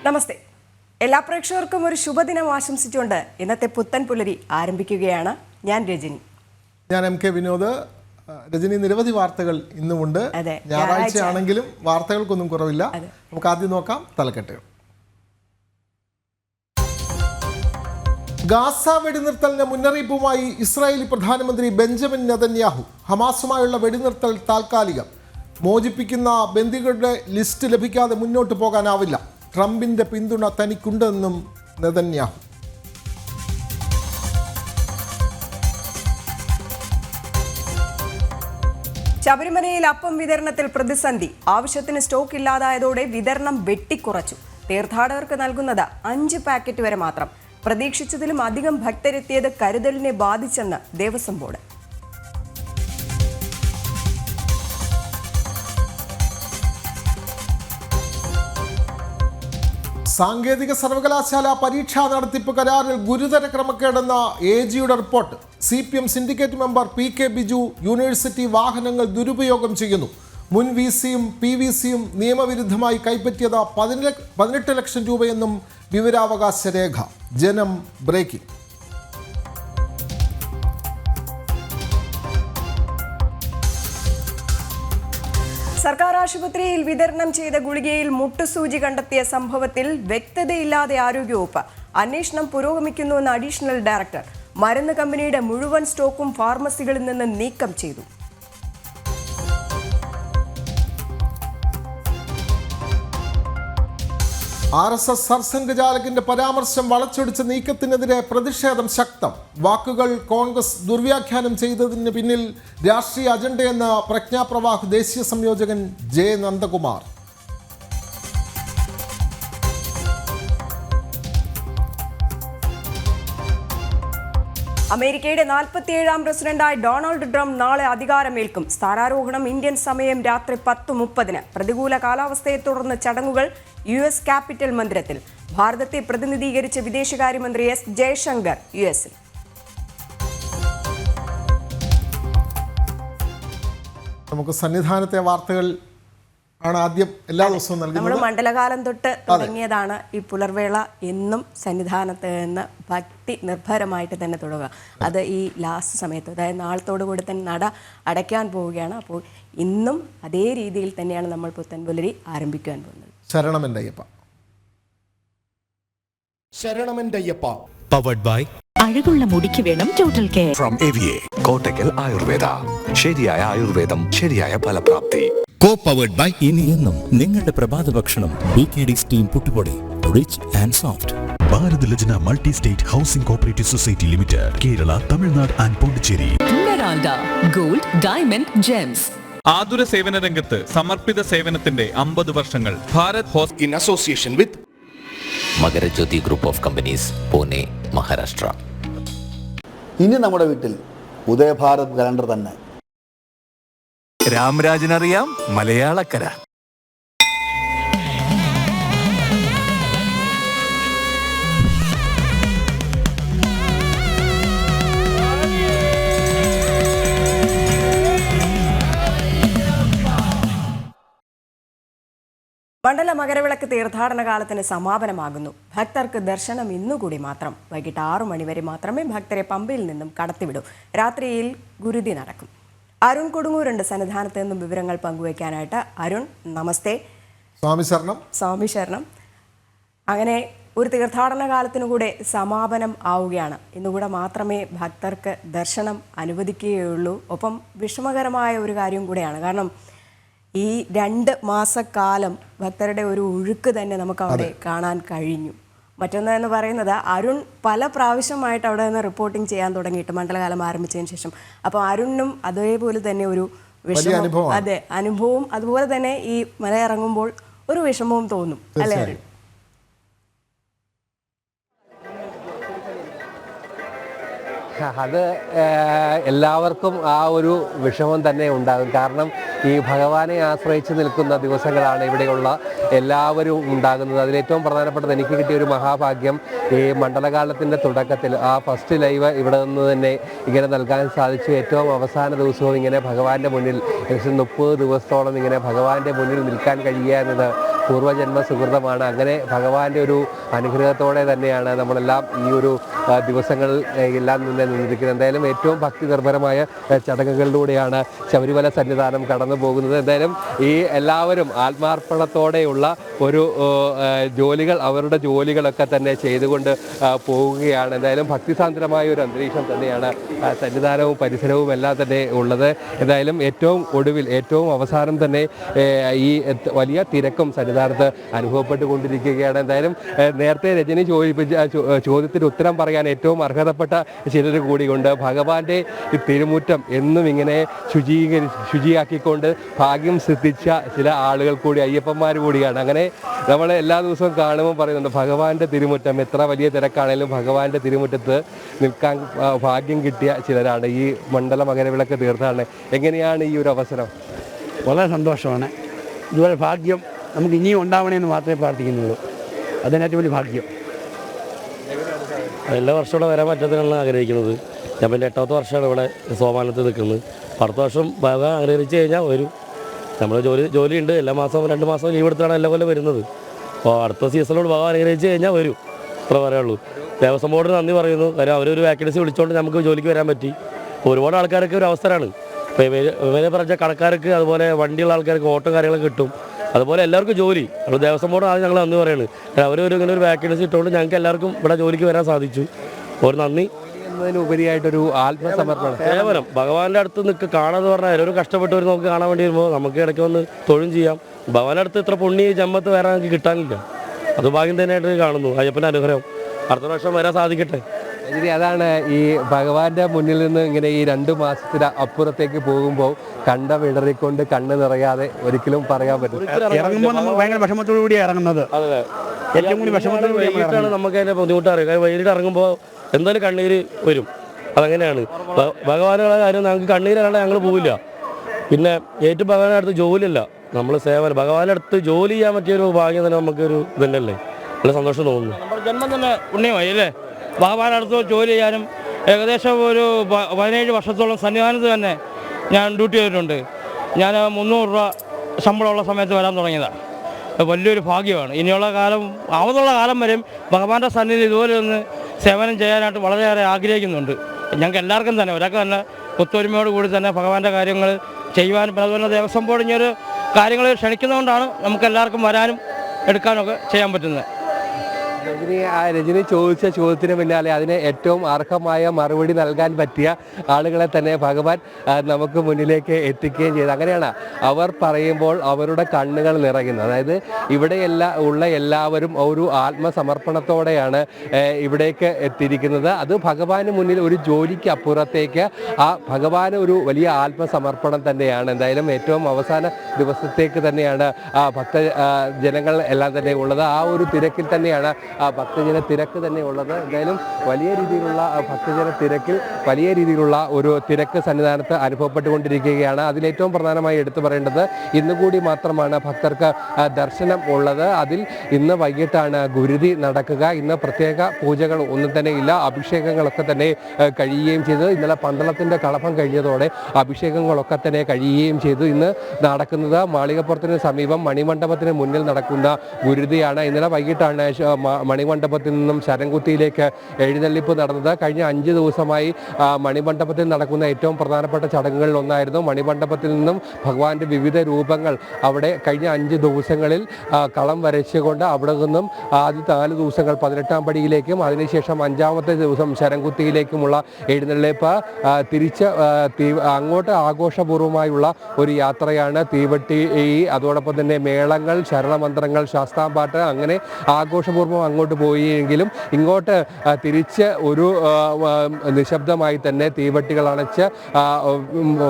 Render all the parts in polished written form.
നമസ്തേ. എല്ലാ പ്രേക്ഷകർക്കും ഒരു ശുഭദിനം ആശംസിച്ചുകൊണ്ട് ഇന്നത്തെ പുത്തൻ പുലരി ആരംഭിക്കുകയാണ്. ഞാൻ രജനി. ഞാൻ എം കെ വിനോദ്. രജനി, നിരവധി വാർത്തകൾ ഇന്നുമുണ്ട്. ഞായറാഴ്ച ആണെങ്കിലും വാർത്തകൾക്കൊന്നും കുറവില്ല. നമുക്ക് ആദ്യം നോക്കാം തലക്കെട്ടുകൾ. ഗാസ വെടിനിർത്തലിന് മുന്നറിയിപ്പുമായി ഇസ്രായേലി പ്രധാനമന്ത്രി ബെഞ്ചമിൻ നെതന്യാഹു. ഹമാസുമായുള്ള വെടിനിർത്തൽ താൽക്കാലികം. മോചിപ്പിക്കുന്ന ബന്ദികളുടെ ലിസ്റ്റ് ലഭിക്കാതെ മുന്നോട്ട് പോകാനാവില്ല. ട്രംപിന്റെ പിന്തുണ തനിക്കുണ്ടെന്നും നെതന്യാഹു. ശബരിമലയിൽ അപ്പം വിതരണത്തിൽ പ്രതിസന്ധി. ആവശ്യത്തിന് സ്റ്റോക്ക് ഇല്ലാതായതോടെ വിതരണം വെട്ടിക്കുറച്ചു. തീർത്ഥാടകർക്ക് നൽകുന്നത് 5 പാക്കറ്റ് വരെ മാത്രം. പ്രതീക്ഷിച്ചതിലും അധികം ഭക്തരെത്തിയത് കരുതലിനെ ബാധിച്ചെന്ന് ദേവസ്വം ബോർഡ്. സാങ്കേതിക സർവകലാശാല പരീക്ഷാ നടത്തിപ്പ് കരാറിൽ ഗുരുതര ക്രമക്കേടെന്ന AGയുടെ report. CPM syndicate member PK Biju university വാഹനങ്ങൾ ദുരുപയോഗം ചെയ്യുന്നു. മുൻ VCയും PVCയും നിയമവിരുദ്ധമായി കൈപ്പറ്റിയത് 18 ലക്ഷം രൂപയെന്നും വിവരാവകാശ രേഖ. ജനം ബ്രേക്കിംഗ്. സർക്കാർ ആശുപത്രിയിൽ വിതരണം ചെയ്ത ഗുളികയിൽ മുട്ടുസൂചി കണ്ടെത്തിയ സംഭവത്തിൽ വ്യക്തതയില്ലാതെ ആരോഗ്യവകുപ്പ്. അന്വേഷണം പുരോഗമിക്കുന്നുവെന്ന് അഡീഷണൽ ഡയറക്ടർ. മരുന്ന് കമ്പനിയുടെ മുഴുവൻ സ്റ്റോക്കും ഫാർമസികളിൽ നിന്ന് നീക്കം ചെയ്തു. RSS സർസംഘചാലകിന്റെ പരാമർശം വളച്ചൊടിച്ച നീക്കത്തിനെതിരെ പ്രതിഷേധം ശക്തം. വാക്കുകൾ കോൺഗ്രസ് ദുർവ്യാഖ്യാനം ചെയ്തതിന് പിന്നിൽ രാഷ്ട്രീയ അജണ്ടയെന്ന് പ്രജ്ഞാപ്രവാഹ് ദേശീയ സംയോജകൻ J. നന്ദകുമാർ. അമേരിക്കയുടെ 47ാം പ്രസിഡന്റായി ഡൊണാൾഡ് ട്രംപ് നാളെ അധികാരമേൽക്കും. സ്ഥാനാരോഹണം ഇന്ത്യൻ സമയം രാത്രി 10:30. പ്രതികൂല കാലാവസ്ഥയെ തുടർന്ന് ചടങ്ങുകൾ US ക്യാപിറ്റൽ മന്ദിരത്തിൽ. ഭാരതത്തെ പ്രതിനിധീകരിച്ച വിദേശകാര്യമന്ത്രി S. ജയശങ്കർ US-ൽ. നമുക്ക് സന്നിധാനത്തെ വാർത്തകൾ ആണ് ആദ്യം എല്ലാ ദിവസവും നൽകുന്നത്. നമ്മൾ മണ്ഡലകാലം തൊട്ട് തുടങ്ങിയതാണ് ഈ പുലർവേള. എന്നും സന്നിധാനത്ത് നിന്ന് ഭക്തി നിർഭരമായിട്ട് തന്നെ തുടങ്ങുക. അത് ഈ ലാസ്റ്റ് സമയത്ത്, അതായത് നാളത്തോടു കൂടി തന്നെ നട അടയ്ക്കാൻ പോവുകയാണ്. അപ്പോൾ ഇന്നും അതേ രീതിയിൽ തന്നെയാണ് നമ്മൾ പുത്തൻ പുലരി ആരംഭിക്കാൻ പോകുന്നത്. ശരണമെൻ്റെ അയ്യപ്പ. ശരണമെൻ്റെ അയ്യപ്പ. പവർഡ് ബൈ അഴകുള്ള മുടിക്ക് വേണം total care from AVA Kottakkal Ayurveda. ശരിയായ ആയുർവേദം, ശരിയായ ഫലപ്രാപ്തി. പവർഡ് ബൈ ഇനി എന്നും നിങ്ങളുടെ പ്രഭാത ഭക്ഷണം BKD സ്റ്റീം പുട്ടുപൊടി, rich and soft. Bharat Lajna multi state housing cooperative society limited, Kerala, Tamil Nadu and Pondicherry. Meralda gold, diamond, gems. ആതുര സേവന രംഗത്ത് സമർപ്പിത സേവനത്തിന്റെ 50 വർഷങ്ങൾ. ഭാരത് ഹോസ് in association with Makarajyothi group of companies, Pune, Maharashtra. ഇനി നമ്മുടെ വീട്ടിൽ ഉദയഭാരത് കലണ്ടർ തന്നെ. രാമരാജനറിയാം മലയാളക്കര. മണ്ഡല മകരവിളക്ക് തീർത്ഥാടന കാലത്തിന് സമാപനമാകുന്നു. ഭക്തർക്ക് ദർശനം ഇന്നുകൂടി മാത്രം. വൈകിട്ട് 6 മണി വരെ മാത്രമേ ഭക്തരെ പമ്പയിൽ നിന്നും കടത്തിവിടൂ. രാത്രിയിൽ ഗുരുതി നടക്കും. അരുൺ കൊടുങ്ങൂരുണ്ട് സന്നിധാനത്ത് നിന്നും വിവരങ്ങൾ പങ്കുവയ്ക്കാനായിട്ട്. അരുൺ, നമസ്തേ. സ്വാമി ശരണം. അങ്ങനെ ഒരു തീർത്ഥാടന കാലത്തിനു കൂടെ സമാപനം ആവുകയാണ്. ഇന്നുകൂടെ മാത്രമേ ഭക്തർക്ക് ദർശനം അനുവദിക്കുകയുള്ളൂ. ഒപ്പം വിഷമകരമായ ഒരു കാര്യം കൂടെയാണ്. കാരണം ഈ 2 മാസക്കാലം ഭക്തരുടെ ഒരു ഒഴുക്ക് തന്നെ നമുക്ക് അവിടെ കാണാൻ കഴിഞ്ഞു. മറ്റൊന്ന് പറയുന്നത്, അരുൺ പല പ്രാവശ്യമായിട്ട് അവിടെ നിന്ന് റിപ്പോർട്ടിംഗ് ചെയ്യാൻ തുടങ്ങിയിട്ട് മണ്ഡലകാലം ആരംഭിച്ചതിന് ശേഷം. അപ്പോൾ അരുണിനും അതേപോലെ തന്നെ ഒരു വിഷമം, അതെ, അനുഭവവും അതുപോലെ തന്നെ ഈ മല ഇറങ്ങുമ്പോൾ ഒരു വിഷമവും തോന്നും, അല്ലേ അരുൺ? അത് എല്ലാവർക്കും ആ ഒരു വിഷമം തന്നെ ഉണ്ടാകും. കാരണം ഈ ഭഗവാനെ ആശ്രയിച്ച് നിൽക്കുന്ന ദിവസങ്ങളാണ് ഇവിടെയുള്ള എല്ലാവരും ഉണ്ടാകുന്നത്. അതിലേറ്റവും പ്രധാനപ്പെട്ടത് എനിക്ക് കിട്ടിയ ഒരു മഹാഭാഗ്യം ഈ മണ്ഡലകാലത്തിൻ്റെ തുടക്കത്തിൽ ആ ഫസ്റ്റ് ലൈവ് ഇവിടെ നിന്ന് തന്നെ ഇങ്ങനെ നൽകാൻ സാധിച്ചു. ഏറ്റവും അവസാന ദിവസവും ഇങ്ങനെ ഭഗവാന്റെ മുന്നിൽ 30 ദിവസത്തോളം ഇങ്ങനെ ഭഗവാന്റെ മുന്നിൽ നിൽക്കാൻ കഴിയുക എന്നത് പൂർവ്വജന്മ സുഹൃതമാണ്. അങ്ങനെ ഭഗവാന്റെ ഒരു അനുഗ്രഹത്തോടെ തന്നെയാണ് നമ്മളെല്ലാം ഈ ഒരു ദിവസങ്ങൾ എല്ലാം നിന്നിരിക്കുന്നത്. എന്തായാലും ഏറ്റവും ഭക്തി നിർഭരമായ ചടങ്ങുകളിലൂടെയാണ് ശബരിമല സന്നിധാനം കടന്നു പോകുന്നത്. എന്തായാലും ഈ എല്ലാവരും ആത്മാർപ്പണത്തോടെയുള്ള ഒരു ജോലികൾ അവരുടെ ജോലികളൊക്കെ തന്നെ ചെയ്തുകൊണ്ട് പോവുകയാണ്. എന്തായാലും ഭക്തിസാന്ദ്രമായ ഒരു അന്തരീക്ഷം തന്നെയാണ് സന്നിധാനവും പരിസരവും എല്ലാം തന്നെ ഉള്ളത്. എന്തായാലും ഏറ്റവും ഒടുവിൽ ഏറ്റവും അവസാനം തന്നെ ഈ വലിയ തിരക്കും സന്നിധാനത്ത് അനുഭവപ്പെട്ടുകൊണ്ടിരിക്കുകയാണ്. എന്തായാലും നേരത്തെ രജനി ചോദ്യത്തിന് ഉത്തരം പറയാൻ ഏറ്റവും അർഹതപ്പെട്ട ചിലർ കൂടിയുണ്ട്. ഭഗവാന്റെ തിരുമുറ്റം എന്നും ഇങ്ങനെ ശുചിയാക്കിക്കൊണ്ട് ഭാഗ്യം സിദ്ധിച്ച ചില ആളുകൾ കൂടി അയ്യപ്പന്മാർ കൂടിയാണ്. അങ്ങനെ നമ്മൾ എല്ലാ ദിവസവും കാണുമ്പോൾ പറയുന്നുണ്ട് ഭഗവാന്റെ തിരുമുറ്റം എത്ര വലിയ തിരക്കാണെങ്കിലും ഭഗവാന്റെ തിരുമുറ്റത്ത് നിൽക്കാൻ ഭാഗ്യം കിട്ടിയ ചിലരാണ് ഈ മണ്ഡല മകരവിളക്ക് തീർത്ഥാടനം. എങ്ങനെയാണ് ഈ ഒരു അവസരം? വളരെ സന്തോഷമാണ്. ഇതുപോലെ ഭാഗ്യം നമുക്ക് ഇനിയും ഉണ്ടാവണമെന്ന് മാത്രമേ പ്രാർത്ഥിക്കുന്നുള്ളൂ. അതിനേറ്റവും വലിയ ഭാഗ്യം. എല്ലാ വർഷവും ഇവിടെ വരാൻ പറ്റത്തിനാണ് ആഗ്രഹിക്കുന്നത്. ഞാൻ പിന്നെ 8ാമത്തെ വർഷമാണ് ഇവിടെ സോമാനത്ത് നിൽക്കുന്നത്. 10 വർഷം ഭഗവാൻ ആഗ്രഹിച്ച് കഴിഞ്ഞാൽ വരും. നമ്മൾ ജോലിയുണ്ട്, എല്ലാ മാസവും 2 മാസം ലീവ് എടുത്താണ് എല്ലാ കൊല്ലം വരുന്നത്. അപ്പോൾ അടുത്ത സീസണിലോട് ഭഗവാൻ അനുഗ്രഹിച്ച് കഴിഞ്ഞാൽ വരും. അത്ര പറയുള്ളൂ. ദേവസ്വം ബോർഡിന് നന്ദി പറയുന്നു. കാര്യം അവരൊരു വാക്കൻസി വിളിച്ചുകൊണ്ട് നമുക്ക് ജോലിക്ക് വരാൻ പറ്റി. ഒരുപാട് ആൾക്കാരൊക്കെ ഒരു അവസരമാണ്. ഇപ്പോൾ ഇവരെ പറഞ്ഞ കടക്കാർക്ക് അതുപോലെ വണ്ടിയുള്ള ആൾക്കാർക്ക് ഓട്ടോ കാര്യങ്ങളൊക്കെ കിട്ടും. അതുപോലെ എല്ലാവർക്കും ജോലി. അപ്പോൾ ദേവസ്വം ബോർഡ് ആദ്യം ഞങ്ങൾ നന്ദി പറയുന്നത്. അവരൊരു ഇങ്ങനെ ഒരു വാക്കൻസി ഇട്ടുകൊണ്ട് ഞങ്ങൾക്ക് എല്ലാവർക്കും ഇവിടെ ജോലിക്ക് വരാൻ സാധിച്ചു. ഒരു നന്ദി എന്നതിനുപരിയായിട്ടൊരു ആത്മസമർപ്പണം സേവനം ഭഗവാന്റെ അടുത്ത് കാണാന്ന് പറഞ്ഞാൽ എല്ലാവരും കഷ്ടപ്പെട്ടവർ നമുക്ക് കാണാൻ വേണ്ടി വരുമ്പോൾ നമുക്ക് ഇടയ്ക്ക് വന്ന് തൊഴും ചെയ്യാം. ഭഗവാന്റെ അടുത്ത് ഇത്ര പുണ്യ ജന്മത്ത് വരാൻ നമുക്ക് കിട്ടാനില്ല. അത് ഭാഗ്യം തന്നെയായിട്ട് കാണുന്നു. അയ്യപ്പൻ്റെ അനുഗ്രഹം അടുത്ത പ്രാവശ്യം വരാൻ സാധിക്കട്ടെ. അതാണ് ഈ ഭഗവാന്റെ മുന്നിൽ നിന്ന് ഇങ്ങനെ ഈ 2 മാസത്തിന് അപ്പുറത്തേക്ക് പോകുമ്പോൾ കണ്ട വിടറിക്കൊണ്ട് കണ്ണ് നിറയാതെ ഒരിക്കലും പറയാൻ പറ്റും. ഇറങ്ങുമ്പോൾ നമ്മൾ ഭയങ്കര വിഷമത്തോടു കൂടി ഇറങ്ങുന്നത്. ഏറ്റവും കൂടി വൈകിട്ടാണ് നമുക്ക് അതിൻ്റെ ബുദ്ധിമുട്ട് അറിയുക. കാരണം വൈകിട്ട് ഇറങ്ങുമ്പോൾ എന്തായാലും കണ്ണീര് വരും. അതങ്ങനെയാണ് ഭഗവാനുള്ള കാര്യം. ഞങ്ങൾക്ക് കണ്ണീരല്ലാണ്ട് ഞങ്ങൾ പോവില്ല. പിന്നെ ഏറ്റവും ഭഗവാന്റെ അടുത്ത് ജോലിയല്ല, നമ്മൾ സേവനം. ഭഗവാന്റെ അടുത്ത് ജോലി ചെയ്യാൻ പറ്റിയൊരു ഭാഗ്യം തന്നെ നമുക്കൊരു ഇതല്ലേ, നല്ല സന്തോഷം തോന്നുന്നു. നമ്മുടെ ജന്മം തന്നെ പുണ്യമായി അല്ലേ. ഭഗവാന്റെ അടുത്ത് ജോലി ചെയ്യാനും ഏകദേശം ഒരു 17 വർഷത്തോളം സന്നിധാനത്ത് തന്നെ ഞാൻ ഡ്യൂട്ടി ചെയ്തിട്ടുണ്ട്. ഞാൻ 300 രൂപ ശമ്പളമുള്ള സമയത്ത് വരാൻ തുടങ്ങിയതാണ്. വലിയൊരു ഭാഗ്യമാണ്. ഇനിയുള്ള കാലം ആവതുള്ള കാലം വരെയും ഭഗവാന്റെ സന്നിധി ഇതുപോലെ ഒന്ന് സേവനം ചെയ്യാനായിട്ട് വളരെയേറെ ആഗ്രഹിക്കുന്നുണ്ട്. ഞങ്ങൾക്ക് എല്ലാവർക്കും തന്നെ ഒരാൾക്ക് തന്നെ ഒത്തൊരുമയോട് കൂടി തന്നെ ഭഗവാന്റെ കാര്യങ്ങൾ ചെയ്യുവാനും പിന്നെ അതുപോലെ ദേവസ്വം ബോർഡ് ഇങ്ങനൊരു കാര്യങ്ങൾ ക്ഷണിക്കുന്നതുകൊണ്ടാണ് നമുക്ക് എല്ലാവർക്കും വരാനും എടുക്കാനൊക്കെ ചെയ്യാൻ പറ്റുന്നത്. രജനി ചോദിച്ച ചോദ്യത്തിന് പിന്നാലെ അതിന് ഏറ്റവും അർഹമായ മറുപടി നൽകാൻ പറ്റിയ ആളുകളെ തന്നെ ഭഗവാൻ നമുക്ക് മുന്നിലേക്ക് എത്തിക്കുകയും ചെയ്തു. അങ്ങനെയാണ് അവർ പറയുമ്പോൾ അവരുടെ കണ്ണുകൾ നിറയുന്നത്. അതായത് ഇവിടെ ഉള്ള എല്ലാവരും ഒരു ആത്മസമർപ്പണത്തോടെയാണ് ഇവിടേക്ക് എത്തിയിരിക്കുന്നത്. അത് ഭഗവാന് മുന്നിൽ ഒരു ജോലിക്ക് അപ്പുറത്തേക്ക് ആ ഭഗവാന് ഒരു വലിയ ആത്മസമർപ്പണം തന്നെയാണ്. എന്തായാലും ഏറ്റവും അവസാന ദിവസത്തേക്ക് തന്നെയാണ് ഭക്തജനങ്ങൾ എല്ലാം തന്നെ ഉള്ളത്. ആ ഒരു തിരക്കിൽ തന്നെയാണ് ഭക്തജന തിരക്ക് തന്നെ ഉള്ളത്. എന്തായാലും വലിയ രീതിയിലുള്ള ഭക്തജന തിരക്കിൽ വലിയ രീതിയിലുള്ള ഒരു തിരക്ക് സന്നിധാനത്ത് അനുഭവപ്പെട്ടുകൊണ്ടിരിക്കുകയാണ്. അതിലേറ്റവും പ്രധാനമായി എടുത്തു പറയേണ്ടത് ഇന്നുകൂടി മാത്രമാണ് ഭക്തർക്ക് ദർശനം ഉള്ളത്. അതിൽ ഇന്ന് വൈകിട്ടാണ് ഗുരുതി നടക്കുക. ഇന്ന് പ്രത്യേക പൂജകൾ ഒന്നും തന്നെ ഇല്ല. അഭിഷേകങ്ങളൊക്കെ തന്നെ കഴിയുകയും ചെയ്തു. ഇന്നലെ പന്തളത്തിൻ്റെ കളഭം കഴിഞ്ഞതോടെ അഭിഷേകങ്ങളൊക്കെ തന്നെ കഴിയുകയും ചെയ്തു. ഇന്ന് നടക്കുന്നത് മാളികപ്പുറത്തിന് സമീപം മണിമണ്ഡപത്തിന് മുന്നിൽ നടക്കുന്ന ഗുരുതിയാണ്. ഇന്നലെ വൈകിട്ടാണ് മണിമണ്ഡപത്തിൽ നിന്നും ശരംകുത്തിയിലേക്ക് എഴുന്നള്ളിപ്പ് നടന്നത്. കഴിഞ്ഞ 5 ദിവസമായി മണിമണ്ഡപത്തിൽ നടക്കുന്ന ഏറ്റവും പ്രധാനപ്പെട്ട ചടങ്ങുകളിൽ ഒന്നായിരുന്നു. മണിമണ്ഡപത്തിൽ നിന്നും ഭഗവാന്റെ വിവിധ രൂപങ്ങൾ അവിടെ കഴിഞ്ഞ 5 ദിവസങ്ങളിൽ കളം വരച്ചുകൊണ്ട് അവിടെ നിന്നും ആദ്യ 4 ദിവസങ്ങൾ 18ാം പടിയിലേക്കും അതിനുശേഷം 5ാമത്തെ ദിവസം ശരംകുത്തിയിലേക്കുമുള്ള എഴുന്നള്ളിപ്പ് തിരിച്ച് അങ്ങോട്ട് ആഘോഷപൂർവ്വമായുള്ള ഒരു യാത്രയാണ്. തീവണ്ടി തീവട്ടി അതോടൊപ്പം തന്നെ മേളങ്ങൾ, ശരണമന്ത്രങ്ങൾ, ശാസ്താംപാട്ട്, അങ്ങനെ ആഘോഷപൂർവ്വം അങ്ങോട്ട് പോയെങ്കിലും ഇങ്ങോട്ട് തിരിച്ച് ഒരു നിശബ്ദമായി തന്നെ തീവട്ടികൾ അണച്ച്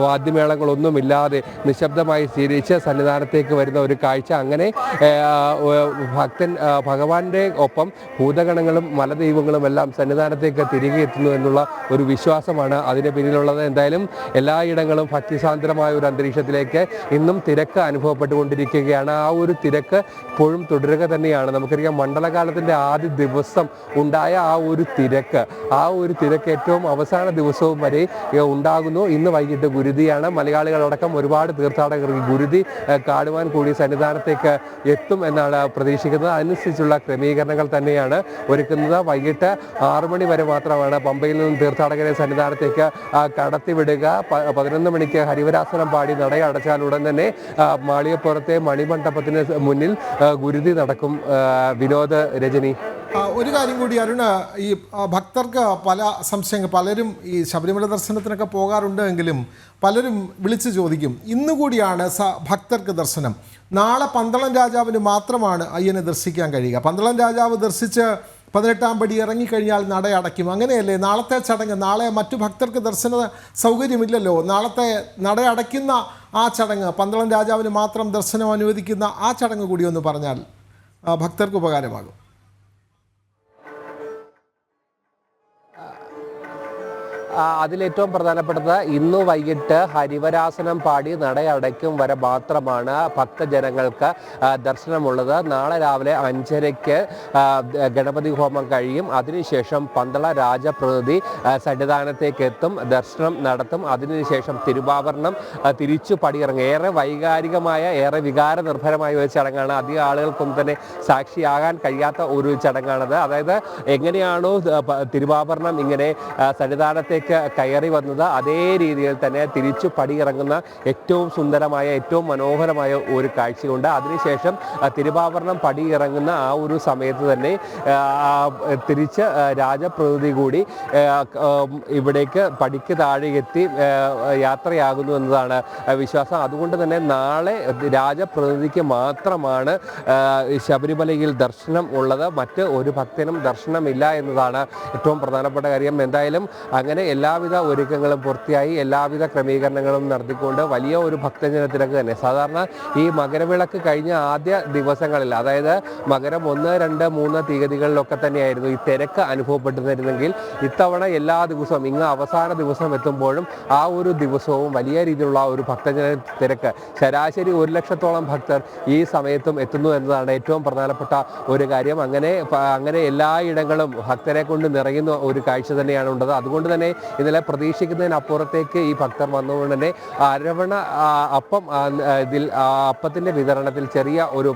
വാദ്യമേളങ്ങളൊന്നുമില്ലാതെ നിശബ്ദമായി തിരിച്ച് സന്നിധാനത്തേക്ക് വരുന്ന ഒരു കാഴ്ച. അങ്ങനെ ഭഗവാന്റെ ഒപ്പം ഭൂതഗണങ്ങളും മലദൈവങ്ങളും എല്ലാം സന്നിധാനത്തേക്ക് തിരികെ എത്തുന്നു എന്നുള്ള ഒരു വിശ്വാസമാണ് അതിന് പിന്നിലുള്ളത്. എന്തായാലും എല്ലായിടങ്ങളും ഭക്തിസാന്ദ്രമായ ഒരു അന്തരീക്ഷത്തിലേക്ക് ഇന്നും തിരക്ക് അനുഭവപ്പെട്ടുകൊണ്ടിരിക്കുകയാണ്. ആ ഒരു തിരക്ക് ഇപ്പോഴും തുടരുക തന്നെയാണ്. നമുക്കറിയാം, മണ്ഡലകാലത്തിൻ്റെ ആദ്യ ദിവസം ഉണ്ടായ ആ ഒരു തിരക്ക് ഏറ്റവും അവസാന ദിവസവും വരെ ഉണ്ടാകുന്നു. ഇന്ന് വൈകിട്ട് ഗുരുതിയാണ്. മലയാളികളടക്കം ഒരുപാട് തീർത്ഥാടകർ ഈ ഗുരുതി കാണുവാൻ കൂടി സന്നിധാനത്തേക്ക് എത്തും എന്നാണ് പ്രതീക്ഷിക്കുന്നത്. അതിനനുസരിച്ചുള്ള ക്രമീകരണങ്ങൾ തന്നെയാണ് ഒരുക്കുന്നത്. വൈകിട്ട് 6 മണി വരെ മാത്രമാണ് പമ്പയിൽ നിന്നും തീർത്ഥാടകരെ സന്നിധാനത്തേക്ക് കടത്തിവിടുക. 11 മണിക്ക് ഹരിവരാസനം പാടി നടയടച്ചാൽ ഉടൻ തന്നെ മാളികപ്പുറത്തെ മണിമണ്ഡപത്തിന് മുന്നിൽ ഗുരുതി നടക്കും. വിനോദ്, രജനി. ഒരു കാര്യം കൂടി അരുണ്, ഈ ഭക്തർക്ക് പല സംശയങ്ങൾ, പലരും ഈ ശബരിമല ദർശനത്തിനൊക്കെ പോകാറുണ്ട് എങ്കിലും പലരും വിളിച്ചു ചോദിക്കും, ഇന്നുകൂടിയാണ് ഭക്തർക്ക് ദർശനം, നാളെ പന്തളം രാജാവിന് മാത്രമാണ് അയ്യനെ ദർശിക്കാൻ കഴിയുക. പന്തളം രാജാവ് ദർശിച്ച് 18-ാം പടി ഇറങ്ങിക്കഴിഞ്ഞാൽ നട അടയ്ക്കും. അങ്ങനെയല്ലേ നാളത്തെ ചടങ്ങ്? നാളെ മറ്റു ഭക്തർക്ക് ദർശന സൗകര്യമില്ലല്ലോ. നാളത്തെ നട അടയ്ക്കുന്ന ആ ചടങ്ങ്, പന്തളം രാജാവിന് മാത്രം ദർശനം അനുവദിക്കുന്ന ആ ചടങ്ങ് കൂടി ഒന്ന് പറഞ്ഞാൽ ഭക്തർക്ക് ഉപകാരമാകും. അതിലേറ്റവും പ്രധാനപ്പെട്ടത് ഇന്ന് വൈകിട്ട് ഹരിവരാസനം പാടി നടയടയ്ക്കും വരെ മാത്രമാണ് ഭക്തജനങ്ങൾക്ക് ദർശനമുള്ളത്. നാളെ രാവിലെ 5:30-ക്ക് ഗണപതി ഹോമം കഴിയും. അതിനുശേഷം പന്തള രാജപ്രതിനിധി സന്നിധാനത്തേക്ക് എത്തും, ദർശനം നടത്തും. അതിനുശേഷം തിരുവാഭരണം തിരിച്ചു പടിയിറങ്ങും. ഏറെ വൈകാരികമായ, ഏറെ വികാരനിർഭരമായ ഒരു ചടങ്ങാണ്. അധികം ആളുകൾക്കൊന്നും തന്നെ സാക്ഷിയാകാൻ കഴിയാത്ത ഒരു ചടങ്ങാണത്. അതായത് എങ്ങനെയാണോ തിരുവാഭരണം ഇങ്ങനെ സന്നിധാനത്തേക്ക് കയറി വന്നത്, അതേ രീതിയിൽ തന്നെ തിരിച്ചു പടിയിറങ്ങുന്ന ഏറ്റവും സുന്ദരമായ, ഏറ്റവും മനോഹരമായ ഒരു കാഴ്ചയുണ്ട്. അതിനുശേഷം തിരുവാഭരണം പടിയിറങ്ങുന്ന ആ ഒരു സമയത്ത് തന്നെ തിരിച്ച് രാജപ്രതിനിധി കൂടി ഇവിടേക്ക് പടിക്ക് താഴെ എത്തി യാത്രയാകുന്നു എന്നതാണ് വിശ്വാസം. അതുകൊണ്ട് തന്നെ നാളെ രാജപ്രതിനിധിക്ക് മാത്രമാണ് ശബരിമലയിൽ ദർശനം ഉള്ളത്. മറ്റ് ഒരു ഭക്തനും ദർശനമില്ല എന്നതാണ് ഏറ്റവും പ്രധാനപ്പെട്ട കാര്യം. എന്തായാലും അങ്ങനെ എല്ലാവിധ ഒരുക്കങ്ങളും പൂർത്തിയായി, എല്ലാവിധ ക്രമീകരണങ്ങളും നടത്തിക്കൊണ്ട് വലിയ ഒരു ഭക്തജനത്തിരക്ക് തന്നെ. സാധാരണ ഈ മകരവിളക്ക് കഴിഞ്ഞ ആദ്യ ദിവസങ്ങളിൽ, അതായത് മകരം 1, 2, 3 തീയതികളിലൊക്കെ തന്നെയായിരുന്നു ഈ തിരക്ക് അനുഭവപ്പെട്ടിരുന്നെങ്കിൽ ഇത്തവണ എല്ലാ ദിവസവും ഇങ്ങ് അവസാന ദിവസം എത്തുമ്പോഴും ആ ഒരു ദിവസവും വലിയ രീതിയിലുള്ള ഒരു ഭക്തജന തിരക്ക്. ശരാശരി 1 ലക്ഷത്തോളം ഭക്തർ ഈ സമയത്തും എത്തുന്നു എന്നതാണ് ഏറ്റവും പ്രധാനപ്പെട്ട ഒരു കാര്യം. അങ്ങനെ എല്ലായിടങ്ങളും ഭക്തരെ കൊണ്ട് നിറയുന്ന ഒരു കാഴ്ച തന്നെയാണ് ഉള്ളത്. അതുകൊണ്ട് തന്നെ ഇന്നലെ പ്രതീക്ഷിക്കുന്നതിനപ്പുറത്തേക്ക് ഈ ഭക്തർ വന്നുകൊണ്ട് തന്നെ അരവണ അപ്പം അപ്പത്തിൻ്റെ വിതരണത്തിൽ ചെറിയ ഒരു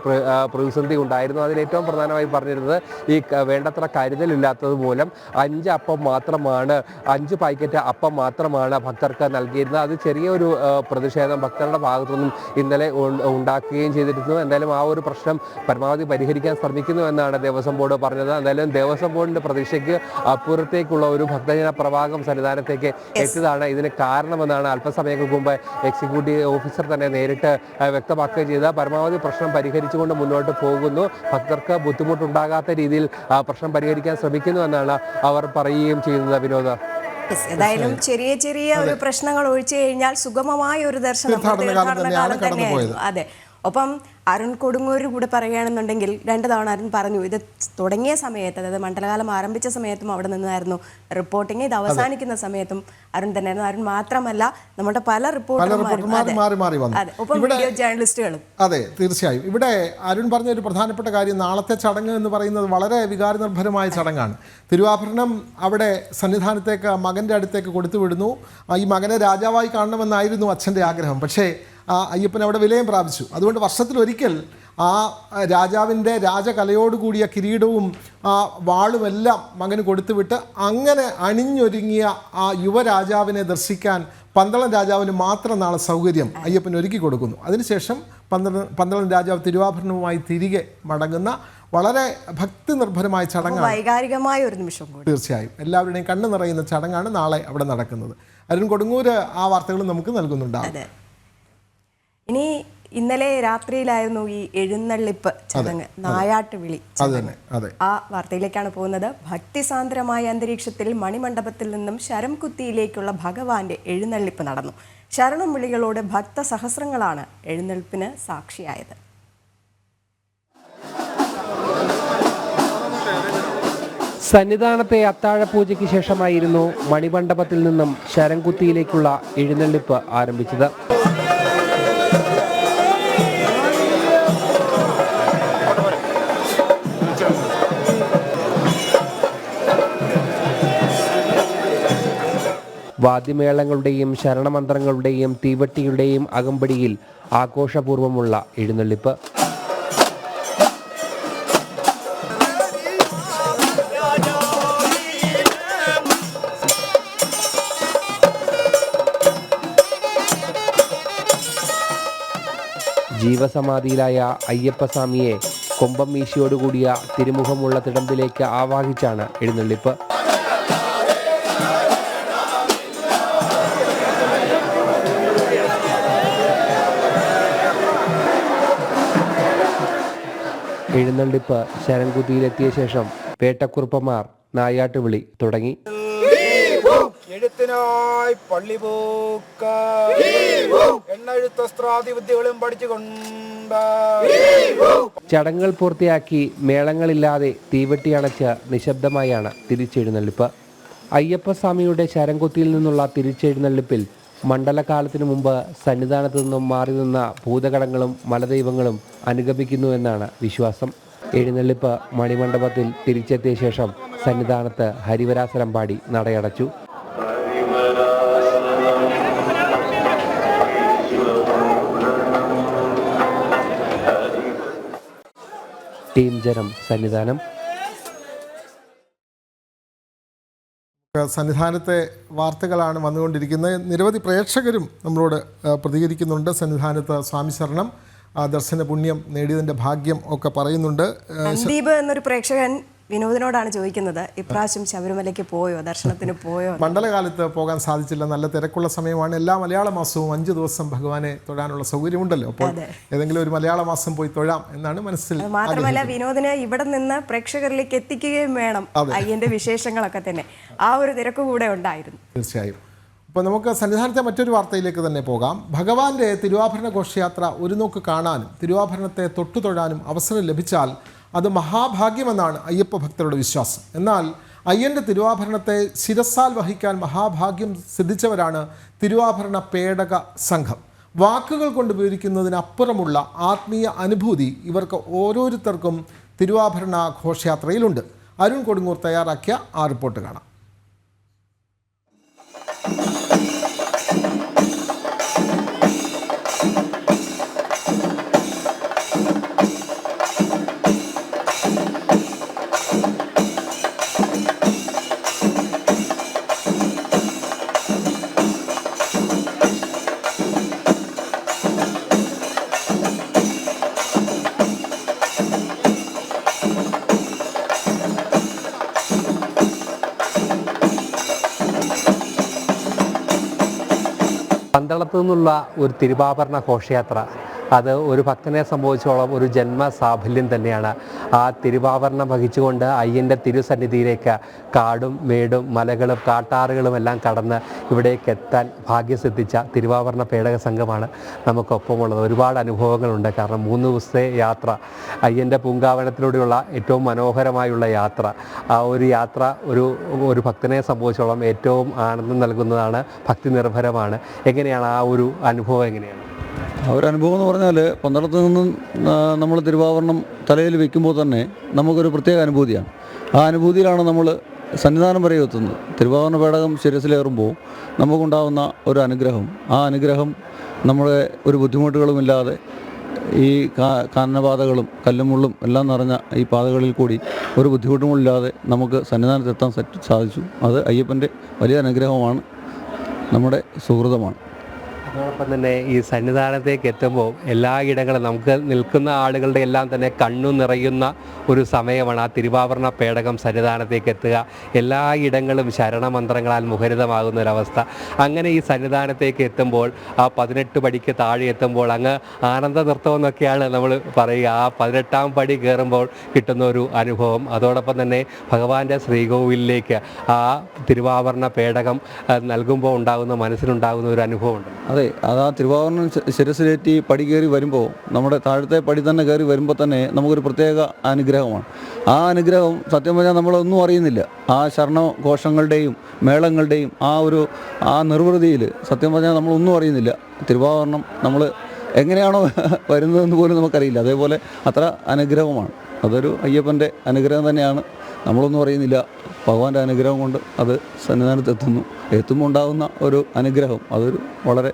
പ്രതിസന്ധി ഉണ്ടായിരുന്നു. അതിലേറ്റവും പ്രധാനമായി പറഞ്ഞിരുന്നത് ഈ വേണ്ടത്ര കരുതലില്ലാത്തത് മൂലം 5 പാക്കറ്റ് അപ്പം മാത്രമാണ് ഭക്തർക്ക് നൽകിയിരുന്നത്. അത് ചെറിയൊരു പ്രതിഷേധം ഭക്തരുടെ ഭാഗത്തുനിന്നും ഇന്നലെ ഉണ്ടാക്കുകയും ചെയ്തിരുന്നു. എന്തായാലും ആ ഒരു പ്രശ്നം പരമാവധി പരിഹരിക്കാൻ ശ്രമിക്കുന്നു എന്നാണ് ദേവസ്വം ബോർഡ് പറഞ്ഞത്. എന്തായാലും ദേവസ്വം ബോർഡിൻ്റെ പ്രതീക്ഷയ്ക്ക് അപ്പുറത്തേക്കുള്ള ഒരു ഭക്തജന പ്രവാഹം സന്നിധാനത്തേക്ക് എത്തിയതാണ് ഇതിന് കാരണമെന്നാണ് അല്പസമയങ്ങൾക്ക് മുമ്പ് എക്സിക്യൂട്ടീവ് ഓഫീസർ തന്നെ നേരിട്ട് വ്യക്തമാക്കുകയും ചെയ്ത് പരമാവധി പ്രശ്നം പരിഹരിച്ചുകൊണ്ട് മുന്നോട്ട് പോകുന്നു. ഭക്തർക്ക് ബുദ്ധിമുട്ടുണ്ടാകാത്ത രീതിയിൽ പ്രശ്നം പരിഹരിക്കാൻ ശ്രമിക്കുന്നു എന്നാണ് അവർ പറയുകയും ചെയ്യുന്നത്. വിനോദ, ഏതായാലും ചെറിയ ചെറിയ ഒരു പ്രശ്നങ്ങൾ ഒഴിച്ചു കഴിഞ്ഞാൽ സുഗമമായ ഒരു ദർശനം തീർത്ഥാടനകാലം തന്നെയായിരുന്നു. അതെ. ഒപ്പം അരുൺ കൊടുങ്ങൂർ കൂടെ പറയുകയാണെന്നുണ്ടെങ്കിൽ 2 തവണ അരുൺ പറഞ്ഞു, ഇത് തുടങ്ങിയ സമയത്ത്, അതായത് മണ്ഡലകാലം ആരംഭിച്ച സമയത്തും അവിടെ നിന്നായിരുന്നു റിപ്പോർട്ടിങ്, ഇത് അവസാനിക്കുന്ന സമയത്തും അരുൺ തന്നെയായിരുന്നു. അരുൺ മാത്രമല്ല, നമ്മുടെ പല ജേർണലിസ്റ്റുകളും. അതെ, തീർച്ചയായും. ഇവിടെ അരുൺ പറഞ്ഞ ഒരു പ്രധാനപ്പെട്ട കാര്യം, നാളത്തെ ചടങ്ങ് എന്ന് പറയുന്നത് വളരെ വികാരനിർഭരമായ ചടങ്ങാണ്. തിരുവാഭരണം അവിടെ സന്നിധാനത്തേക്ക് മകൻ്റെ അടുത്തേക്ക് കൊടുത്തുവിടുന്നു. ഈ മകനെ രാജാവായി കാണണമെന്നായിരുന്നു അച്ഛൻ്റെ ആഗ്രഹം. പക്ഷേ അയ്യപ്പൻ അവിടെ വിലയം പ്രാപിച്ചു. അതുകൊണ്ട് വർഷത്തിലൊരിക്കൽ ആ രാജാവിൻ്റെ രാജകലയോടുകൂടിയ കിരീടവും വാളുമെല്ലാം മകന് കൊടുത്തുവിട്ട് അങ്ങനെ അണിഞ്ഞൊരുങ്ങിയ ആ യുവരാജാവിനെ ദർശിക്കാൻ പന്തളം രാജാവിന് മാത്രം നാളെ സൗകര്യം അയ്യപ്പൻ ഒരുക്കി കൊടുക്കുന്നു. അതിനുശേഷം പന്തളം രാജാവ് തിരുവാഭരണവുമായി തിരികെ മടങ്ങുന്ന വളരെ ഭക്തി നിർഭരമായ ചടങ്ങാണ്. വൈകാരികമായ ഒരു നിമിഷം കൂടി. തീർച്ചയായും എല്ലാവരുടെയും കണ്ണു നിറയുന്ന ചടങ്ങാണ് നാളെ അവിടെ നടക്കുന്നത്. അരുൺ കൊടുങ്ങൂര് ആ വാർത്തകൾ നമുക്ക് നൽകുന്നുണ്ടാകും. ഇനി ഇന്നലെ രാത്രിയിലായിരുന്നു ഈ എഴുന്നള്ളിപ്പ് ചടങ്ങ്, നായാട്ട് വിളി ചടങ്ങ്. ആ വാർത്തയിലേക്കാണ് പോകുന്നത്. ഭക്തിസാന്ദ്രമായ അന്തരീക്ഷത്തിൽ മണിമണ്ഡപത്തിൽ നിന്നും ശരംകുത്തിയിലേക്കുള്ള ഭഗവാന്റെ എഴുന്നള്ളിപ്പ് നടന്നു. ശരണം വിളികളോട് ഭക്തസഹസ്രങ്ങളാണ് എഴുന്നള്ളിപ്പിന് സാക്ഷിയായത്. സന്നിധാനത്തെ അത്താഴപൂജയ്ക്ക് ശേഷമായിരുന്നു മണിമണ്ഡപത്തിൽ നിന്നും ശരംകുത്തിയിലേക്കുള്ള എഴുന്നള്ളിപ്പ് ആരംഭിച്ചത്. വാദ്യമേളങ്ങളുടെയും ശരണമന്ത്രങ്ങളുടെയും തീവട്ടിയുടെയും അകമ്പടിയിൽ ആഘോഷപൂർവ്വമുള്ള എഴുന്നള്ളിപ്പ്. ജീവസമാധിയിലായ അയ്യപ്പസ്വാമിയെ കൊമ്പം മീശയോടുകൂടിയ തിരുമുഖമുള്ള തിടമ്പിലേക്ക് ആവാഹിച്ചാണ് എഴുന്നള്ളിപ്പ്. എഴുന്നള്ളിപ്പ് ശരംകുത്തിയിലെത്തിയ ശേഷം വേട്ടക്കുറുപ്പന്മാർ നായാട്ടുവിളി തുടങ്ങി. എഴുത്തിനായി പള്ളി പോക്ക എണ്ണെഴുത്തസ്ത്രാദിവിദ്യകളും പഠിച്ചുകൊണ്ട് ചടങ്ങുകൾ പൂർത്തിയാക്കി മേളങ്ങളില്ലാതെ തീവട്ടി അണച്ച് നിശബ്ദമായാണ് തിരിച്ചെഴുന്നള്ളിപ്പ്. അയ്യപ്പസ്വാമിയുടെ ശരംകുത്തിയിൽ നിന്നുള്ള തിരിച്ചെഴുന്നള്ളിപ്പിൽ മണ്ഡലകാലത്തിനു മുമ്പ് സന്നിധാനത്തു നിന്നും മാറി നിന്ന ഭൂതഗണങ്ങളും മലദൈവങ്ങളും അനുഗമിക്കുന്നുവെന്നാണ് വിശ്വാസം. എഴുന്നള്ളിപ്പ് മണിമണ്ഡപത്തിൽ തിരിച്ചെത്തിയ ശേഷം സന്നിധാനത്ത് ഹരിവരാസനം പാടി നടയടച്ചു. ടീം ജനം സന്നിധാനം. സന്നിധാനത്തെ വാർത്തകളാണ് വന്നുകൊണ്ടിരിക്കുന്നത്. നിരവധി പ്രേക്ഷകരും നമ്മളോട് പ്രതികരിക്കുന്നുണ്ട്. സന്നിധാനത്ത് സ്വാമി ശരണം ദർശന പുണ്യം നേടിയതിൻ്റെ ഭാഗ്യം ഒക്കെ പറയുന്നുണ്ട്. സന്ദീപ് എന്നൊരു പ്രേക്ഷകൻ വിനോദിനോടാണ് ചോദിക്കുന്നത്, ഇപ്രാവശ്യം ശബരിമലയ്ക്ക് പോയോ, ദർശനത്തിന് പോയോ? മണ്ഡലകാലത്ത് പോകാൻ സാധിച്ചില്ല, നല്ല തിരക്കുള്ള സമയമാണ്. എല്ലാ മലയാള മാസവും 5 ദിവസം ഭഗവാനെ തൊഴാനുള്ള സൗകര്യമുണ്ടല്ലോ. അപ്പോൾ ഏതെങ്കിലും ഒരു മലയാള മാസം പോയി തൊഴാം എന്നാണ് മനസ്സിൽ. മാത്രമല്ല വിനോദിന് ഇവിടെ നിന്ന് പ്രേക്ഷകരിലേക്ക് എത്തിക്കുകയും വേണം അയ്യന്റെ വിശേഷങ്ങളൊക്കെ തന്നെ. ആ ഒരു തിരക്ക് കൂടെ ഉണ്ടായിരുന്നു. തീർച്ചയായും. അപ്പോൾ നമുക്ക് സന്നിധാനത്തെ മറ്റൊരു വാർത്തയിലേക്ക് തന്നെ പോകാം. ഭഗവാന്റെ തിരുവാഭരണ ഘോഷയാത്ര ഒരു നോക്ക് കാണാനും തിരുവാഭരണത്തെ തൊട്ടുതൊഴാനും അവസരം ലഭിച്ചാൽ അത് മഹാഭാഗ്യമെന്നാണ് അയ്യപ്പ ഭക്തരുടെ വിശ്വാസം. എന്നാൽ അയ്യൻ്റെ തിരുവാഭരണത്തെ ശിരസാൽ വഹിക്കാൻ മഹാഭാഗ്യം സിദ്ധിച്ചവരാണ് തിരുവാഭരണ പേടക സംഘം. വാക്കുകൾ കൊണ്ട് വിവരിക്കുന്നതിനപ്പുറമുള്ള ആത്മീയ അനുഭൂതി ഇവർക്ക് ഓരോരുത്തർക്കും തിരുവാഭരണ ഘോഷയാത്രയിലുണ്ട്. അരുൺ കൊടുങ്ങൂർ തയ്യാറാക്കിയ ആ റിപ്പോർട്ട് കാണാം. പന്തളത്തു നിന്നുള്ള ഒരു തിരുവാഭരണ ഘോഷയാത്ര അത് ഒരു ഭക്തനെ സംബന്ധിച്ചോളം ഒരു ജന്മസാഫല്യം തന്നെയാണ്. ആ തിരുവാഭരണം വഹിച്ചുകൊണ്ട് അയ്യൻ്റെ തിരുസന്നിധിയിലേക്ക് കാടും മേടും മലകളും കാട്ടാറുകളും എല്ലാം കടന്ന് ഇവിടേക്ക് എത്താൻ ഭാഗ്യം സിദ്ധിച്ച തിരുവാഭരണ പേടക സംഘമാണ് നമുക്കൊപ്പമുള്ളത്. ഒരുപാട് അനുഭവങ്ങളുണ്ട്. കാരണം 3 ദിവസത്തെ യാത്ര, അയ്യൻ്റെ പൂങ്കാവനത്തിലൂടെയുള്ള ഏറ്റവും മനോഹരമായുള്ള യാത്ര, ആ ഒരു യാത്ര ഒരു ഭക്തനെ സംബന്ധിച്ചോളം ഏറ്റവും ആനന്ദം നൽകുന്നതാണ്, ഭക്തി നിർഭരമാണ്. എങ്ങനെയാണ് ആ ഒരു അനുഭവം? എങ്ങനെയാണ് ആ ഒരു അനുഭവം എന്ന് പറഞ്ഞാൽ, പന്തളത്ത് നിന്നും നമ്മൾ തിരുവാഭരണം തലയിൽ വെക്കുമ്പോൾ തന്നെ നമുക്കൊരു പ്രത്യേക അനുഭൂതിയാണ്. ആ അനുഭൂതിയിലാണ് നമ്മൾ സന്നിധാനം വരെ എത്തുന്നത്. തിരുവാഭരണ പേടകം ശിരസിലേറുമ്പോൾ നമുക്കുണ്ടാകുന്ന ഒരു അനുഗ്രഹം, ആ അനുഗ്രഹം നമ്മളെ ഒരു ബുദ്ധിമുട്ടുകളുമില്ലാതെ ഈ കാനനപാതകളും കല്ലും മുള്ളും എല്ലാം നിറഞ്ഞ ഈ പാതകളിൽ കൂടി ഒരു ബുദ്ധിമുട്ടുമില്ലാതെ നമുക്ക് സന്നിധാനത്തെത്താൻ സാധിച്ചു. അത് അയ്യപ്പൻ്റെ വലിയ അനുഗ്രഹമാണ്, നമ്മുടെ സുഹൃതമാണ്. അപ്പോൾ അതോടൊപ്പം തന്നെ ഈ സന്നിധാനത്തേക്ക് എത്തുമ്പോൾ എല്ലായിടങ്ങളും നമുക്ക് നിൽക്കുന്ന ആളുകളുടെ എല്ലാം തന്നെ കണ്ണു നിറയുന്ന ഒരു സമയമാണ് ആ തിരുവാഭരണ പേടകം സന്നിധാനത്തേക്ക് എത്തുക. എല്ലായിടങ്ങളും ശരണമന്ത്രങ്ങളാൽ മുഖരിതമാകുന്ന ഒരവസ്ഥ. അങ്ങനെ ഈ സന്നിധാനത്തേക്ക് എത്തുമ്പോൾ ആ 18 പടിക്ക് താഴെ എത്തുമ്പോൾ അങ്ങ് ആനന്ദ നൃത്തം എന്നൊക്കെയാണ് നമ്മൾ പറയുക. ആ 18ാം പടി കയറുമ്പോൾ കിട്ടുന്ന ഒരു അനുഭവം, അതോടൊപ്പം തന്നെ ഭഗവാന്റെ ശ്രീകോവിലിലേക്ക് ആ തിരുവാഭരണ പേടകം നൽകുമ്പോൾ ഉണ്ടാകുന്ന മനസ്സിലുണ്ടാകുന്ന ഒരു അനുഭവമുണ്ട്. അതെ, അത് ആ തിരുവാഭരണം ശിരസിലേറ്റി പടി കയറി വരുമ്പോൾ, നമ്മുടെ താഴത്തെ പടി തന്നെ കയറി വരുമ്പോൾ തന്നെ നമുക്കൊരു പ്രത്യേക അനുഗ്രഹമാണ്. ആ അനുഗ്രഹം സത്യം പറഞ്ഞാൽ നമ്മളൊന്നും അറിയുന്നില്ല. ആ ശരണഘോഷങ്ങളുടെയും മേളങ്ങളുടെയും ആ നിർവൃതിയിൽ സത്യം പറഞ്ഞാൽ നമ്മളൊന്നും അറിയുന്നില്ല. തിരുവാഭരണം നമ്മൾ എങ്ങനെയാണോ വരുന്നതെന്ന് പോലും നമുക്കറിയില്ല. അതേപോലെ അത്ര അനുഗ്രഹമാണ്. അതൊരു അയ്യപ്പൻ്റെ അനുഗ്രഹം തന്നെയാണ്. നമ്മളൊന്നും അറിയുന്നില്ല. ഭഗവാന്റെ അനുഗ്രഹം കൊണ്ട് അത് സന്നിധാനത്ത് എത്തുമ്പോൾ ഉണ്ടാകുന്ന ഒരു അനുഗ്രഹം, അതൊരു വളരെ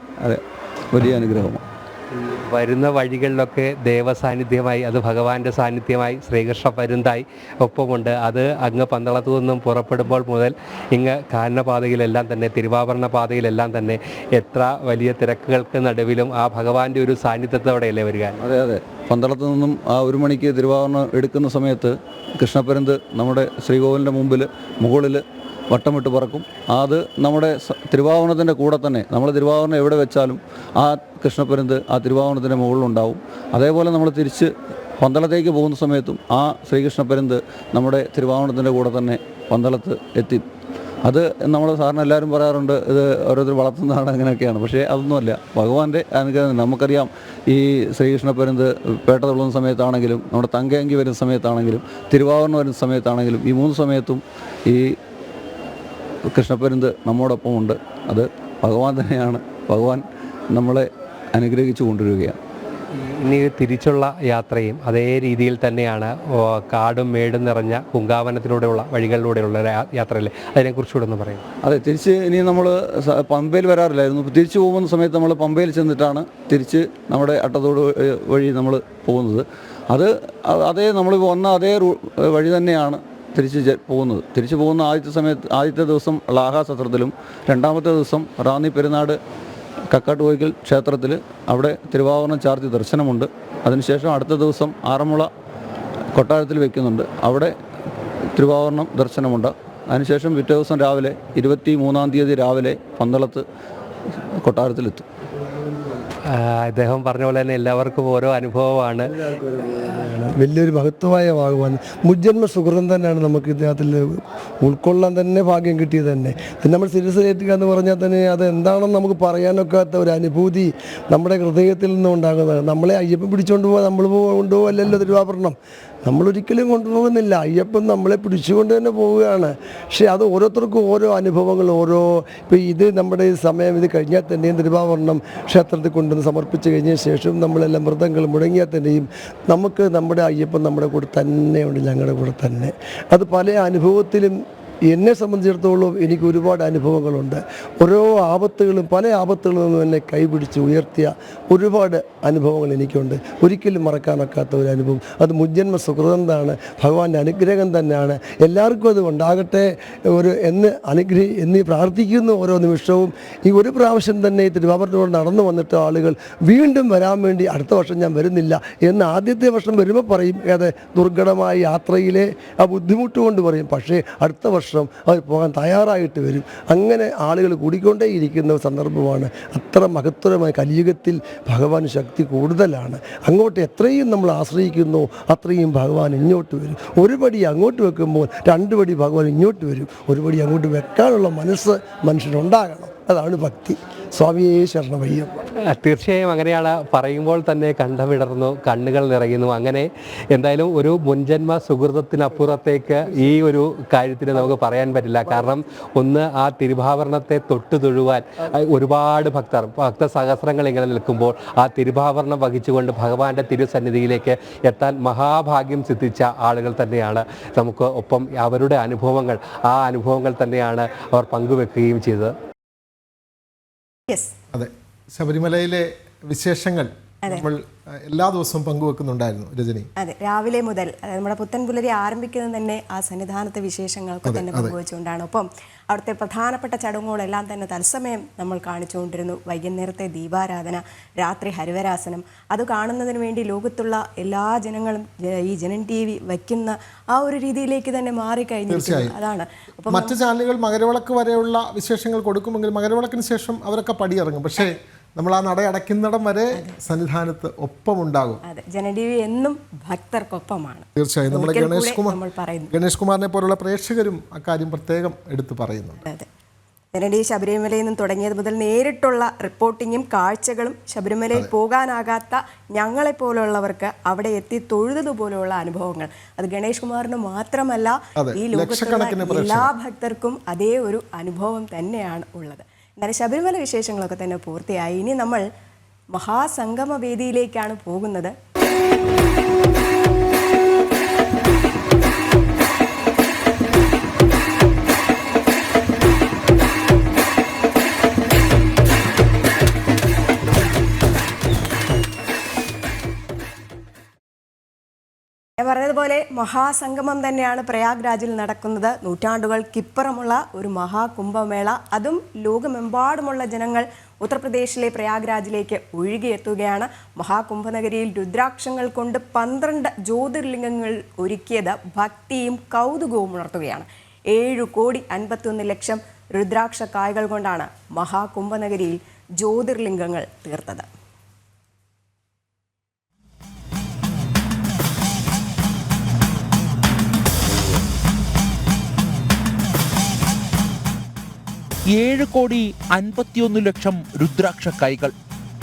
വലിയ അനുഗ്രഹമാണ്. വരുന്ന വഴികളിലൊക്കെ ദേവസാന്നിധ്യമായി, അത് ഭഗവാന്റെ സാന്നിധ്യമായി ശ്രീകൃഷ്ണ പരുന്തായി ഒപ്പമുണ്ട്. അത് അങ്ങ് പന്തളത്തു നിന്നും പുറപ്പെടുമ്പോൾ മുതൽ ഇങ്ങ് കാനനപാതയിലെല്ലാം തന്നെ, തിരുവാഭരണ പാതയിലെല്ലാം തന്നെ എത്ര വലിയ തിരക്കുകൾക്ക് നടുവിലും ആ ഭഗവാന്റെ ഒരു സാന്നിധ്യത്തോടെയല്ലേ വരിക? അതെ അതെ, പന്തളത്ത് നിന്നും ആ 1 മണിക്ക് തിരുവാഭരണം എടുക്കുന്ന സമയത്ത് കൃഷ്ണപ്പരുന്ത് നമ്മുടെ ശ്രീകോവിലിൻ്റെ മുകളിൽ വട്ടമിട്ട് പറക്കും. അത് നമ്മുടെ തിരുവാഭരണത്തിൻ്റെ കൂടെ തന്നെ, നമ്മൾ തിരുവാഭരണം എവിടെ വെച്ചാലും ആ കൃഷ്ണപ്പരുന്ത് ആ തിരുവാഭരണത്തിൻ്റെ മുകളിലുണ്ടാവും. അതേപോലെ നമ്മൾ തിരിച്ച് പന്തളത്തേക്ക് പോകുന്ന സമയത്തും ആ ശ്രീകൃഷ്ണപ്പരുന്ത് നമ്മുടെ തിരുവാഭരണത്തിൻ്റെ കൂടെ തന്നെ പന്തളത്ത് എത്തി. അത് നമ്മൾ സാറിന് എല്ലാവരും പറയാറുണ്ട്, ഇത് ഓരോരുത്തർ വളർത്തുന്നതാണ്, അങ്ങനെയൊക്കെയാണ്. പക്ഷേ അതൊന്നുമല്ല, ഭഗവാന്റെ അനുഗ്രഹം. നമുക്കറിയാം, ഈ ശ്രീകൃഷ്ണപ്പരുന്ത് പേട്ട തുള്ളുന്ന സമയത്താണെങ്കിലും, നമ്മുടെ തങ്കയങ്കി വരുന്ന സമയത്താണെങ്കിലും, തിരുവാഭരണം വരുന്ന സമയത്താണെങ്കിലും, ഈ 3 സമയത്തും ഈ കൃഷ്ണപ്പരുന്ത് നമ്മോടൊപ്പമുണ്ട്. അത് ഭഗവാൻ തന്നെയാണ്. ഭഗവാൻ നമ്മളെ അനുഗ്രഹിച്ചു കൊണ്ടുവരികയാണ്. ഇനി തിരിച്ചുള്ള യാത്രയും അതേ രീതിയിൽ തന്നെയാണ്. കാടും മേടും നിറഞ്ഞ പൂങ്കാവനത്തിലൂടെയുള്ള വഴികളിലൂടെയുള്ള യാത്രയല്ലേ, അതിനെക്കുറിച്ചുകൂടെ ഒന്ന് പറയും. അതെ, തിരിച്ച് ഇനി നമ്മൾ പമ്പയിൽ വരാറില്ലായിരുന്നു. തിരിച്ചു പോകുന്ന സമയത്ത് നമ്മൾ പമ്പയിൽ ചെന്നിട്ടാണ് തിരിച്ച് നമ്മുടെ അട്ടത്തോട് വഴി നമ്മൾ പോകുന്നത്. അതേ നമ്മളിപ്പോൾ വന്ന അതേ വഴി തന്നെയാണ് പോകുന്നത്. തിരിച്ചു പോകുന്ന ആദ്യത്തെ ദിവസം ലാഹാസത്രത്തിലും, 2ാമത്തെ ദിവസം റാന്നി പെരുന്നാട് കക്കാട്ടുകോയിക്കൽ ക്ഷേത്രത്തിൽ അവിടെ തിരുവാഭരണം ചാർത്തി ദർശനമുണ്ട്. അതിനുശേഷം അടുത്ത ദിവസം ആറന്മുള കൊട്ടാരത്തിൽ വയ്ക്കുന്നുണ്ട്. അവിടെ തിരുവാഭരണം ദർശനമുണ്ട്. അതിനുശേഷം പിറ്റേ ദിവസം രാവിലെ 23-ാം തീയതി രാവിലെ പന്തളത്ത് കൊട്ടാരത്തിലെത്തും. അദ്ദേഹം പറഞ്ഞ പോലെ തന്നെ എല്ലാവർക്കും ഓരോ അനുഭവമാണ്. വലിയൊരു മഹത്വമായ ഭാഗമാണ്. മുജ്ജന്മ സുഹൃതം തന്നെയാണ് നമുക്ക് ഇതിനകത്തിൽ ഉൾക്കൊള്ളാൻ തന്നെ ഭാഗ്യം കിട്ടിയത് തന്നെ. പിന്നെ നമ്മൾ ശിരസിലേറ്റുക എന്ന് പറഞ്ഞാൽ തന്നെ അത് എന്താണെന്ന് നമുക്ക് പറയാനൊക്കാത്ത ഒരു അനുഭൂതി നമ്മുടെ ഹൃദയത്തിൽ നിന്നും ഉണ്ടാകുന്നത്. നമ്മളെ അയ്യപ്പൻ പിടിച്ചുകൊണ്ട് പോകാൻ നമ്മൾ കൊണ്ടുപോകല്ലോ തിരുവാഭരണം. നമ്മളൊരിക്കലും കൊണ്ടുപോകുന്നില്ല. അയ്യപ്പൻ നമ്മളെ പിടിച്ചുകൊണ്ട് തന്നെ പോവുകയാണ്. പക്ഷേ അത് ഓരോരുത്തർക്കും ഓരോ അനുഭവങ്ങൾ, ഇപ്പോൾ ഇത് നമ്മുടെ സമയം ഇത് കഴിഞ്ഞാൽ തന്നെയും തിരുവാഭരണം ക്ഷേത്രത്തിൽ കൊണ്ടുവന്ന് സമർപ്പിച്ച് കഴിഞ്ഞ ശേഷം നമ്മളെല്ലാം മൃതങ്ങൾ മുടങ്ങിയാൽ തന്നെയും നമുക്ക് നമ്മുടെ അയ്യപ്പൻ നമ്മുടെ കൂടെ തന്നെയുണ്ട്, ഞങ്ങളുടെ കൂടെ തന്നെ. അത് പല അനുഭവത്തിലും എന്നെ സംബന്ധിച്ചിടത്തോളം എനിക്ക് ഒരുപാട് അനുഭവങ്ങളുണ്ട്. ഓരോ ആപത്തുകളും പല ആപത്തുകളിൽ നിന്നും എന്നെ കൈപിടിച്ച് ഉയർത്തിയ ഒരുപാട് അനുഭവങ്ങൾ എനിക്കുണ്ട്. ഒരിക്കലും മറക്കാനൊക്കാത്ത ഒരു അനുഭവം. അത് മുജ്ജന്മ സുഹൃതം എന്നാണ്, ഭഗവാന്റെ അനുഗ്രഹം തന്നെയാണ്. എല്ലാവർക്കും അത് ഉണ്ടാകട്ടെ എന്ന് പ്രാർത്ഥിക്കുന്നു. ഓരോ നിമിഷവും ഈ ഒരു പ്രാവശ്യം തന്നെ ഈ തിരുവാഭരണത്തോട് നടന്നു വന്നിട്ട് ആളുകൾ വീണ്ടും വരാൻ വേണ്ടി അടുത്ത വർഷം ഞാൻ വരുന്നില്ല എന്ന് ആദ്യത്തെ വർഷം വരുമ്പോൾ പറയും, ദുർഘടമായ യാത്രയിലെ ആ ബുദ്ധിമുട്ട് കൊണ്ട് പറയും. പക്ഷേ അടുത്ത വർഷം അവർ പോകാൻ തയ്യാറായിട്ട് വരും. അങ്ങനെ ആളുകൾ കൂടിക്കൊണ്ടേയിരിക്കുന്ന സന്ദർഭമാണ്. അത്ര മഹത്തരമായ കലിയുഗത്തിൽ ഭഗവാൻ ശക്തി കൂടുതലാണ്. അങ്ങോട്ട് എത്രയും നമ്മൾ ആശ്രയിക്കുന്നു അത്രയും ഭഗവാൻ ഇങ്ങോട്ട് വരും. ഒരു പടി അങ്ങോട്ട് വെക്കുമ്പോൾ 2 പടി ഭഗവാൻ ഇങ്ങോട്ട് വരും. ഒരു പടി അങ്ങോട്ട് വെക്കാനുള്ള മനസ്സ് മനുഷ്യനുണ്ടാകണം. അതാണ് ഭക്തി. സ്വാമിയേ ശരണമയ്യപ്പ. തീർച്ചയായും അങ്ങനെയാണ്. പറയുമ്പോൾ തന്നെ കണ്ടമിടർന്നു, കണ്ണുകൾ നിറയുന്നു. അങ്ങനെ എന്തായാലും ഒരു മുൻജന്മ സുഹൃതത്തിനപ്പുറത്തേക്ക് ഈ ഒരു കാര്യത്തിന് നമുക്ക് പറയാൻ പറ്റില്ല. കാരണം ഒന്ന്, ആ തിരുവാഭരണത്തെ തൊട്ടു തൊഴുവാൻ ഒരുപാട് ഭക്തസഹസ്രങ്ങൾ ഇങ്ങനെ നിൽക്കുമ്പോൾ ആ തിരുവാഭരണം വഹിച്ചുകൊണ്ട് ഭഗവാന്റെ തിരുസന്നിധിയിലേക്ക് എത്താൻ മഹാഭാഗ്യം സിദ്ധിച്ച ആളുകൾ തന്നെയാണ് നമുക്ക് ഒപ്പം. അവരുടെ അനുഭവങ്ങൾ, ആ അനുഭവങ്ങൾ തന്നെയാണ് അവർ പങ്കുവെക്കുകയും ചെയ്തത്. അതെ, ശബരിമലയിലെ വിശേഷങ്ങൾ നമ്മൾ എല്ലാ ദിവസവും പങ്കുവെക്കുന്നുണ്ടായിരുന്നു രജനി. അതെ, രാവിലെ മുതൽ നമ്മുടെ പുത്തൻപുലരി ആരംഭിക്കുന്നത് തന്നെ ആ സന്നിധാനത്തെ വിശേഷങ്ങളൊക്കെ തന്നെ പങ്കുവെച്ചുകൊണ്ടാണ്. ഒപ്പം അവിടുത്തെ പ്രധാനപ്പെട്ട ചടങ്ങുകളെല്ലാം തന്നെ തത്സമയം നമ്മൾ കാണിച്ചുകൊണ്ടിരുന്നു. വൈകുന്നേരത്തെ ദീപാരാധന, രാത്രി ഹരിവരാസനം, അത് കാണുന്നതിന് വേണ്ടി ലോകത്തുള്ള എല്ലാ ജനങ്ങളും ഈ ജനൻ TV വയ്ക്കുന്ന ആ ഒരു രീതിയിലേക്ക് തന്നെ മാറിക്കഴിഞ്ഞിരിക്കുന്നു. അതാണ്. മറ്റ് ചാനലുകൾ മകരവിളക്ക് വരെയുള്ള വിശേഷങ്ങൾ കൊടുക്കുമെങ്കിൽ മകരവിളക്കിന് ശേഷം അവരൊക്കെ പടിയിറങ്ങും. പക്ഷേ നമ്മൾ ആ നട അടയ്ക്കുന്നിടം വരെ സന്നിധാനത്ത് ഒപ്പമുണ്ടാകും. ജനൻ TV എന്നും ഭക്തർക്കൊപ്പമാണ്. തീർച്ചയായും നമ്മുടെ ഗണേഷ് കുമാറിനെ പോലുള്ള പ്രേക്ഷകരും അക്കാര്യം പ്രത്യേകം എടുത്തു പറയുന്നുണ്ട്. അതെ, ജനൻ TV ശബരിമലയിൽ നിന്നും തുടങ്ങിയത് മുതൽ നേരിട്ടുള്ള റിപ്പോർട്ടിങ്ങും കാഴ്ചകളും, ശബരിമലയിൽ പോകാനാകാത്ത ഞങ്ങളെപ്പോലുള്ളവർക്ക് അവിടെ എത്തി തൊഴുതുപോലുള്ള അനുഭവങ്ങൾ, അത് ഗണേഷ് കുമാറിന് മാത്രമല്ല ഈ ലോകത്തുള്ള എല്ലാ ഭക്തർക്കും അതേ ഒരു അനുഭവം തന്നെയാണ് ഉള്ളത്. എന്തായാലും ശബരിമല വിശേഷങ്ങളൊക്കെ തന്നെ പൂർത്തിയായി. ഇനി നമ്മൾ മഹാസംഗമ വേദിയിലേക്കാണ് പോകുന്നത്. ഞാൻ പറഞ്ഞതുപോലെ മഹാസംഗമം തന്നെയാണ് പ്രയാഗ്രാജിൽ നടക്കുന്നത്. നൂറ്റാണ്ടുകൾക്കിപ്പുറമുള്ള ഒരു മഹാകുംഭമേള, അതും ലോകമെമ്പാടുമുള്ള ജനങ്ങൾ ഉത്തർപ്രദേശിലെ പ്രയാഗ്രാജിലേക്ക് ഒഴുകിയെത്തുകയാണ്. മഹാകുംഭനഗരിയിൽ രുദ്രാക്ഷങ്ങൾ കൊണ്ട് 12 ജ്യോതിർലിംഗങ്ങൾ ഒരുക്കിയത് ഭക്തിയും കൗതുകവും ഉണർത്തുകയാണ്. 7,51,00,000 രുദ്രാക്ഷ കായ്കൾ കൊണ്ടാണ് മഹാകുംഭനഗരിയിൽ ജ്യോതിർലിംഗങ്ങൾ തീർത്തത്. ഏഴ് 7,51,00,000 രുദ്രാക്ഷ കൈകൾ,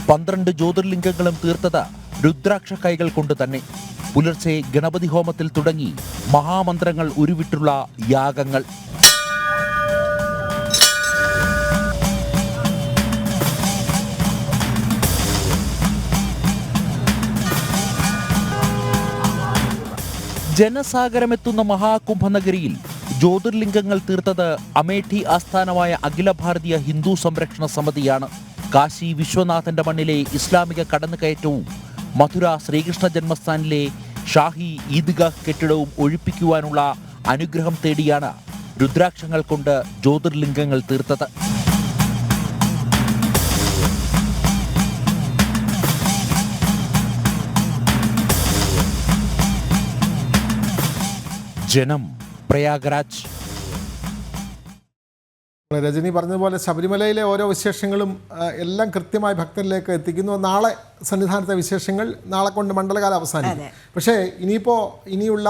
12 ജ്യോതിർലിംഗങ്ങളും തീർത്തത് രുദ്രാക്ഷ കൈകൾ കൊണ്ട് തന്നെ. പുലർച്ചെ ഗണപതി ഹോമത്തിൽ തുടങ്ങി മഹാമന്ത്രങ്ങൾ ഉരുവിട്ടുള്ള യാഗങ്ങൾ. ജനസാഗരമെത്തുന്ന മഹാകുംഭനഗരിയിൽ ജ്യോതിർലിംഗങ്ങൾ തീർത്തത് അമേഠി ആസ്ഥാനമായ അഖില ഭാരതീയ ഹിന്ദു സംരക്ഷണ സമിതിയാണ്. കാശി വിശ്വനാഥന്റെ മണ്ണിലെ ഇസ്ലാമിക കടന്നുകയറ്റവും മഥുര ശ്രീകൃഷ്ണ ജന്മസ്ഥാനിലെ ഷാഹി ഈദ്ഗാഹ് കെട്ടിടവും ഒഴിപ്പിക്കുവാനുള്ള അനുഗ്രഹം തേടിയാണ് രുദ്രാക്ഷങ്ങൾ കൊണ്ട് ജ്യോതിർലിംഗങ്ങൾ തീർത്തത്. ജനം പ്രയാഗ്രാജ്. രജനി പറഞ്ഞതുപോലെ ശബരിമലയിലെ ഓരോ വിശേഷങ്ങളും എല്ലാം കൃത്യമായി ഭക്തരിലേക്ക് എത്തിക്കുന്നു. നാളെ സന്നിധാനത്തെ വിശേഷങ്ങൾ നാളെ കൊണ്ട് മണ്ഡലകാലം അവസാനിക്കും. പക്ഷേ ഇനിയുള്ള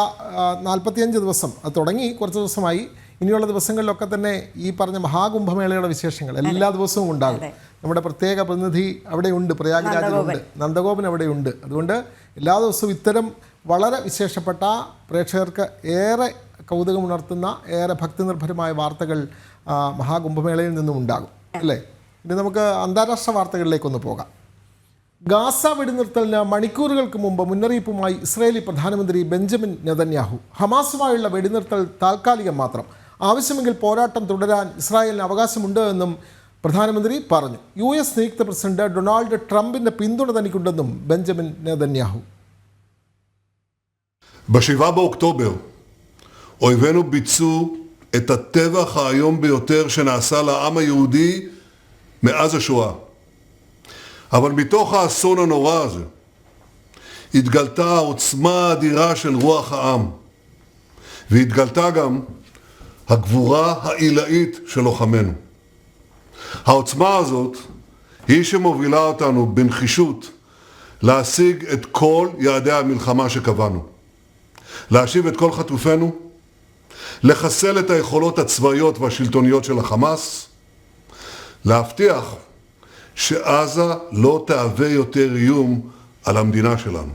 45 ദിവസം അത് തുടങ്ങി കുറച്ച് ദിവസമായി. ഇനിയുള്ള ദിവസങ്ങളിലൊക്കെ തന്നെ ഈ പറഞ്ഞ മഹാകുംഭമേളയുടെ വിശേഷങ്ങൾ എല്ലാ ദിവസവും ഉണ്ടാകും. നമ്മുടെ പ്രത്യേക പ്രതിനിധി അവിടെയുണ്ട്, പ്രയാഗ്രാജിലുണ്ട്, നന്ദഗോപൻ അവിടെയുണ്ട്. അതുകൊണ്ട് എല്ലാ ദിവസവും ഇത്തരം വളരെ വിശേഷപ്പെട്ട പ്രേക്ഷകർക്ക് ഏറെ കൗതുകമുണർത്തുന്ന ഏറെ ഭക്തിനിർഭരമായ വാർത്തകൾ മഹാകുംഭമേളയിൽ നിന്നും ഉണ്ടാകും അല്ലേ. ഇനി നമുക്ക് അന്താരാഷ്ട്ര വാർത്തകളിലേക്കൊന്ന് പോകാം. ഗാസ വെടിനിർത്തലിന് മണിക്കൂറുകൾക്ക് മുമ്പ് മുന്നറിയിപ്പുമായി ഇസ്രായേലി പ്രധാനമന്ത്രി ബെഞ്ചമിൻ നെതന്യാഹു. ഹമാസുമായുള്ള വെടിനിർത്തൽ താൽക്കാലികം മാത്രം, ആവശ്യമെങ്കിൽ പോരാട്ടം തുടരാൻ ഇസ്രായേലിന് അവകാശമുണ്ട് എന്നും പ്രധാനമന്ത്രി പറഞ്ഞു. US നിയുക്ത പ്രസിഡന്റ് ഡൊണാൾഡ് ട്രംപിന്റെ പിന്തുണ തനിക്കുണ്ടെന്നും ബെഞ്ചമിൻ നെതന്യാഹു. ב-7 באוקטובר אויבינו ביצעו את הטבח האיום ביותר שנעשה לעם היהודי מאז השואה. אבל מתוך האסון הנורא הזה התגלתה העוצמה האדירה של רוח העם, והתגלתה גם הגבורה העילאית של לוחמינו. העוצמה הזאת היא שמובילה אותנו בנחישות להשיג את כל יעדי המלחמה שקבענו. להשיב את כל חטופינו, לחסל את היכולות הצבאיות והשלטוניות של החמאס, להבטיח שעזה לא תהווה יותר איום על המדינה שלנו.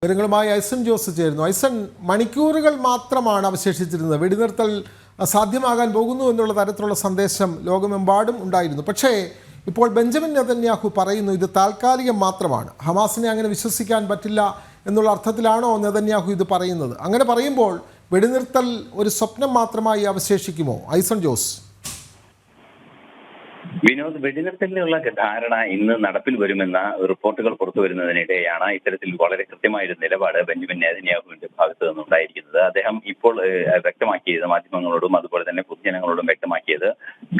വിവരങ്ങളുമായി ഐസൻ ജോസ് ചേരുന്നു. ഐസൻ, മണിക്കൂറുകൾ മാത്രമാണ് അവശേഷിച്ചിരുന്നത്. വെടിനിർത്തൽ സാധ്യമാകാൻ പോകുന്നു എന്നുള്ള തരത്തിലുള്ള സന്ദേശം ലോകമെമ്പാടും ഉണ്ടായിരുന്നു. പക്ഷേ ഇപ്പോൾ ബെഞ്ചമിൻ നെതന്യാഹു പറയുന്നു ഇത് താൽക്കാലികം മാത്രമാണ്. ഹമാസിനെ അങ്ങനെ വിശ്വസിക്കാൻ പറ്റില്ല എന്നുള്ള അർത്ഥത്തിലാണോ നെതന്യാഹു ഇത് പറയുന്നത്? അങ്ങനെ പറയുമ്പോൾ വെടിനിർത്തൽ ഒരു സ്വപ്നം മാത്രമായി അവശേഷിക്കുമോ? ഐസൺ ജോസ്. വിനോദ്, വെടിനിർത്തലിനുള്ള ധാരണ ഇന്ന് നടപ്പിൽ വരുമെന്ന റിപ്പോർട്ടുകൾ പുറത്തു വരുന്നതിനിടെയാണ് ഇത്തരത്തിൽ വളരെ കൃത്യമായൊരു നിലപാട് ബെഞ്ചമിൻ നെതന്യാഹുവിന്റെ ഭാഗത്തു നിന്നുണ്ടായിരിക്കുന്നത്. അദ്ദേഹം ഇപ്പോൾ വ്യക്തമാക്കിയത്, മാധ്യമങ്ങളോടും അതുപോലെ തന്നെ പൊതുജനങ്ങളോടും വ്യക്തമാക്കിയത്,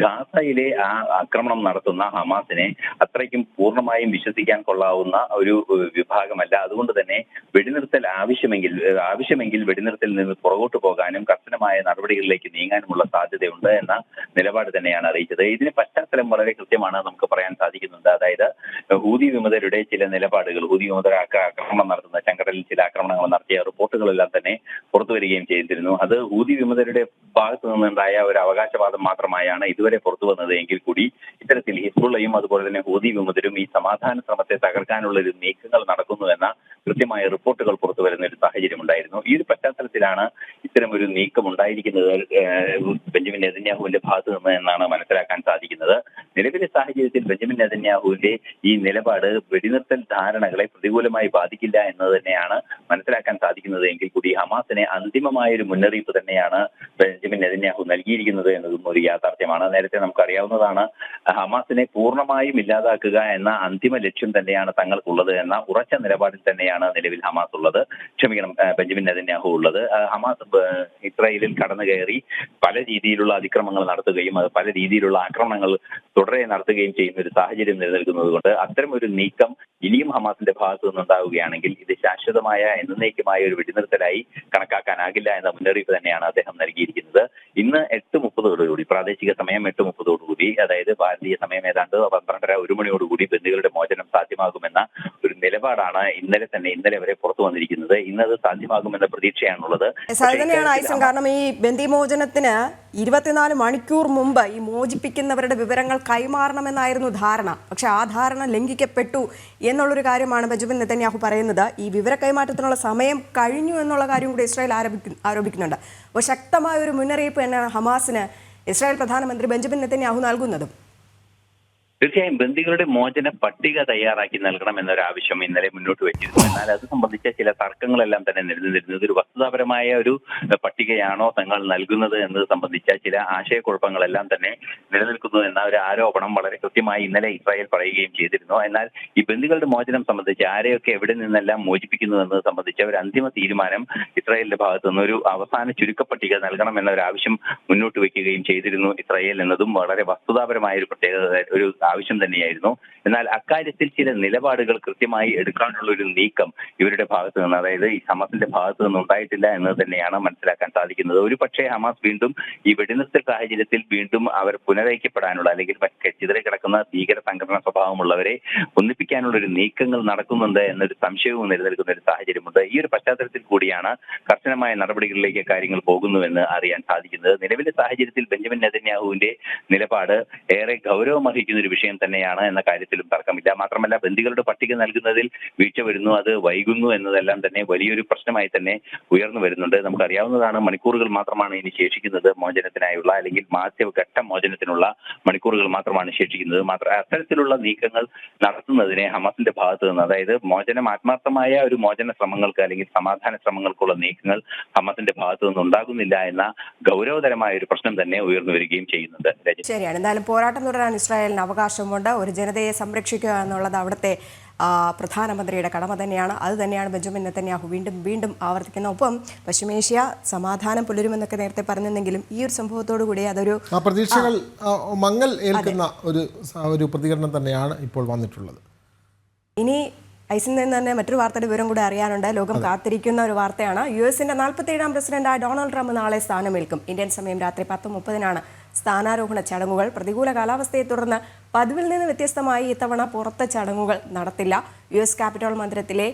ഗാസയിലെ ആ ആക്രമണം നടത്തുന്ന ഹമാസിനെ അത്രയ്ക്കും പൂർണ്ണമായും വിശ്വസിക്കാൻ കൊള്ളാവുന്ന ഒരു വിഭാഗമല്ല. അതുകൊണ്ട് തന്നെ വെടിനിർത്തൽ ആവശ്യമെങ്കിൽ വെടിനിർത്തലിൽ നിന്ന് പുറകോട്ട് പോകാനും കർശനമായ നടപടികളിലേക്ക് നീങ്ങാനുമുള്ള സാധ്യതയുണ്ട് എന്ന നിലപാട് തന്നെയാണ് അറിയിച്ചത്. ഇതിന് പശ്ചാത്തലം വളരെ കൃത്യമാണ്, നമുക്ക് പറയാൻ സാധിക്കുന്നുണ്ട്. അതായത് ഹൂതി വിമതരുടെ ചില നിലപാടുകൾ, ഹൂതി വിമതർ ആക്രമണം നടത്തുന്ന ചെങ്കടലിൽ ചില ആക്രമണങ്ങൾ നടത്തിയ റിപ്പോർട്ടുകളെല്ലാം തന്നെ പുറത്തു വരികയും ചെയ്തിരുന്നു. അത് ഹൂതി വിമതരുടെ ഭാഗത്തു നിന്നുണ്ടായ ഒരു അവകാശവാദം മാത്രമായാണ് ഇതുവരെ പുറത്തു വന്നത് എങ്കിൽ കൂടി ഇത്തരത്തിൽ ഹിസ്ബുള്ളയും അതുപോലെ തന്നെ ഹൂതി വിമതരും ഈ സമാധാന ശ്രമത്തെ തകർക്കാനുള്ള ഒരു നീക്കങ്ങൾ നടക്കുന്നുവെന്ന കൃത്യമായ റിപ്പോർട്ടുകൾ പുറത്തു വരുന്ന ഒരു സാഹചര്യം ഉണ്ടായിരുന്നു. ഈ ഒരു പശ്ചാത്തലത്തിലാണ് ഇത്തരം ഒരു നീക്കം ഉണ്ടായിരിക്കുന്നത് ബെഞ്ചമിൻ നെതന്യാഹുവിന്റെ ഭാഗത്തു നിന്ന് എന്നാണ് മനസ്സിലാക്കാൻ സാധിക്കുന്നത്. നിലവിലെ സാഹചര്യത്തിൽ ബെഞ്ചമിൻ നെതന്യാഹുവിന്റെ ഈ നിലപാട് വെടിനിർത്തൽ ധാരണകളെ പ്രതികൂലമായി ബാധിക്കില്ല എന്നത് തന്നെയാണ് മനസ്സിലാക്കാൻ സാധിക്കുന്നത് എങ്കിൽ കൂടി ഹമാസിനെ അന്തിമമായ ഒരു മുന്നറിയിപ്പ് തന്നെയാണ് ബെഞ്ചമിൻ നെതന്യാഹു നൽകിയിരിക്കുന്നത് എന്നതും ഒരു യാഥാർത്ഥ്യമാണ്. നേരത്തെ നമുക്കറിയാവുന്നതാണ്, ഹമാസിനെ പൂർണ്ണമായും ഇല്ലാതാക്കുക എന്ന അന്തിമ ലക്ഷ്യം തന്നെയാണ് തങ്ങൾക്കുള്ളത് എന്ന ഉറച്ച നിലപാടിൽ തന്നെയാണ് നിലവിൽ ഹമാസ് ഉള്ളത്, ബെഞ്ചമിൻ നെതന്യാഹു ഉള്ളത്. ഹമാസ് ഇസ്രായേലിൽ കടന്നു കയറി പല രീതിയിലുള്ള അതിക്രമങ്ങൾ നടത്തുകയും അത് പല രീതിയിലുള്ള ആക്രമണങ്ങൾ തുടരെ നടത്തുകയും ചെയ്യുന്ന ഒരു സാഹചര്യം നിലനിൽക്കുന്നത് കൊണ്ട് അത്തരം ഒരു നീക്കം ഇനിയും ഹമാസിന്റെ ഭാഗത്തു നിന്നുണ്ടാവുകയാണെങ്കിൽ ഇത് ശാശ്വതമായ എന്നേക്കുമായ ഒരു വെടിനിർത്തലായി കണക്കാക്കാനാകില്ല എന്ന മുന്നറിയിപ്പ് തന്നെയാണ് അദ്ദേഹം നൽകിയിരിക്കുന്നത്. ഇന്ന് 8:30 പ്രാദേശിക സമയം 8:30 അതായത് ഭാരതീയ സമയം ഏതാണ്ട് 12:30 മണിയോടുകൂടി ബന്ദികളുടെ മോചനം സാധ്യമാകുമെന്ന ഒരു നിലപാടാണ് ഇന്നലെ വരെ പുറത്തു വന്നിരിക്കുന്നത്. ഇന്നത് സാധ്യമാകുമെന്ന പ്രതീക്ഷയാണുള്ളത്. കാരണം ഈ ബന്ദിമോചനത്തിന് 24 മണിക്കൂർ മുമ്പ് ഈ മോചിപ്പിക്കുന്നവരുടെ വിവരങ്ങൾ കൈമാറണമെന്നായിരുന്നു ധാരണ. പക്ഷെ ആ ധാരണ ലംഘിക്കപ്പെട്ടു എന്നുള്ളൊരു കാര്യമാണ് ബെഞ്ചമിൻ നെതന്യാഹു പറയുന്നത്. ഈ വിവര കൈമാറ്റത്തിനുള്ള സമയം കഴിഞ്ഞു എന്നുള്ള കാര്യം കൂടി ഇസ്രായേൽ ആരോപിക്കുന്നുണ്ട്. അപ്പോൾ ശക്തമായ ഒരു മുന്നറിയിപ്പ് തന്നെയാണ് ഹമാസിന് ഇസ്രായേൽ പ്രധാനമന്ത്രി ബെഞ്ചമിൻ നെതന്യാഹു നൽകുന്നതും. തീർച്ചയായും ബന്ദികളുടെ മോചന പട്ടിക തയ്യാറാക്കി നൽകണം എന്നൊരാവശ്യം ഇന്നലെ മുന്നോട്ട് വെച്ചിരുന്നു. എന്നാൽ അത് സംബന്ധിച്ച ചില തർക്കങ്ങളെല്ലാം തന്നെ നിലനിന്നിരുന്നത്. ഒരു വസ്തുതാപരമായ ഒരു പട്ടികയാണോ തങ്ങൾ നൽകുന്നത് എന്നത് സംബന്ധിച്ച ചില ആശയക്കുഴപ്പങ്ങളെല്ലാം തന്നെ നിലനിൽക്കുന്നു എന്ന ഒരു ആരോപണം വളരെ കൃത്യമായി ഇന്നലെ ഇസ്രായേൽ പറയുകയും ചെയ്തിരുന്നു. എന്നാൽ ഈ ബന്ദികളുടെ മോചനം സംബന്ധിച്ച് ആരെയൊക്കെ എവിടെ നിന്നെല്ലാം മോചിപ്പിക്കുന്നു എന്നത് സംബന്ധിച്ച ഒരു അന്തിമ തീരുമാനം ഇസ്രായേലിന്റെ ഭാഗത്തു നിന്ന് ഒരു അവസാന ചുരുക്കപ്പട്ടിക നൽകണം എന്നൊരു ആവശ്യം മുന്നോട്ട് വെക്കുകയും ചെയ്തിരുന്നു ഇസ്രായേൽ എന്നതും വളരെ വസ്തുതാപരമായ ഒരു പ്രത്യേകത ഒരു ആവശ്യം തന്നെയായിരുന്നു. എന്നാൽ അക്കാര്യത്തിൽ ചില നിലപാടുകൾ കൃത്യമായി എടുക്കാനുള്ള ഒരു നീക്കം ഇവരുടെ ഭാഗത്ത് നിന്ന്, അതായത് ഈ ഹമാസിന്റെ ഭാഗത്ത് നിന്ന് ഉണ്ടായിട്ടില്ല എന്നത് തന്നെയാണ് മനസ്സിലാക്കാൻ സാധിക്കുന്നത്. ഒരു പക്ഷേ ഹമാസ് വീണ്ടും ഈ വെടിനിർത്തൽ സാഹചര്യത്തിൽ വീണ്ടും അവർ പുനരൈക്യപ്പെടാനുള്ള അല്ലെങ്കിൽ ചിതറിക്കിടക്കുന്ന ഭീകര സംഘടനാ സ്വഭാവമുള്ളവരെ ഒന്നിപ്പിക്കാനുള്ള ഒരു നീക്കങ്ങൾ നടക്കുന്നുണ്ട് എന്നൊരു സംശയവും നിലനിൽക്കുന്ന ഒരു സാഹചര്യമുണ്ട്. ഈ ഒരു പശ്ചാത്തലത്തിൽ കൂടിയാണ് കർശനമായ നടപടികളിലേക്ക് കാര്യങ്ങൾ പോകുന്നുവെന്ന് അറിയാൻ സാധിക്കുന്നത്. നിലവിലെ സാഹചര്യത്തിൽ ബെഞ്ചമിൻ നെതന്യാഹുവിന്റെ നിലപാട് ഏറെ ഗൗരവമർഹിക്കുന്ന ഒരു വിഷയം തന്നെയാണ് എന്ന കാര്യത്തിലും തർക്കമില്ല. മാത്രമല്ല ബന്ദികളുടെ പട്ടിക നൽകുന്നതിൽ വീഴ്ച വരുന്നു, അത് വൈകുന്നു എന്നതെല്ലാം തന്നെ വലിയൊരു പ്രശ്നമായി തന്നെ ഉയർന്നു വരുന്നുണ്ട്. നമുക്കറിയാവുന്നതാണ്, മണിക്കൂറുകൾ മാത്രമാണ് ഇനി ശേഷിക്കുന്നത് മോചനത്തിനായുള്ള, അല്ലെങ്കിൽ ആദ്യഘട്ട മോചനത്തിനുള്ള മണിക്കൂറുകൾ മാത്രമാണ് ശേഷിക്കുന്നത്. അത്തരത്തിലുള്ള നീക്കങ്ങൾ നടത്തുന്നതിനെ ഹമാസിന്റെ ഭാഗത്തു നിന്ന്, അതായത് ആത്മാർത്ഥമായ ഒരു മോചന ശ്രമങ്ങൾക്ക് അല്ലെങ്കിൽ സമാധാന ശ്രമങ്ങൾക്കുള്ള നീക്കങ്ങൾ ഹമാസിന്റെ ഭാഗത്തു നിന്ന് ഉണ്ടാകുന്നില്ല എന്ന ഗൗരവതരമായ ഒരു പ്രശ്നം തന്നെ ഉയർന്നു വരികയും ചെയ്യുന്നുണ്ട്. ശരിയാണ്. എന്തായാലും പോരാട്ടം തുടരാൻ ഇസ്രായേലിന് അവകാശമുണ്ട്. ഒരു ജനതയെ സംരക്ഷിക്കുക എന്നുള്ളത് അവിടുത്തെ പ്രധാനമന്ത്രിയുടെ കടമ തന്നെയാണ്. അത് തന്നെയാണ് ബെഞ്ചമിൻ നെതന്യാഹു വീണ്ടും ആവർത്തിക്കുന്നത്. ഒപ്പം പശ്ചിമേഷ്യ സമാധാനം പുലരുമെന്നൊക്കെ നേരത്തെ പറഞ്ഞെങ്കിലും ഈ ഒരു സംഭവത്തോടു കൂടി അതൊരു പ്രതീക്ഷകൾ മങ്ങൽ ഏൽക്കുന്ന ഒരു പ്രതികരണം തന്നെയാണ് ഇപ്പോൾ വന്നിട്ടുള്ളത്. ഇനി ഐസിൽ നിന്ന് തന്നെ മറ്റൊരു വാർത്തയുടെ വിവരം കൂടെ അറിയാനുണ്ട്. ലോകം കാത്തിരിക്കുന്ന ഒരു വാർത്തയാണ്. യുഎസിന്റെ 47ാം പ്രസിഡന്റായ ഡൊണാൾഡ് ട്രംപ് നാളെ സ്ഥാനമേൽക്കും. ഇന്ത്യൻ സമയം രാത്രി 10:30 സ്ഥാനാരോഹണ ചടങ്ങുകൾ. പ്രതികൂല കാലാവസ്ഥയെ തുടർന്ന് പതിവിൽ നിന്ന് വ്യത്യസ്തമായി ഇത്തവണ പുറത്തെ ചടങ്ങുകൾ നടത്തില്ല. US ക്യാപിറ്റൽ മന്ദിരത്തിലെ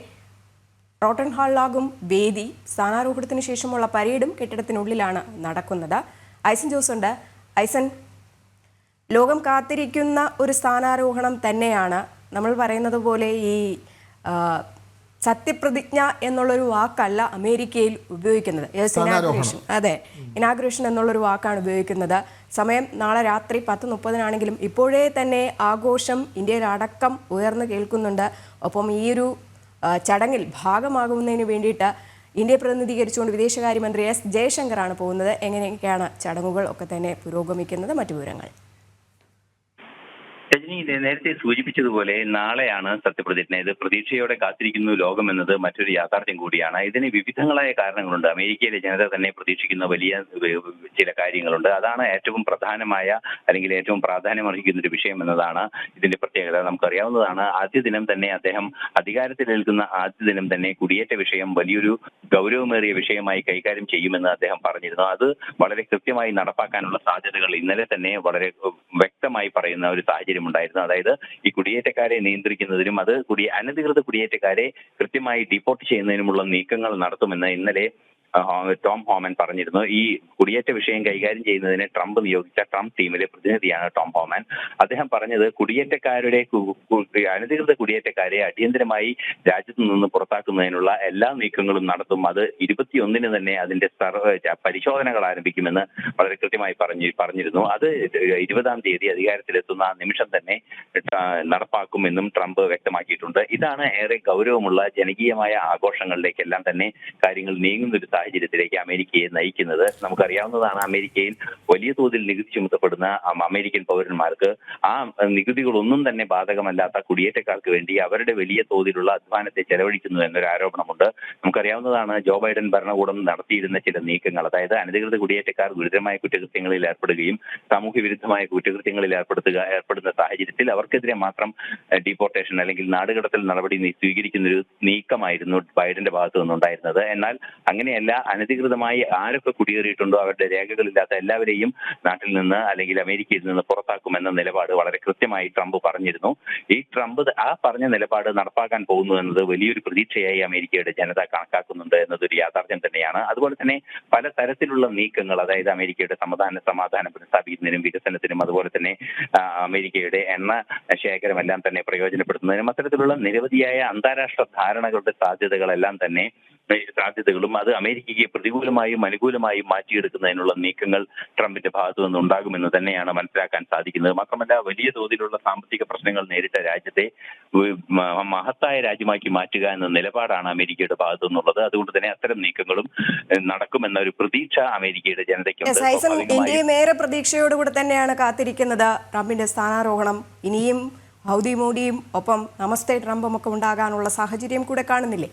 റോട്ടൺ ഹാളിലാകും വേദി. സ്ഥാനാരോഹണത്തിന് ശേഷമുള്ള പരേഡും കെട്ടിടത്തിനുള്ളിലാണ് നടക്കുന്നത്. ഐസൻ ജോസ് ഉണ്ട്. ഐസൻ, ലോകം കാത്തിരിക്കുന്ന ഒരു സ്ഥാനാരോഹണം തന്നെയാണ്. നമ്മൾ പറയുന്നത് പോലെ ഈ സത്യപ്രതിജ്ഞ എന്നുള്ളൊരു വാക്കല്ല അമേരിക്കയിൽ ഉപയോഗിക്കുന്നത്. ഇനാഗ്രേഷൻ എന്നുള്ളൊരു വാക്കാണ് ഉപയോഗിക്കുന്നത്. സമയം നാളെ രാത്രി 10:30 ഇപ്പോഴേ തന്നെ ആഘോഷം ഇന്ത്യയിലടക്കം ഉയർന്നു കേൾക്കുന്നുണ്ട്. ഒപ്പം ഈ ഒരു ചടങ്ങിൽ ഭാഗമാകുന്നതിന് വേണ്ടിയിട്ട് ഇന്ത്യയെ പ്രതിനിധീകരിച്ചുകൊണ്ട് വിദേശകാര്യമന്ത്രി എസ് ജയശങ്കറാണ് പോകുന്നത്. എങ്ങനെയൊക്കെയാണ് ചടങ്ങുകൾ ഒക്കെ തന്നെ പുരോഗമിക്കുന്നത്? മറ്റു വിവരങ്ങൾ. രജനി നേരത്തെ സൂചിപ്പിച്ചതുപോലെ നാളെയാണ് സത്യപ്രതിജ്ഞ. ഇത് പ്രതീക്ഷയോടെ കാത്തിരിക്കുന്നു ലോകം എന്നത് മറ്റൊരു യാഥാർത്ഥ്യം കൂടിയാണ്. ഇതിന് വിവിധങ്ങളായ കാരണങ്ങളുണ്ട്. അമേരിക്കയിലെ ജനത തന്നെ പ്രതീക്ഷിക്കുന്ന വലിയ ചില കാര്യങ്ങളുണ്ട്. അതാണ് ഏറ്റവും പ്രധാനമായ അല്ലെങ്കിൽ ഏറ്റവും പ്രാധാന്യമർഹിക്കുന്ന ഒരു വിഷയം എന്നതാണ് ഇതിന്റെ പ്രത്യേകത. നമുക്കറിയാവുന്നതാണ്, ആദ്യ ദിനം തന്നെ അദ്ദേഹം അധികാരത്തിലേൽക്കുന്ന ആദ്യ ദിനം തന്നെ കുടിയേറ്റ വിഷയം വലിയൊരു ഗൗരവമേറിയ വിഷയമായി കൈകാര്യം ചെയ്യുമെന്ന് അദ്ദേഹം പറഞ്ഞിരുന്നു. അത് വളരെ കൃത്യമായി നടപ്പാക്കാനുള്ള സാധ്യതകൾ ഇന്നലെ തന്നെ വളരെ വ്യക്തമായി പറയുന്ന ഒരു സാഹചര്യം ഉണ്ടായിരുന്നു. അതായത് ഈ കുടിയേറ്റക്കാരെ നിയന്ത്രിക്കുന്നതിനും അത് അനധികൃത കുടിയേറ്റക്കാരെ കൃത്യമായി ഡിപ്പോർട്ട് ചെയ്യുന്നതിനുമുള്ള നീക്കങ്ങൾ നടത്തുമെന്ന് ഇന്നലെ ടോം ഹോമൻ പറഞ്ഞിരുന്നു. ഈ കുടിയേറ്റ വിഷയം കൈകാര്യം ചെയ്യുന്നതിന് ട്രംപ് നിയോഗിച്ച ട്രംപ് ടീമിലെ പ്രതിനിധിയാണ് ടോം ഹോമൻ. അദ്ദേഹം പറഞ്ഞത് അനധികൃത കുടിയേറ്റക്കാരെ അടിയന്തരമായി രാജ്യത്തു നിന്ന് പുറത്താക്കുന്നതിനുള്ള എല്ലാ നീക്കങ്ങളും നടത്തും. അത് 21-ന് തന്നെ അതിന്റെ പരിശോധനകൾ ആരംഭിക്കുമെന്ന് വളരെ കൃത്യമായി പറഞ്ഞിരുന്നു. അത് 20-ാം തീയതി അധികാരത്തിലെത്തുന്ന നിമിഷം തന്നെ നടപ്പാക്കുമെന്നും ട്രംപ് വ്യക്തമാക്കിയിട്ടുണ്ട്. ഇതാണ് ഏറെ ഗൗരവമുള്ള ജനകീയമായ ആഘോഷങ്ങളിലേക്കെല്ലാം തന്നെ കാര്യങ്ങൾ നീങ്ങുന്ന ഒരു സാഹചര്യത്തിലേക്ക് അമേരിക്കയെ നയിക്കുന്നത്. നമുക്കറിയാവുന്നതാണ്, അമേരിക്കയിൽ വലിയ തോതിൽ നികുതി ചുമത്തപ്പെടുന്ന അമേരിക്കൻ പൗരന്മാർക്ക് ആ നികുതികളൊന്നും തന്നെ ബാധകമല്ലാത്ത കുടിയേറ്റക്കാർക്ക് വേണ്ടി അവരുടെ വലിയ തോതിലുള്ള അധ്വാനത്തെ ചെലവഴിക്കുന്നു എന്നൊരു ആരോപണമുണ്ട്. നമുക്കറിയാവുന്നതാണ്, ജോ ബൈഡൻ ഭരണകൂടം നടത്തിയിരുന്ന ചില നീക്കങ്ങൾ, അതായത് അനധികൃത കുടിയേറ്റക്കാർ ഗുരുതരമായ കുറ്റകൃത്യങ്ങളിൽ ഏർപ്പെടുകയും സാമൂഹ്യ വിരുദ്ധമായ കുറ്റകൃത്യങ്ങളിൽ ഏർപ്പെടുന്ന സാഹചര്യത്തിൽ അവർക്കെതിരെ മാത്രം ഡീപ്പോർട്ടേഷൻ അല്ലെങ്കിൽ നാടുകടത്തൽ നടപടി സ്വീകരിക്കുന്ന ഒരു നീക്കമായിരുന്നു ബൈഡന്റെ ഭാഗത്തു നിന്നുണ്ടായിരുന്നത്. എന്നാൽ അങ്ങനെയല്ല, അനധികൃതമായി ആരൊക്കെ കുടിയേറിയിട്ടുണ്ടോ അവരുടെ രേഖകളില്ലാത്ത എല്ലാവരെയും നാട്ടിൽ നിന്ന് അല്ലെങ്കിൽ അമേരിക്കയിൽ നിന്ന് പുറത്താക്കുമെന്ന നിലപാട് വളരെ കൃത്യമായി ട്രംപ് പറഞ്ഞിരുന്നു. ഈ ട്രംപ് ആ പറഞ്ഞ നിലപാട് നടപ്പാക്കാൻ പോകുന്നു എന്നത് വലിയൊരു പ്രതീക്ഷയായി അമേരിക്കയുടെ ജനത കണക്കാക്കുന്നുണ്ട് എന്നതൊരു യാഥാർത്ഥ്യം തന്നെയാണ്. അതുപോലെ തന്നെ പല തരത്തിലുള്ള നീക്കങ്ങൾ, അതായത് അമേരിക്കയുടെ സമാധാനം പുനഃസ്ഥാപിക്കുന്നതിനും വികസനത്തിനും അതുപോലെ തന്നെ അമേരിക്കയുടെ എണ്ണ ശേഖരമെല്ലാം തന്നെ പ്രയോജനപ്പെടുത്തുന്നതിനും അത്തരത്തിലുള്ള നിരവധിയായ അന്താരാഷ്ട്ര ധാരണകളുടെ സാധ്യതകളും അത് അമേരിക്കയ്ക്ക് പ്രതികൂലമായും അനുകൂലമായും മാറ്റിയെടുക്കുന്നതിനുള്ള നീക്കങ്ങൾ ട്രംപിന്റെ ഭാഗത്തു നിന്നുണ്ടാകുമെന്ന് തന്നെയാണ് മനസ്സിലാക്കാൻ സാധിക്കുന്നത്. മാത്രമല്ല, വലിയ തോതിലുള്ള സാമ്പത്തിക പ്രശ്നങ്ങൾ നേരിട്ട രാജ്യത്തെ മഹത്തായ രാജ്യമാക്കി മാറ്റുക എന്ന നിലപാടാണ് അമേരിക്കയുടെ ഭാഗത്തു നിന്നുള്ളത്. അതുകൊണ്ട് തന്നെ അത്തരം നീക്കങ്ങളും നടക്കുമെന്ന ഒരു പ്രതീക്ഷ അമേരിക്കയുടെ ജനതയ്ക്കുണ്ട്. ഇന്ത്യയും ഏറെ പ്രതീക്ഷയോടുകൂടെ തന്നെയാണ് കാത്തിരിക്കുന്നത്. ട്രംപിന്റെ സ്ഥാനാരോഹണം ഇനിയും ഹൗദി മോഡിയും ഒപ്പം നമസ്തേ ട്രംപും ഒക്കെ ഉണ്ടാകാനുള്ള സാഹചര്യം കൂടെ കാണുന്നില്ലേ?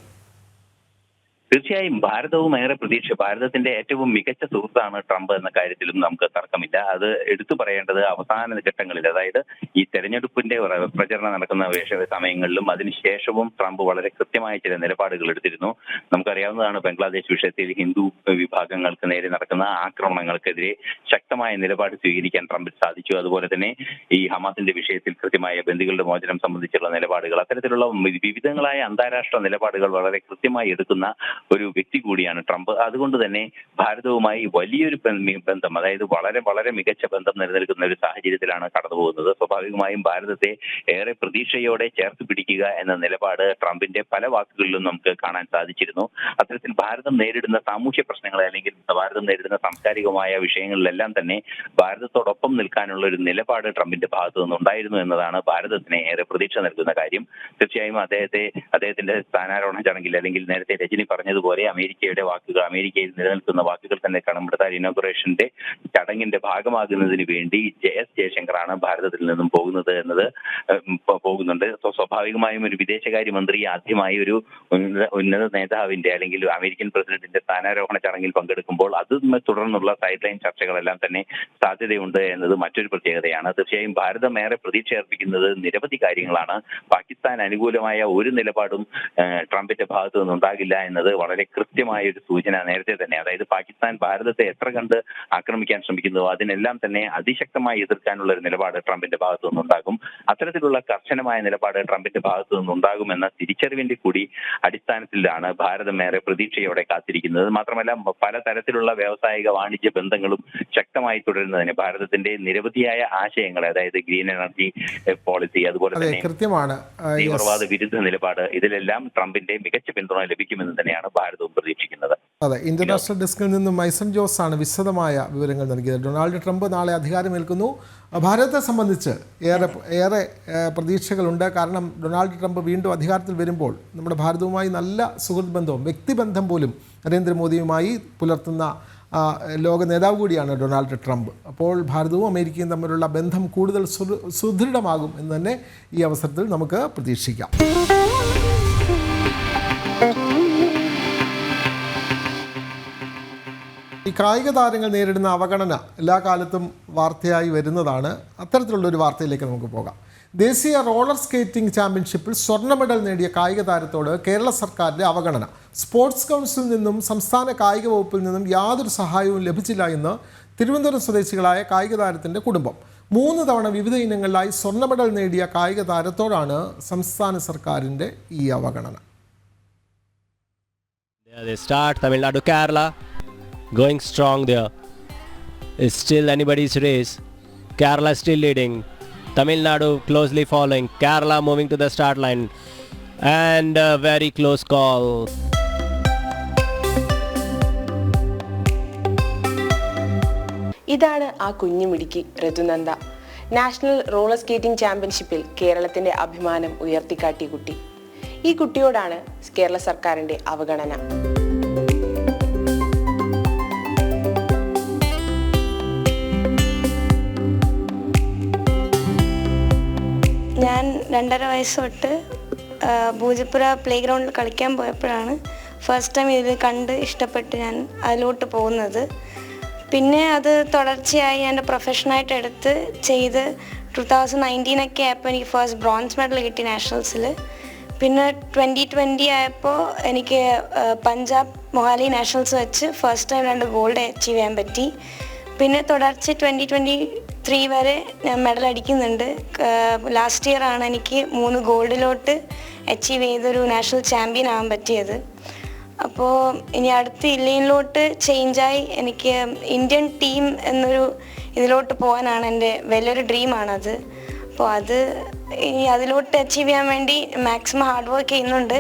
തീർച്ചയായും ഭാരതവും ഏറെ ഭാരതത്തിന്റെ ഏറ്റവും മികച്ച സുഹൃത്താണ് ട്രംപ് എന്ന കാര്യത്തിലും നമുക്ക് തർക്കമില്ല. അത് എടുത്തു പറയേണ്ടത് അവസാന ഘട്ടങ്ങളിൽ, അതായത് ഈ തെരഞ്ഞെടുപ്പിന്റെ പ്രചരണം നടക്കുന്ന സമയങ്ങളിലും അതിനുശേഷവും ട്രംപ് വളരെ കൃത്യമായ ചില നിലപാടുകൾ എടുത്തിരുന്നു. നമുക്കറിയാവുന്നതാണ്, ബംഗ്ലാദേശ് വിഷയത്തിൽ ഹിന്ദു വിഭാഗങ്ങൾക്ക് നേരെ നടക്കുന്ന ആക്രമണങ്ങൾക്കെതിരെ ശക്തമായ നിലപാട് സ്വീകരിക്കാൻ ട്രംപിന് സാധിച്ചു. അതുപോലെ തന്നെ ഈ ഹമാസിന്റെ വിഷയത്തിൽ കൃത്യമായ ബന്ദികളുടെ മോചനം സംബന്ധിച്ചുള്ള നിലപാടുകൾ, അത്തരത്തിലുള്ള വിവിധങ്ങളായ അന്താരാഷ്ട്ര നിലപാടുകൾ വളരെ കൃത്യമായി എടുക്കുന്ന ഒരു വ്യക്തി കൂടിയാണ് ട്രംപ്. അതുകൊണ്ട് തന്നെ ഭാരതവുമായി വലിയൊരു ബന്ധം, അതായത് വളരെ വളരെ മികച്ച ബന്ധം നിലനിൽക്കുന്ന ഒരു സാഹചര്യത്തിലാണ് കടന്നുപോകുന്നത്. സ്വാഭാവികമായും ഭാരതത്തെ ഏറെ പ്രതീക്ഷയോടെ ചേർത്ത് പിടിക്കുക എന്ന നിലപാട് ട്രംപിന്റെ പല വാക്കുകളിലും നമുക്ക് കാണാൻ സാധിച്ചിരുന്നു. അത്തരത്തിൽ ഭാരതം നേരിടുന്ന സാമൂഹ്യ പ്രശ്നങ്ങളെ അല്ലെങ്കിൽ ഭാരതം നേരിടുന്ന സാംസ്കാരികമായ വിഷയങ്ങളിലെല്ലാം തന്നെ ഭാരതത്തോടൊപ്പം നിൽക്കാനുള്ള ഒരു നിലപാട് ട്രംപിന്റെ ഭാഗത്തു നിന്നുണ്ടായിരുന്നു എന്നതാണ് ഭാരതത്തിന് ഏറെ പ്രതീക്ഷ നൽകുന്ന കാര്യം. തീർച്ചയായും അദ്ദേഹത്തിന്റെ സ്ഥാനാരോഹണ ചടങ്ങിൽ അല്ലെങ്കിൽ നേരത്തെ രജനി പറഞ്ഞതുപോലെ അമേരിക്കയിൽ നിലനിൽക്കുന്ന വാക്കുകൾ തന്നെ കടമെടുത്താൽ ഇനോഗ്രേഷന്റെ ചടങ്ങിന്റെ ഭാഗമാകുന്നതിന് വേണ്ടി എസ് ജയശങ്കറാണ് ഭാരതത്തിൽ നിന്നും പോകുന്നുണ്ട്. സ്വാഭാവികമായും ഒരു വിദേശകാര്യമന്ത്രി ആദ്യമായി ഒരു ഉന്നത നേതാവിന്റെ അല്ലെങ്കിൽ അമേരിക്കൻ പ്രസിഡന്റിന്റെ സ്ഥാനാരോഹണ ചടങ്ങിൽ പങ്കെടുക്കുമ്പോൾ അതിനെ തുടർന്നുള്ള സൈഡ് ലൈൻ ചർച്ചകളെല്ലാം തന്നെ സാധ്യതയുണ്ട് എന്നത് മറ്റൊരു പ്രത്യേകതയാണ്. തീർച്ചയായും ഭാരതം ഏറെ പ്രതീക്ഷ അർപ്പിക്കുന്നത് നിരവധി കാര്യങ്ങളാണ്. പാകിസ്ഥാൻ അനുകൂലമായ ഒരു നിലപാടും ട്രംപിന്റെ ഭാഗത്തു നിന്നുണ്ടാകില്ല എന്നത് വളരെ കൃത്യമായ ഒരു സൂചന നേരത്തെ തന്നെ, അതായത് പാകിസ്ഥാൻ ഭാരതത്തെ എത്ര കണ്ട് ആക്രമിക്കാൻ ശ്രമിക്കുന്നുവോ അതിനെല്ലാം തന്നെ അതിശക്തമായി എതിർക്കാനുള്ള ഒരു നിലപാട് ട്രംപിന്റെ ഭാഗത്തു നിന്നുണ്ടാകും. അത്തരത്തിലുള്ള കർശനമായ നിലപാട് ട്രംപിന്റെ ഭാഗത്തു നിന്നുണ്ടാകുമെന്ന തിരിച്ചറിവിന്റെ കൂടി അടിസ്ഥാനത്തിലാണ് ഭാരതം ഏറെ പ്രതീക്ഷയോടെ കാത്തിരിക്കുന്നത്. മാത്രമല്ല, പലതരത്തിലുള്ള വ്യാവസായിക വാണിജ്യ ബന്ധങ്ങളും ശക്തമായി തുടരുന്നതിന് ഭാരതത്തിന്റെ നിരവധിയായ ആശയങ്ങൾ, അതായത് ഗ്രീൻ എനർജി പോളിസി, അതുപോലെ തന്നെ തീവ്രവാദ വിരുദ്ധ നിലപാട്, ഇതിലെല്ലാം ട്രംപിന്റെ മികച്ച പിന്തുണ ലഭിക്കുമെന്ന് തന്നെയാണ് ഭാരതവും പ്രതീക്ഷിക്കുന്നത്. അതെ, ഇന്റർനാഷണൽ ഡെസ്കിൽ നിന്നും മൈസൺ ജോസ് ആണ് വിശദമായ വിവരങ്ങൾ നൽകിയത്. ഡൊണാൾഡ് ട്രംപ് നാളെ അധികാരമേൽക്കുന്നു. ഭാരതത്തെ സംബന്ധിച്ച് ഏറെ പ്രതീക്ഷകളുണ്ട്. കാരണം ഡൊണാൾഡ് ട്രംപ് വീണ്ടും അധികാരത്തിൽ വരുമ്പോൾ നമ്മുടെ ഭാരതവുമായി നല്ല സുഹൃത്ത് ബന്ധവും വ്യക്തിബന്ധം പോലും നരേന്ദ്രമോദിയുമായി പുലർത്തുന്ന ലോക നേതാവ് കൂടിയാണ് ഡൊണാൾഡ് ട്രംപ്. അപ്പോൾ ഭാരതവും അമേരിക്കയും തമ്മിലുള്ള ബന്ധം കൂടുതൽ സുദൃഢമാകും എന്ന് തന്നെ ഈ അവസരത്തിൽ നമുക്ക് പ്രതീക്ഷിക്കാം. ഈ കായിക താരങ്ങൾ നേരിടുന്ന അവഗണന എല്ലാ കാലത്തും വാർത്തയായി വരുന്നതാണ്. അത്തരത്തിലുള്ളൊരു വാർത്തയിലേക്ക് നമുക്ക് പോകാം. ദേശീയ റോളർ സ്കേറ്റിംഗ് ചാമ്പ്യൻഷിപ്പിൽ സ്വർണ്ണ മെഡൽ നേടിയ കായിക താരത്തോട് കേരള സർക്കാരിൻ്റെ അവഗണന. സ്പോർട്സ് കൗൺസിലിൽ നിന്നും സംസ്ഥാന കായിക വകുപ്പിൽ നിന്നും യാതൊരു സഹായവും ലഭിച്ചില്ല എന്ന് തിരുവനന്തപുരം സ്വദേശികളായ കായിക താരത്തിൻ്റെ കുടുംബം. 3 തവണ വിവിധ ഇനങ്ങളിലായി സ്വർണ്ണ മെഡൽ നേടിയ കായിക താരത്തോടാണ് സംസ്ഥാന സർക്കാരിൻ്റെ ഈ അവഗണന. Tamil Nadu, Kerala going strong there. It's still anybody's race. Kerala still leading. Tamil Nadu closely following. Kerala moving to the start line. And a very close call. ഇതാണ് ആ കുഞ്ഞു മിടുക്കി ഋതുനന്ദ. നാഷണൽ റോളർ സ്കേറ്റിംഗ് ചാമ്പ്യൻഷിപ്പിൽ കേരളത്തിന്റെ അഭിമാനം ഉയർത്തിക്കാട്ടിയ കുട്ടി. ഈ കുട്ടിയോടാണ് കേരള സർക്കാരിന്റെ അവഗണന. ഞാൻ 2.5 വയസ്സ് തൊട്ട് പൂജപ്പുര പ്ലേ ഗ്രൗണ്ടിൽ കളിക്കാൻ പോയപ്പോഴാണ് ഫസ്റ്റ് ടൈം ഇത് കണ്ട് ഇഷ്ടപ്പെട്ട് ഞാൻ അതിലോട്ട് പോകുന്നത്. പിന്നെ അത് തുടർച്ചയായി എൻ്റെ പ്രൊഫഷനായിട്ട് എടുത്ത് ചെയ്ത് 2019 ആയപ്പോൾ എനിക്ക് ഫസ്റ്റ് ബ്രോൺസ് മെഡൽ കിട്ടി നാഷണൽസിൽ. പിന്നെ 2020 ആയപ്പോൾ എനിക്ക് പഞ്ചാബ് മൊഹാലി നാഷണൽസ് വെച്ച് ഫസ്റ്റ് ടൈം 2 ഗോൾഡ് അച്ചീവ് ചെയ്യാൻ പറ്റി. പിന്നെ തുടർച്ച 2023 വരെ ഞാൻ മെഡൽ അടിക്കുന്നുണ്ട്. ലാസ്റ്റ് ഇയർ ആണ് എനിക്ക് 3 ഗോൾഡിലോട്ട് അച്ചീവ് ചെയ്തൊരു നാഷണൽ ചാമ്പ്യൻ ആവാൻ പറ്റിയത്. അപ്പോൾ ഇനി അടുത്ത ഇല്ലയിലോട്ട് ചേഞ്ചായി എനിക്ക് ഇന്ത്യൻ ടീം എന്നൊരു ഇതിലോട്ട് പോകാനാണ് എൻ്റെ വലിയൊരു ഡ്രീമാണത്. അപ്പോൾ അത് ഇനി അതിലോട്ട് അച്ചീവ് ചെയ്യാൻ വേണ്ടി മാക്സിമം ഹാർഡ് വർക്ക് ചെയ്യുന്നുണ്ട്.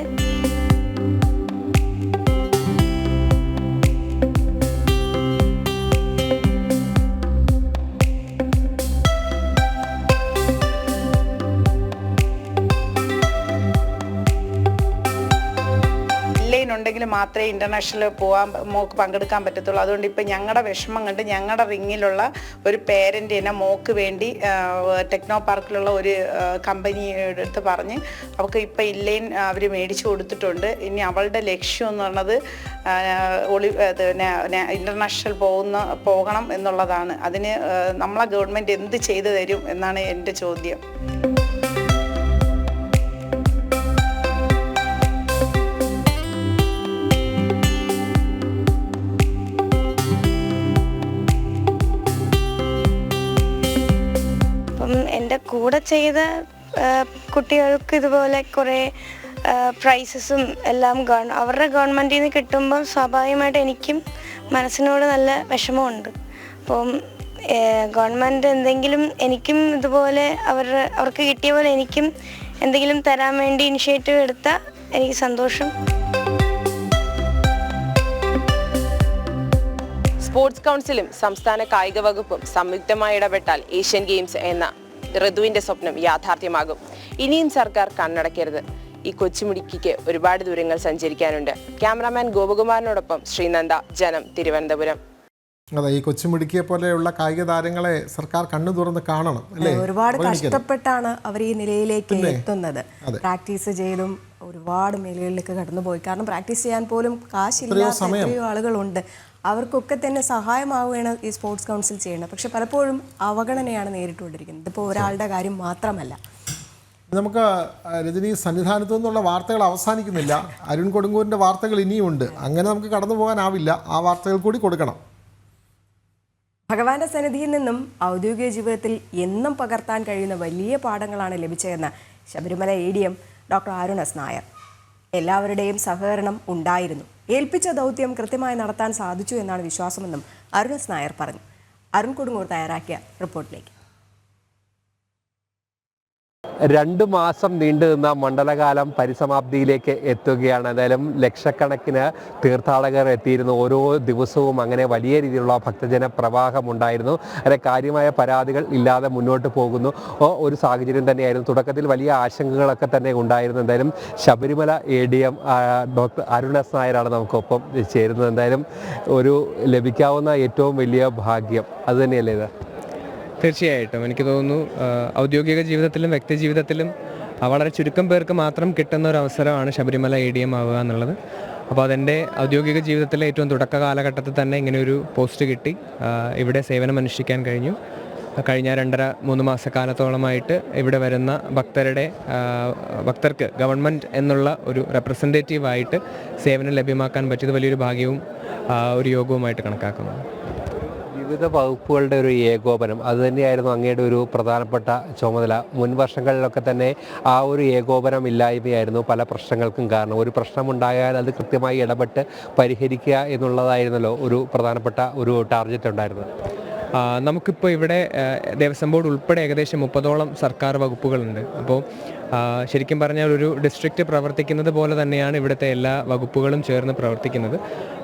ഉണ്ടെങ്കിൽ മാത്രമേ ഇൻ്റർനാഷണൽ മോക്ക് പങ്കെടുക്കാൻ പറ്റത്തുള്ളൂ. അതുകൊണ്ട് ഇപ്പം ഞങ്ങളുടെ വിഷമം കണ്ട് ഞങ്ങളുടെ റിങ്ങിലുള്ള ഒരു പേരൻ്റ് തന്നെ മോക്ക് വേണ്ടി ടെക്നോ പാർക്കിലുള്ള ഒരു കമ്പനിയുടെ അടുത്ത് പറഞ്ഞ് അവൾക്ക് ഇപ്പം ഇല്ലൈൻ അവർ മേടിച്ചു കൊടുത്തിട്ടുണ്ട്. ഇനി അവളുടെ ലക്ഷ്യം എന്ന് പറഞ്ഞത് ഇൻ്റർനാഷണൽ പോകണം എന്നുള്ളതാണ്. അതിന് നമ്മളെ ഗവൺമെൻറ് എന്ത് ചെയ്തു തരും എന്നാണ് എൻ്റെ ചോദ്യം. എൻ്റെ കൂടെ ചെയ്ത കുട്ടികൾക്ക് ഇതുപോലെ കുറേ പ്രൈസസും എല്ലാം അവരുടെ ഗവൺമെൻറ്റിൽ നിന്ന് കിട്ടുമ്പോൾ സ്വാഭാവികമായിട്ട് എനിക്കും മനസ്സിനോട് നല്ല വിഷമമുണ്ട്. അപ്പം ഗവൺമെൻറ് എന്തെങ്കിലും എനിക്കും ഇതുപോലെ അവർക്ക് കിട്ടിയ പോലെ എനിക്കും എന്തെങ്കിലും തരാൻ വേണ്ടി ഇനിഷ്യേറ്റീവ് എടുത്താൽ എനിക്ക് സന്തോഷം. സ്പോർട്സ് കൗൺസിലും സംസ്ഥാന കായിക വകുപ്പും സംയുക്തമായി ഇടപെട്ടാൽ ഏഷ്യൻ ഗെയിംസ് എന്ന ഋതുവിന്റെ സ്വപ്നം യാഥാർത്ഥ്യമാകും. ഇനിയും സർക്കാർ കണ്ണടക്കരുത്. ഈ കൊച്ചുമിടുക്കിക്ക് ഒരുപാട് ദൂരങ്ങൾ സഞ്ചരിക്കാനുണ്ട്. ക്യാമറാമാൻ ഗോപകുമാറിനോടൊപ്പം ശ്രീനന്ദ, ജനം, തിരുവനന്തപുരം. അതെ, ഈ കൊച്ചുമിടുക്കിയെ പോലെയുള്ള കായിക താരങ്ങളെ സർക്കാർ കണ്ണു തുറന്ന് കാണണം അല്ലേ? ഒരുപാട് കഷ്ടപ്പെട്ടാണ് അവർ ഈ നിലയിലേക്ക് എത്തുന്നത്. പ്രാക്ടീസ് ചെയ്തും ഒരുപാട് മേഖലകളിലേക്ക് കടന്നുപോയി. കാരണം പ്രാക്ടീസ് ചെയ്യാൻ പോലും കാശില്ലാത്ത എത്രയോ ആളുകളുണ്ട്. അവർക്കൊക്കെ തന്നെ സഹായമാവുകയാണ് ഈ സ്പോർട്സ് കൗൺസിൽ ചെയ്യുന്നത്. പക്ഷെ പലപ്പോഴും അവഗണനയാണ് നേരിട്ടുകൊണ്ടിരിക്കുന്നത്. ഇതിപ്പോൾ ഒരാളുടെ കാര്യം മാത്രമല്ല. നമുക്ക് രജനി, സന്നിധാനത്തു നിന്നുള്ള വാർത്തകൾ അവസാനിക്കുന്നില്ല. അരുൺ കൊടുങ്ങൂരിൻ്റെ വാർത്തകൾ ഇനിയുണ്ട്. അങ്ങനെ നമുക്ക് കടന്നു പോകാനാവില്ല. ആ വാർത്തകൾ കൂടി കൊടുക്കണം. ഭഗവാന്റെ സന്നിധിയിൽ നിന്നും ഔദ്യോഗിക ജീവിതത്തിൽ എന്നും പകർത്താൻ കഴിയുന്ന വലിയ പാഠങ്ങളാണ് ലഭിച്ചതെന്ന് Sabarimala ADM doctor Arun S Nair. എല്ലാവരുടെയും സഹകരണം ഉണ്ടായിരുന്നു. ഏൽപ്പിച്ച ദൗത്യം കൃത്യമായി നടത്താൻ സാധിച്ചു എന്നാണ് വിശ്വാസമെന്നും അരുൺ എസ് നായർ പറഞ്ഞു. അരുൺ കൊടുങ്ങൂർ തയ്യാറാക്കിയ റിപ്പോർട്ടിലേക്ക്. 2 മാസം നീണ്ടു നിന്ന മണ്ഡലകാലം പരിസമാപ്തിയിലേക്ക് എത്തുകയാണ്. എന്തായാലും ലക്ഷക്കണക്കിന് തീർത്ഥാടകർ എത്തിയിരുന്നു. ഓരോ ദിവസവും അങ്ങനെ വലിയ രീതിയിലുള്ള ഭക്തജന പ്രവാഹം ഉണ്ടായിരുന്നു. അങ്ങനെ കാര്യമായ പരാതികൾ ഇല്ലാതെ മുന്നോട്ട് പോകുന്നു ഒരു സാഹചര്യം തന്നെയായിരുന്നു. തുടക്കത്തിൽ വലിയ ആശങ്കകളൊക്കെ തന്നെ ഉണ്ടായിരുന്നു. എന്തായാലും Sabarimala ADM doctor Arun S നായരാണ് നമുക്കൊപ്പം ചേരുന്നത്. എന്തായാലും ഒരു ലഭിക്കാവുന്ന ഏറ്റവും വലിയ ഭാഗ്യം അത് തന്നെയല്ലേ ഇത്? തീർച്ചയായിട്ടും എനിക്ക് തോന്നുന്നു ഔദ്യോഗിക ജീവിതത്തിലും വ്യക്തി ജീവിതത്തിലും വളരെ ചുരുക്കം പേർക്ക് മാത്രം കിട്ടുന്ന ഒരു അവസരമാണ് ശബരിമല ADM ആവുക എന്നുള്ളത്. അപ്പോൾ അതെൻ്റെ ഔദ്യോഗിക ജീവിതത്തിലെ ഏറ്റവും തുടക്ക കാലഘട്ടത്തിൽ തന്നെ ഇങ്ങനെ ഒരു പോസ്റ്റ് കിട്ടി. ഇവിടെ സേവനം അനുഷ്ഠിക്കാൻ കഴിഞ്ഞു. കഴിഞ്ഞ 2.5-3 മാസക്കാലത്തോളമായിട്ട് ഇവിടെ വരുന്ന ഭക്തർക്ക് ഗവൺമെൻറ് എന്നുള്ള ഒരു റെപ്രസെൻറ്റേറ്റീവായിട്ട് സേവനം ലഭ്യമാക്കാൻ പറ്റിയത് വലിയൊരു ഭാഗ്യവും ഒരു യോഗവുമായിട്ട് കണക്കാക്കുന്നു. വിവിധ വകുപ്പുകളുടെ ഒരു ഏകോപനം അതുതന്നെയായിരുന്നു അങ്ങയുടെ ഒരു പ്രധാനപ്പെട്ട ചുമതല. മുൻ വർഷങ്ങളിലൊക്കെ തന്നെ ആ ഒരു ഏകോപനം ഇല്ലായ്മയായിരുന്നു പല പ്രശ്നങ്ങൾക്കും കാരണം. ഒരു പ്രശ്നമുണ്ടായാൽ അത് കൃത്യമായി ഇടപെട്ട് പരിഹരിക്കുക എന്നുള്ളതായിരുന്നല്ലോ ഒരു പ്രധാനപ്പെട്ട ഒരു ടാർഗറ്റ് ഉണ്ടായിരുന്നത്. നമുക്കിപ്പോൾ ഇവിടെ ദേവസ്വം ബോർഡ് ഉൾപ്പെടെ ഏകദേശം 30ഓളം സർക്കാർ വകുപ്പുകളുണ്ട്. അപ്പോൾ ശരിക്കും പറഞ്ഞാൽ ഒരു ഡിസ്ട്രിക്റ്റ് പ്രവർത്തിക്കുന്നത് പോലെ തന്നെയാണ് ഇവിടുത്തെ എല്ലാ വകുപ്പുകളും ചേർന്ന് പ്രവർത്തിക്കുന്നത്.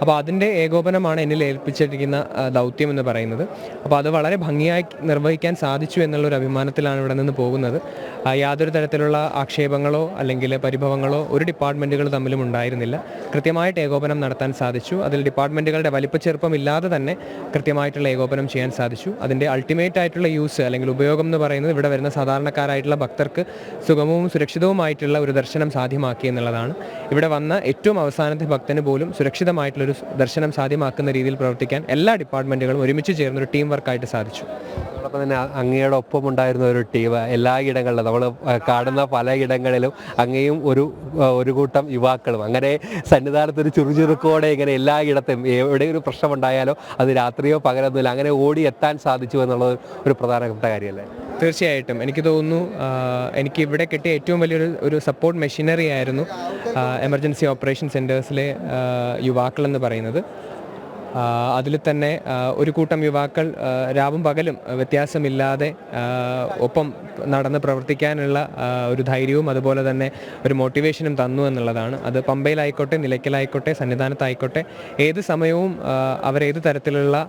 അപ്പോൾ അതിൻ്റെ ഏകോപനമാണ് എന്നിൽ ഏൽപ്പിച്ചിരിക്കുന്ന ദൗത്യം എന്ന് പറയുന്നത്. അപ്പോൾ അത് വളരെ ഭംഗിയായി നിർവഹിക്കാൻ സാധിച്ചു എന്നുള്ളൊരു അഭിമാനത്തിലാണ് ഇവിടെ നിന്ന് പോകുന്നത്. യാതൊരു തരത്തിലുള്ള ആക്ഷേപങ്ങളോ അല്ലെങ്കിൽ പരിഭവങ്ങളോ ഒരു ഡിപ്പാർട്ട്മെൻറ്റുകൾ തമ്മിലും ഉണ്ടായിരുന്നില്ല. കൃത്യമായിട്ട് ഏകോപനം നടത്താൻ സാധിച്ചു. അതിൽ ഡിപ്പാർട്ട്മെൻറ്റുകളുടെ വലിപ്പച്ചെറുപ്പമില്ലാതെ തന്നെ കൃത്യമായിട്ടുള്ള ഏകോപനം ചെയ്യാൻ സാധിച്ചു. അതിൻ്റെ അൾട്ടിമേറ്റ് ആയിട്ടുള്ള യൂസ് അല്ലെങ്കിൽ ഉപയോഗം എന്ന് പറയുന്നത് ഇവിടെ വരുന്ന സാധാരണക്കാരായിട്ടുള്ള ഭക്തർക്ക് സുഗമവും സുരക്ഷിതവുമായിട്ടുള്ള ഒരു ദർശനം സാധ്യമാക്കി എന്നുള്ളതാണ്. ഇവിടെ വന്ന ഏറ്റവും അവസാനത്തെ ഭക്തന് പോലും സുരക്ഷിതമായിട്ടുള്ളൊരു ദർശനം സാധ്യമാക്കുന്ന രീതിയിൽ പ്രവർത്തിക്കാൻ എല്ലാ ഡിപ്പാർട്ട്മെൻറ്റുകളും ഒരുമിച്ച് ചേർന്നൊരു ടീം വർക്കായിട്ട് സാധിച്ചു. അതോടൊപ്പം തന്നെ അങ്ങയുടെ ഒപ്പം ഉണ്ടായിരുന്ന ഒരു ടീം എല്ലാ ഇടങ്ങളിലും നമ്മൾ കാണുന്ന പല ഇടങ്ങളിലും അങ്ങയും ഒരു കൂട്ടം യുവാക്കളും അങ്ങനെ സന്നിധാനത്തൊരു ചുറുചുറുക്കോടെ ഇങ്ങനെ എല്ലാ ഇടത്തും എവിടെ ഒരു പ്രശ്നമുണ്ടായാലോ അത് രാത്രിയോ പകലൊന്നുമില്ല അങ്ങനെ ഓടി എത്താൻ സാധിച്ചു എന്നുള്ളത് ഒരു പ്രധാനപ്പെട്ട കാര്യമല്ലേ? തീർച്ചയായിട്ടും എനിക്ക് തോന്നുന്നു എനിക്ക് ഇവിടെ കിട്ടിയ ഏറ്റവും വലിയൊരു സപ്പോർട്ട് മെഷീനറി ആയിരുന്നു എമർജൻസി ഓപ്പറേഷൻ സെൻറ്റേഴ്സിലെ യുവാക്കളെന്ന് പറയുന്നത്. അതിൽ തന്നെ ഒരു കൂട്ടം യുവാക്കൾ രാവും പകലും വ്യത്യാസമില്ലാതെ ഒപ്പം നടന്ന് പ്രവർത്തിക്കാനുള്ള ഒരു ധൈര്യവും അതുപോലെ തന്നെ ഒരു മോട്ടിവേഷനും തന്നു എന്നുള്ളതാണ്. അത് പമ്പയിലായിക്കോട്ടെ, നിലയ്ക്കലായിക്കോട്ടെ, സന്നിധാനത്തായിക്കോട്ടെ ഏത് സമയവും അവരേത് തരത്തിലുള്ള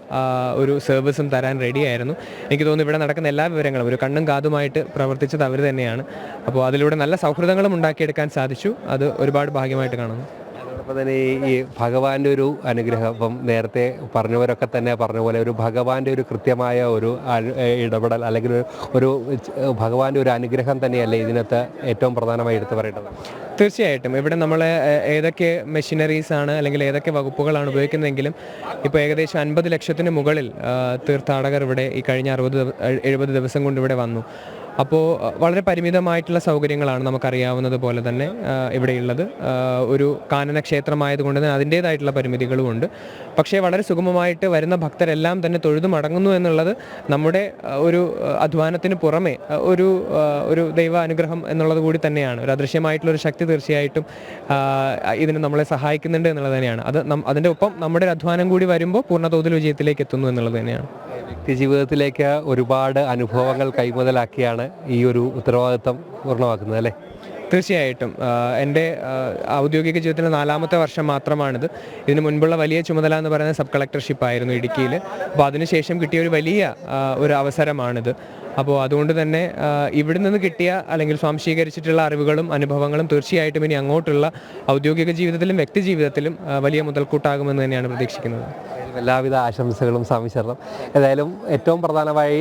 ഒരു സർവീസും തരാൻ റെഡിയായിരുന്നു. എനിക്ക് തോന്നുന്നു ഇവിടെ നടക്കുന്ന എല്ലാ വിവരങ്ങളും ഒരു കണ്ണും കാതുമായിട്ട് പ്രവർത്തിച്ചത് അവർ തന്നെയാണ്. അപ്പോൾ അതിലൂടെ നല്ല സൗഹൃദങ്ങളും ഉണ്ടാക്കിയെടുക്കാൻ സാധിച്ചു. അത് ഒരുപാട് ഭാഗ്യമായിട്ട് കാണുന്നു. അതോടൊപ്പം തന്നെ ഈ ഭഗവാന്റെ ഒരു അനുഗ്രഹം ഇപ്പം നേരത്തെ പറഞ്ഞവരൊക്കെ തന്നെ പറഞ്ഞ പോലെ ഒരു ഭഗവാന്റെ ഒരു കൃത്യമായ ഒരു ഇടപെടൽ അല്ലെങ്കിൽ ഒരു ഭഗവാന്റെ ഒരു അനുഗ്രഹം തന്നെയല്ലേ ഇതിനകത്ത് ഏറ്റവും പ്രധാനമായി എടുത്തു പറയേണ്ടത്? തീർച്ചയായിട്ടും ഇവിടെ നമ്മൾ ഏതൊക്കെ മെഷീനറീസ് ആണ് അല്ലെങ്കിൽ ഏതൊക്കെ വകുപ്പുകളാണ് ഉപയോഗിക്കുന്നതെങ്കിലും ഇപ്പോൾ ഏകദേശം 50 ലക്ഷത്തിന് മുകളിൽ തീർത്ഥാടകർ ഇവിടെ ഈ കഴിഞ്ഞ 60-70 ദിവസം കൊണ്ട് ഇവിടെ വന്നു. അപ്പോൾ വളരെ പരിമിതമായിട്ടുള്ള സൗകര്യങ്ങളാണ് നമുക്കറിയാവുന്നത് പോലെ തന്നെ ഇവിടെയുള്ളത്. ഒരു കാനന ക്ഷേത്രമായതുകൊണ്ട് തന്നെ അതിൻ്റേതായിട്ടുള്ള പരിമിതികളുമുണ്ട്. പക്ഷേ വളരെ സുഗമമായിട്ട് വരുന്ന ഭക്തരെല്ലാം തന്നെ തൊഴുതു മടങ്ങുന്നു എന്നുള്ളത് നമ്മുടെ ഒരു അധ്വാനത്തിന് പുറമെ ഒരു ദൈവ അനുഗ്രഹം എന്നുള്ളത് കൂടി തന്നെയാണ്. ഒരു അദൃശ്യമായിട്ടുള്ളൊരു ശക്തി തീർച്ചയായിട്ടും ഇതിന് നമ്മളെ സഹായിക്കുന്നുണ്ട് എന്നുള്ളത് തന്നെയാണ്. അതിൻ്റെ ഒപ്പം നമ്മുടെ ഒരു അധ്വാനം കൂടി വരുമ്പോൾ പൂർണ്ണതോതിൽ വിജയത്തിലേക്ക് എത്തുന്നു എന്നുള്ളത് തന്നെയാണ്. വ്യക്തി ജീവിതത്തിലേക്ക് ഒരുപാട് അനുഭവങ്ങൾ കൈമുതലാക്കിയാണ് ഈ ഒരു ഉത്തരവാദിത്വം പൂർണ്ണമാക്കുന്നത് അല്ലേ? തീർച്ചയായിട്ടും എൻ്റെ ഔദ്യോഗിക ജീവിതത്തിലെ 4ാമത്തെ വർഷം മാത്രമാണിത്. ഇതിന് മുൻപുള്ള വലിയ ചുമതല എന്ന് പറയുന്നത് സബ് കളക്ടർഷിപ്പ് ആയിരുന്നു ഇടുക്കിയിൽ. അപ്പോൾ അതിനുശേഷം കിട്ടിയ ഒരു വലിയ ഒരു അവസരമാണിത്. അപ്പോൾ അതുകൊണ്ട് തന്നെ ഇവിടെ നിന്ന് കിട്ടിയ അല്ലെങ്കിൽ സ്വാംശീകരിച്ചിട്ടുള്ള അറിവുകളും അനുഭവങ്ങളും തീർച്ചയായിട്ടും ഇനി അങ്ങോട്ടുള്ള ഔദ്യോഗിക ജീവിതത്തിലും വ്യക്തി ജീവിതത്തിലും വലിയ മുതൽക്കൂട്ടാകുമെന്ന് തന്നെയാണ് പ്രതീക്ഷിക്കുന്നത്. എല്ലാവിധ ആശംസകളും സ്വാമിശരണം. ഏതായാലും ഏറ്റവും പ്രധാനമായി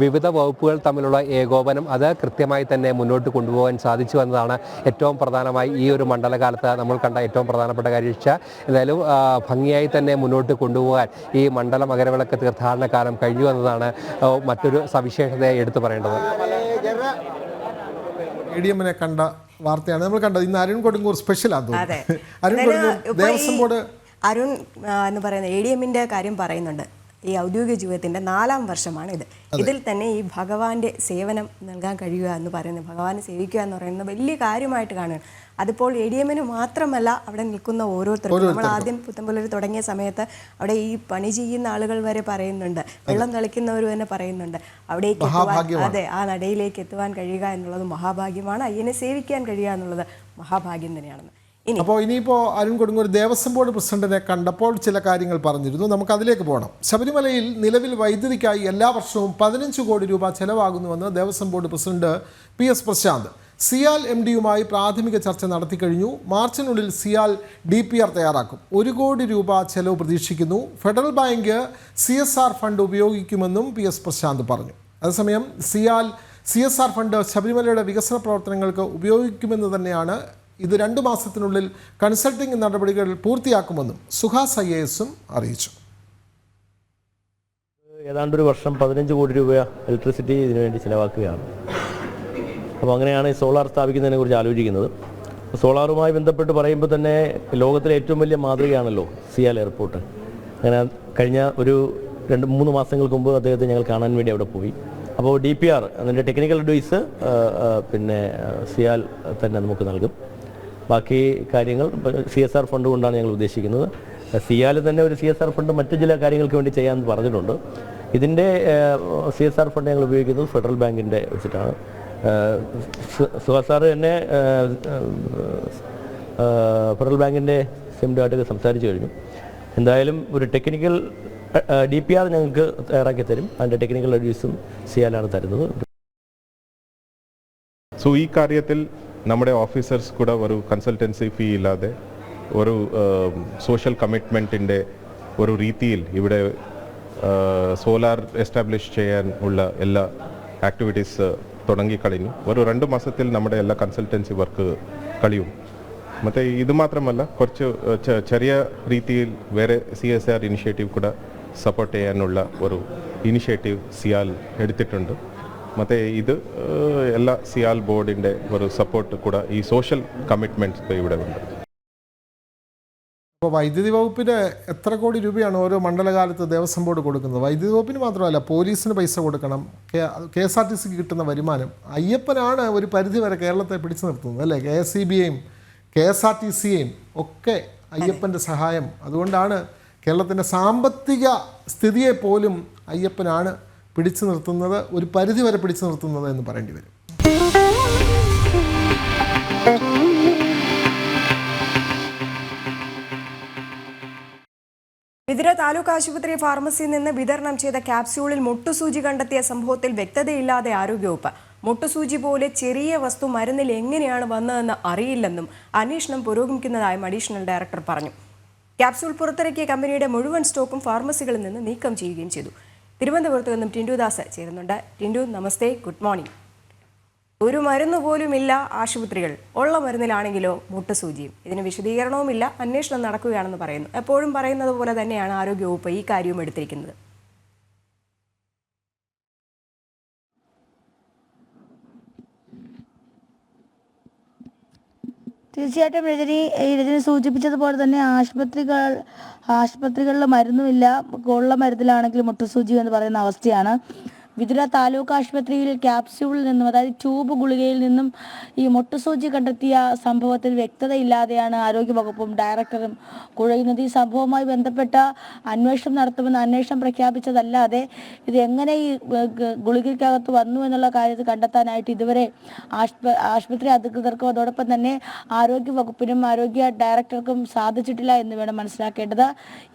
വിവിധ വകുപ്പുകൾ തമ്മിലുള്ള ഏകോപനം അത് കൃത്യമായി തന്നെ മുന്നോട്ട് കൊണ്ടുപോകാൻ സാധിച്ചു എന്നതാണ് ഏറ്റവും പ്രധാനമായി ഈ ഒരു മണ്ഡലകാലത്ത് നമ്മൾ കണ്ട ഏറ്റവും പ്രധാനപ്പെട്ട കാഴ്ച. ഏതായാലും ഭംഗിയായി തന്നെ മുന്നോട്ട് കൊണ്ടുപോകാൻ ഈ മണ്ഡല മകരവിളക്ക് തീർത്ഥാടന കാലം കഴിഞ്ഞു എന്നതാണ് മറ്റൊരു സവിശേഷത എടുത്തു പറയേണ്ടത്. ADM-നെ കണ്ട വാർത്തയാണ് നമ്മൾ കണ്ടത്. ഇന്ന് അരുൺ കൊടുങ്ങൂർ സ്പെഷ്യലാണ് തോന്നുന്നത്. അരുൺ കൊടുങ്ങൂർ ദേവസ്വം ബോർഡ് അരുൺ എന്ന് പറയുന്ന ADM-ന്റെ കാര്യം പറയുന്നുണ്ട്. ഈ ഔദ്യോഗിക ജീവിതത്തിൻ്റെ 4ാം വർഷമാണിത്. ഇതിൽ തന്നെ ഈ ഭഗവാന്റെ സേവനം നൽകാൻ കഴിയുക എന്ന് പറയുന്നത്, ഭഗവാനെ സേവിക്കുക എന്ന് പറയുന്നത് വലിയ കാര്യമായിട്ട് കാണുകയാണ്. അതിപ്പോൾ ADM-ന് മാത്രമല്ല, അവിടെ നിൽക്കുന്ന ഓരോരുത്തർക്കും. നമ്മൾ ആദ്യം പുത്തമ്പുലൂർ തുടങ്ങിയ സമയത്ത് അവിടെ ഈ പണി ചെയ്യുന്ന ആളുകൾ വരെ പറയുന്നുണ്ട്, വെള്ളം തളിക്കുന്നവർ തന്നെ പറയുന്നുണ്ട്, അവിടേക്ക് എത്തുവാൻ, അതെ, ആ നടയിലേക്ക് എത്തുവാൻ കഴിയുക എന്നുള്ളത് മഹാഭാഗ്യമാണ്. അയ്യനെ സേവിക്കാൻ കഴിയുക എന്നുള്ളത് മഹാഭാഗ്യം തന്നെയാണെന്ന്. അപ്പോൾ ഇനിയിപ്പോൾ അരുൺ കൊടുങ്ങൂർ ദേവസ്വം ബോർഡ് പ്രസിഡന്റിനെ കണ്ടപ്പോൾ ചില കാര്യങ്ങൾ പറഞ്ഞിരുന്നു. നമുക്ക് അതിലേക്ക് പോകണം. ശബരിമലയിൽ നിലവിൽ വൈദ്യുതിക്കായി എല്ലാ വർഷവും 15 കോടി രൂപ ചെലവാകുന്നുവെന്ന് Devaswom board president PS Prashanth CIAL MD-യുമായി പ്രാഥമിക ചർച്ച നടത്തിക്കഴിഞ്ഞു. മാർച്ചിനുള്ളിൽ സിയാൽ DPR തയ്യാറാക്കും. 1 കോടി രൂപ ചെലവ് പ്രതീക്ഷിക്കുന്നു. ഫെഡറൽ ബാങ്ക് CSR ഫണ്ട് ഉപയോഗിക്കുമെന്നും PS പ്രശാന്ത് പറഞ്ഞു. അതേസമയം CSR ഫണ്ട് ശബരിമലയുടെ വികസന പ്രവർത്തനങ്ങൾക്ക് ഉപയോഗിക്കുമെന്ന് തന്നെയാണ്. ഇത് 2 മാസത്തിനുള്ളിൽ കൺസൾട്ടിംഗ് നടപടികൾ പൂർത്തിയാക്കുമെന്നും സുഹാസ് IAS അറിയിച്ചു. ഏതാണ്ടൊരു വർഷം 15 കോടി രൂപ ഇലക്ട്രിസിറ്റി ഇതിനു വേണ്ടി ചിലവാക്കുകയാണ്. അപ്പോൾ അങ്ങനെയാണ് ഈ സോളാർ സ്ഥാപിക്കുന്നതിനെ കുറിച്ച് ആലോചിക്കുന്നത്. സോളാറുമായി ബന്ധപ്പെട്ട് പറയുമ്പോൾ തന്നെ ലോകത്തിലെ ഏറ്റവും വലിയ മാതൃകയാണല്ലോ സിയാൽ എയർപോർട്ട്. അങ്ങനെ കഴിഞ്ഞ ഒരു 2-3 മാസങ്ങൾക്ക് മുമ്പ് അദ്ദേഹത്തെ ഞങ്ങൾ കാണാൻ വേണ്ടി അവിടെ പോയി. അപ്പോൾ DPR അതിൻ്റെ ടെക്നിക്കൽ അഡ്വൈസ് പിന്നെ സിയാൽ തന്നെ നമുക്ക് നൽകും. ബാക്കി കാര്യങ്ങൾ CSR ഫണ്ട് കൊണ്ടാണ് ഞങ്ങൾ ഉദ്ദേശിക്കുന്നത്. സിയാൽ തന്നെ ഒരു CSR ഫണ്ട് മറ്റു ചില കാര്യങ്ങൾക്ക് വേണ്ടി ചെയ്യാമെന്ന് പറഞ്ഞിട്ടുണ്ട്. ഇതിൻ്റെ CSR ഫണ്ട് ഞങ്ങൾ ഉപയോഗിക്കുന്നത് ഫെഡറൽ ബാങ്കിൻ്റെ വെച്ചിട്ടാണ്. സുഹാസ് സാറ് തന്നെ ഫെഡറൽ ബാങ്കിൻ്റെ സിംഡുമായിട്ടൊക്കെ സംസാരിച്ചു കഴിഞ്ഞു. എന്തായാലും ഒരു ടെക്നിക്കൽ DPR ഞങ്ങൾക്ക് തയ്യാറാക്കി തരും. അതിൻ്റെ ടെക്നിക്കൽ അഡ്വൈസും സിയാലാണ് തരുന്നത്. സോ ഈ കാര്യത്തിൽ നമ്മുടെ ഓഫീസേഴ്സ് കൂടെ ഒരു കൺസൾട്ടൻസി ഫീ ഇല്ലാതെ ഒരു സോഷ്യൽ കമ്മിറ്റ്മെൻറ്റിൻ്റെ ഒരു രീതിയിൽ ഇവിടെ സോലാർ എസ്റ്റാബ്ലിഷ് ചെയ്യാൻ ഉള്ള എല്ലാ ആക്ടിവിറ്റീസ് തുടങ്ങിക്കഴിഞ്ഞു. ഒരു 2 മാസത്തിൽ നമ്മുടെ എല്ലാ കൺസൾട്ടൻസി വർക്ക് കഴിയും. ಮತ್ತು ಇದು മാത്രമല്ല, കുറച്ച് ചെറിയ രീതിയിൽ വേറെ CSR ഇനിഷ്യേറ്റീവ് കൂടെ സപ്പോർട്ട് ചെയ്യാനുള്ള ഒരു ഇനിഷ്യേറ്റീവ് സിയാൽ എടുത്തിട്ടുണ്ട്. ಮತ್ತು ഇത് എല്ലാ സിയാൽ ബോർഡിൻ്റെ ഒരു സപ്പോർട്ട് കൂടെ ഈ സോഷ്യൽ കമ്മിറ്റ്മെൻറ്റ്സ് ഇവിടെ ഉണ്ട്. അപ്പോൾ വൈദ്യുതി വകുപ്പിന് എത്ര കോടി രൂപയാണ് ഓരോ മണ്ഡലകാലത്ത് ദേവസ്വം ബോർഡ് കൊടുക്കുന്നത്? വൈദ്യുതി വകുപ്പിന് മാത്രമല്ല, പോലീസിന് പൈസ കൊടുക്കണം, KSRTCക്ക് കിട്ടുന്ന വരുമാനം. അയ്യപ്പനാണ് ഒരു പരിധിവരെ കേരളത്തെ പിടിച്ചു നിർത്തുന്നത് അല്ലേ? KSEBയെയും KSRTCയെയും ഒക്കെ അയ്യപ്പൻ്റെ സഹായം. അതുകൊണ്ടാണ് കേരളത്തിൻ്റെ സാമ്പത്തിക സ്ഥിതിയെ പോലും അയ്യപ്പനാണ് പിടിച്ചു നിർത്തുന്നത്, ഒരു പരിധിവരെ പിടിച്ചു നിർത്തുന്നത് എന്ന് പറയേണ്ടി വരും. വിതുര താലൂക്ക് ആശുപത്രി ഫാർമസിയിൽ നിന്ന് വിതരണം ചെയ്ത ക്യാപ്സ്യൂളിൽ മുട്ടുസൂചി കണ്ടെത്തിയ സംഭവത്തിൽ വ്യക്തതയില്ലാതെ ആരോഗ്യവകുപ്പ്. മുട്ടുസൂചി പോലെ ചെറിയ വസ്തു മരുന്നിൽ എങ്ങനെയാണ് വന്നതെന്ന് അറിയില്ലെന്നും അന്വേഷണം പുരോഗമിക്കുന്നതായും അഡീഷണൽ ഡയറക്ടർ പറഞ്ഞു. ക്യാപ്സ്യൂൾ പുറത്തിറക്കിയ കമ്പനിയുടെ മുഴുവൻ സ്റ്റോക്കും ഫാർമസികളിൽ നിന്ന് നീക്കം ചെയ്യുകയും ചെയ്തു. തിരുവനന്തപുരത്ത് നിന്നും ടിൻഡു ദാസ് ചേരുന്നുണ്ട്. ടിൻഡു, നമസ്തേ, ഗുഡ് മോർണിംഗ്. ഒരു മരുന്ന് പോലുമില്ല ആശുപത്രികൾ, ഉള്ള മരുന്നിലാണെങ്കിലോ മുട്ടുസൂചിയും. ഇതിന് വിശദീകരണവുമില്ല, അന്വേഷണം നടക്കുകയാണെന്ന് പറയുന്നു. എപ്പോഴും പറയുന്നത് പോലെ തന്നെയാണ് ആരോഗ്യവകുപ്പ് ഈ കാര്യവും എടുത്തിരിക്കുന്നത്. തീർച്ചയായിട്ടും രജനി സൂചിപ്പിച്ചതുപോലെ തന്നെ ആശുപത്രികളിൽ മരുന്നുമില്ല, ഉള്ള മരുന്നിലാണെങ്കിൽ മുട്ടുസൂചി എന്ന് പറയുന്ന അവസ്ഥയാണ്. വിതുര താലൂക്ക് ആശുപത്രിയിൽ ക്യാപ്സ്യൂളിൽ നിന്നും, അതായത് ട്യൂബ് ഗുളികയിൽ നിന്നും ഈ മുട്ടുസൂചി കണ്ടെത്തിയ സംഭവത്തിൽ വ്യക്തതയില്ലാതെയാണ് ആരോഗ്യവകുപ്പും ഡയറക്ടറും കുഴയുന്നത്. ഈ സംഭവവുമായി ബന്ധപ്പെട്ട അന്വേഷണം നടത്തുമെന്ന് അന്വേഷണം പ്രഖ്യാപിച്ചതല്ലാതെ ഇത് എങ്ങനെ ഈ ഗുളികയ്ക്കകത്ത് വന്നു എന്നുള്ള കാര്യത്തിൽ കണ്ടെത്താനായിട്ട് ഇതുവരെ ആശുപത്രി അധികൃതർക്കും അതോടൊപ്പം തന്നെ ആരോഗ്യവകുപ്പിനും ആരോഗ്യ ഡയറക്ടർക്കും സാധിച്ചിട്ടില്ല എന്ന് വേണം മനസ്സിലാക്കേണ്ടത്.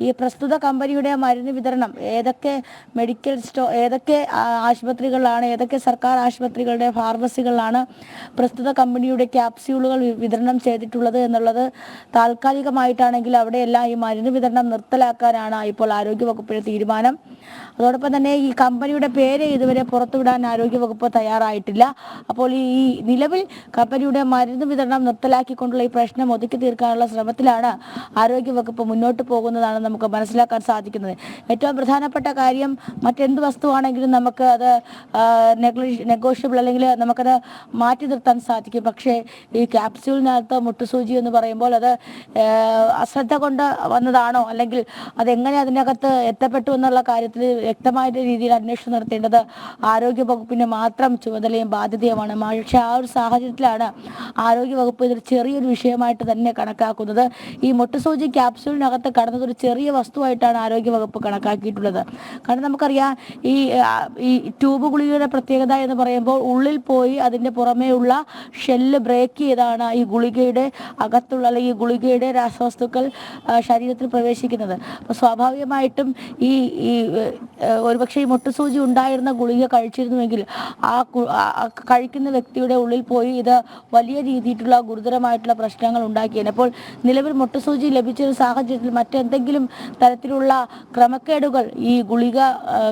ഈ പ്രസ്തുത കമ്പനിയുടെ മരുന്ന് വിതരണം ഏതൊക്കെ മെഡിക്കൽ ഏതൊക്കെ ആശുപത്രികളിലാണ്, ഏതൊക്കെ സർക്കാർ ആശുപത്രികളുടെ ഫാർമസികളിലാണ് പ്രസ്തുത കമ്പനിയുടെ ക്യാപ്സ്യൂളുകൾ വിതരണം ചെയ്തിട്ടുള്ളത് എന്നുള്ളത് താൽക്കാലികമായിട്ടാണെങ്കിൽ അവിടെയെല്ലാം ഈ മരുന്ന് വിതരണം നിർത്തലാക്കാനാണ് ഇപ്പോൾ ആരോഗ്യവകുപ്പിന്റെ തീരുമാനം. അതോടൊപ്പം തന്നെ ഈ കമ്പനിയുടെ പേര് ഇതുവരെ പുറത്തുവിടാൻ ആരോഗ്യവകുപ്പ് തയ്യാറായിട്ടില്ല. അപ്പോൾ ഈ നിലവിൽ കമ്പനിയുടെ മരുന്ന് വിതരണം നിർത്തലാക്കിക്കൊണ്ടുള്ള ഈ പ്രശ്നം ഒതുക്കി തീർക്കാനുള്ള ശ്രമത്തിലാണ് ആരോഗ്യവകുപ്പ് മുന്നോട്ട് പോകുന്നതാണ് നമുക്ക് മനസ്സിലാക്കാൻ സാധിക്കുന്നത്. ഏറ്റവും പ്രധാനപ്പെട്ട കാര്യം, മറ്റെന്ത് വസ്തുവാണെങ്കിലും നമുക്ക് നമുക്ക് അത് നെഗോഷ്യബിൾ അല്ലെങ്കിൽ നമുക്കത് മാറ്റി നിർത്താൻ സാധിക്കും. പക്ഷേ ഈ ക്യാപ്സ്യൂളിനകത്ത് മുട്ടുസൂചി എന്ന് പറയുമ്പോൾ അത് അശ്രദ്ധ കൊണ്ട് വന്നതാണോ അല്ലെങ്കിൽ അതെങ്ങനെ അതിനകത്ത് എത്തപ്പെട്ടു എന്നുള്ള കാര്യത്തിൽ വ്യക്തമായ രീതിയിൽ അന്വേഷണം നടത്തേണ്ടത് ആരോഗ്യ വകുപ്പിന് മാത്രം ചുമതലയും ബാധ്യതയുമാണ്. പക്ഷേ ആ ഒരു സാഹചര്യത്തിലാണ് ആരോഗ്യ വകുപ്പ് ഇതൊരു ചെറിയൊരു വിഷയമായിട്ട് തന്നെ കണക്കാക്കുന്നത്. ഈ മുട്ടുസൂചി ക്യാപ്സ്യൂളിനകത്ത് കടന്നതൊരു ചെറിയ വസ്തുവായിട്ടാണ് ആരോഗ്യ വകുപ്പ് കണക്കാക്കിയിട്ടുള്ളത്. കാരണം നമുക്കറിയാം ഈ ട്യൂബ് ഗുളികയുടെ പ്രത്യേകത എന്ന് പറയുമ്പോൾ ഉള്ളിൽ പോയി അതിൻ്റെ പുറമേയുള്ള ഷെല്ല് ബ്രേക്ക് ചെയ്താണ് ഈ ഗുളികയുടെ അകത്തുള്ള അല്ലെങ്കിൽ ഈ ഗുളികയുടെ രാസവസ്തുക്കൾ ശരീരത്തിൽ പ്രവേശിക്കുന്നത്. അപ്പോൾ സ്വാഭാവികമായിട്ടും ഈ ഒരുപക്ഷെ ഈ മുട്ടുസൂചി ഉണ്ടായിരുന്ന ഗുളിക കഴിച്ചിരുന്നുവെങ്കിൽ കഴിക്കുന്ന വ്യക്തിയുടെ ഉള്ളിൽ പോയി ഇത് വലിയ രീതിയിലുള്ള ഗുരുതരമായിട്ടുള്ള പ്രശ്നങ്ങൾ ഉണ്ടാക്കിയാണ്. അപ്പോൾ നിലവിൽ മുട്ടുസൂചി ലഭിച്ചൊരു സാഹചര്യത്തിൽ മറ്റെന്തെങ്കിലും തരത്തിലുള്ള ക്രമക്കേടുകൾ ഈ ഗുളിക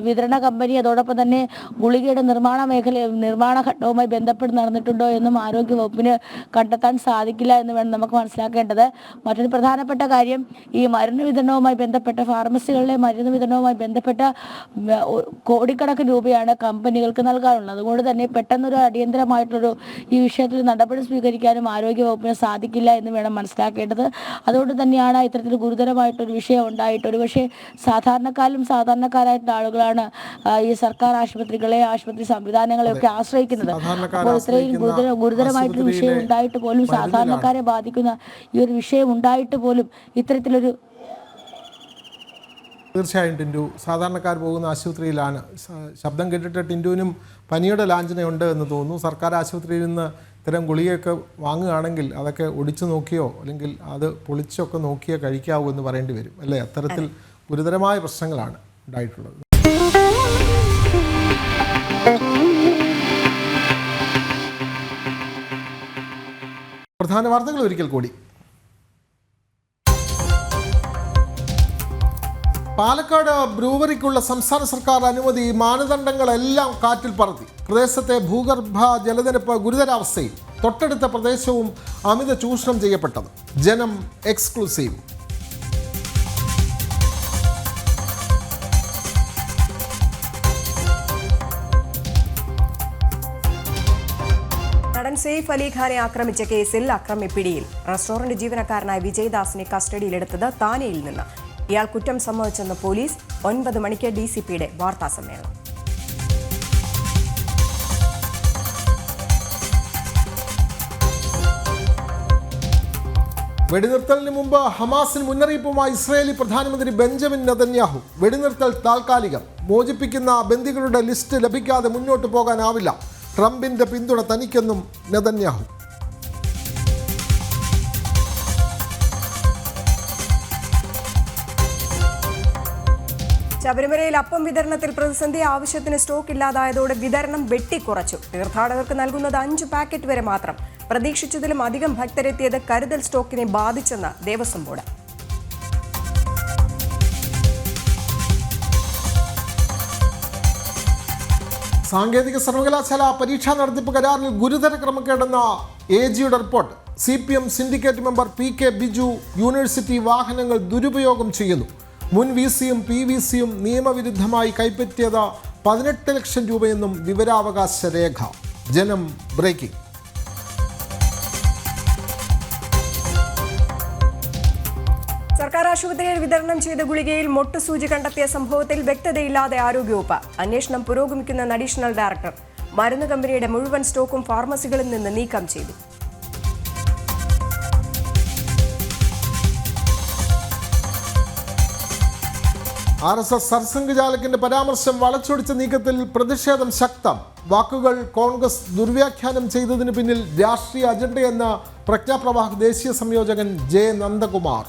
വിതരണ കമ്പനി അതോടൊപ്പം തന്നെ ഗുളികയുടെ നിർമ്മാണ ഘട്ടവുമായി ബന്ധപ്പെട്ട് നടന്നിട്ടുണ്ടോ എന്നും ആരോഗ്യ വകുപ്പിന് കണ്ടെത്താൻ സാധിക്കില്ല എന്ന് വേണം നമുക്ക് മനസ്സിലാക്കേണ്ടത്. മറ്റൊരു പ്രധാനപ്പെട്ട കാര്യം ഈ മരുന്ന് വിതരണവുമായി ബന്ധപ്പെട്ട ഫാർമസികളിലെ മരുന്ന് വിതരണവുമായി ബന്ധപ്പെട്ട കോടിക്കണക്കിന് രൂപയാണ് കമ്പനികൾക്ക് നൽകാനുള്ളത്. അതുകൊണ്ട് തന്നെ പെട്ടെന്നൊരു അടിയന്തരമായിട്ടൊരു ഈ വിഷയത്തിൽ നടപടി സ്വീകരിക്കാനും ആരോഗ്യ വകുപ്പിന് സാധിക്കില്ല എന്ന് വേണം മനസ്സിലാക്കേണ്ടത്. അതുകൊണ്ട് തന്നെയാണ് ഇത്തരത്തിൽ ഗുരുതരമായിട്ടൊരു വിഷയം ഉണ്ടായിട്ട് ഒരുപക്ഷെ സാധാരണക്കാരായിട്ടുള്ള ആളുകളാണ് ഈ സർക്കാർ ആശുപത്രി സംവിധാനങ്ങളെ ഒക്കെ ആശ്രയിക്കുന്നത്. അപ്പോൾ ഇത്രയും ഗുരുതരമായിട്ടൊരു വിഷയം ഉണ്ടായിട്ട് പോലും സാധാരണക്കാരെ ബാധിക്കുന്ന ഈ ഒരു വിഷയം ഉണ്ടായിട്ട് പോലും ഇത്തരത്തിലൊരു തീർച്ചയായും ടിൻഡു സാധാരണക്കാർ പോകുന്ന ആശുപത്രിയിലാണ്. ശബ്ദം കേട്ടിട്ട് ടിൻഡുവിനും പനിയുടെ ലാഞ്ചനയുണ്ട് എന്ന് തോന്നുന്നു. സർക്കാർ ആശുപത്രിയിൽ നിന്ന് ഇത്തരം ഗുളികയൊക്കെ വാങ്ങുകയാണെങ്കിൽ അതൊക്കെ ഒടിച്ചു നോക്കിയോ അല്ലെങ്കിൽ അത് പൊളിച്ചൊക്കെ നോക്കിയോ കഴിക്കാവൂ എന്ന് പറയേണ്ടി വരും അല്ലേ? അത്തരത്തിൽ ഗുരുതരമായ പ്രശ്നങ്ങളാണ് ഉണ്ടായിട്ടുള്ളത്. പ്രധാന വാർത്തകൾ ഒരിക്കൽ കൂടി. പാലക്കാട് ബ്രൂവറിക്കുള്ള സംസ്ഥാന സർക്കാർ അനുമതി മാനദണ്ഡങ്ങളെല്ലാം കാറ്റിൽ പറത്തി. പ്രദേശത്തെ ഭൂഗർഭ ജലനിരപ്പ് ഗുരുതരാവസ്ഥയിൽ. തൊട്ടടുത്ത പ്രദേശവും അമിത ചൂഷണം ചെയ്യപ്പെട്ടത്. ജനം എക്സ്ക്ലൂസീവ്. നടൻ സെയ്ഫ് അലി ഖാനെ ആക്രമിച്ച കേസിൽ അക്രമി പിടിയിൽ. റെസ്റ്റോറന്റ് ജീവനക്കാരനായ വിജയദാസിനെ കസ്റ്റഡിയിലെടുത്തത് താനെയിൽ നിന്ന്. ഇയാൾ കുറ്റം സമ്മതിച്ചെന്ന് പോലീസ്. 9 മണിക്ക് DCPയുടെ വാർത്താ സമ്മേളനം. വെടിനിർത്തലിന് മുമ്പ് ഹമാസിന് മുന്നറിയിപ്പുമായി ഇസ്രായേലി പ്രധാനമന്ത്രി ബെഞ്ചമിൻ നെതന്യാഹു. വെടിനിർത്തൽ താൽക്കാലികം. മോചിപ്പിക്കുന്ന ബന്ദികളുടെ ലിസ്റ്റ് ലഭിക്കാതെ മുന്നോട്ട് പോകാനാവില്ല. ട്രംപിന്റെ പിന്തുണ തനിക്കെന്നും നെതന്യാഹു. ശബരിമലയിൽ അപ്പം വിതരണത്തിൽ പ്രതിസന്ധി. ആവശ്യത്തിന് സ്റ്റോക്ക് ഇല്ലാതായതോടെ വിതരണം വെട്ടിക്കുറച്ചു. തീർത്ഥാടകർക്ക് നൽകുന്നത് 5 പാക്കറ്റ് വരെ മാത്രം. പ്രതീക്ഷിച്ചതിലും അധികം ഭക്തരെത്തിയത് കരുതൽ സ്റ്റോക്കിനെ ബാധിച്ചെന്ന് ദേവസ്വം ബോർഡ്. സാങ്കേതിക സർവകലാശാല പരീക്ഷാ നടത്തിപ്പ് കരാറിൽ ഗുരുതര ക്രമക്കേടെന്ന AGയുടെ report. CPM syndicate member PK Biju university വാഹനങ്ങൾ ദുരുപയോഗം ചെയ്യുന്നു. മുൻ VCയും PVCയും നിയമവിരുദ്ധമായി കൈപ്പറ്റിയത് 18 ലക്ഷം രൂപയെന്നും വിവരാവകാശ രേഖ. ജനം ബ്രേക്കിംഗ്. സർക്കാർ ആശുപത്രിയിൽ വിതരണം ചെയ്ത ഗുളികയിൽ മൊട്ടുസൂചി കണ്ടെത്തിയ സംഭവത്തിൽ വ്യക്തതയില്ലാതെ ആരോഗ്യവകുപ്പ്. അന്വേഷണം പുരോഗമിക്കുന്ന അഡീഷണൽ ഡയറക്ടർ. മരുന്ന് കമ്പനിയുടെ മുഴുവൻ സ്റ്റോക്കും ഫാർമസികളിൽ നിന്ന് നീക്കം ചെയ്തു. RSS സർസംഘചാലകിന്റെ പരാമർശം വളച്ചൊടിച്ച നീക്കത്തിൽ പ്രതിഷേധം ശക്തം. വാക്കുകൾ കോൺഗ്രസ് ദുർവ്യാഖ്യാനം ചെയ്തതിന് പിന്നിൽ രാഷ്ട്രീയ അജണ്ടയെന്ന പ്രജ്ഞാപ്രവാഹ് ദേശീയ സംയോജകൻ J. നന്ദകുമാർ.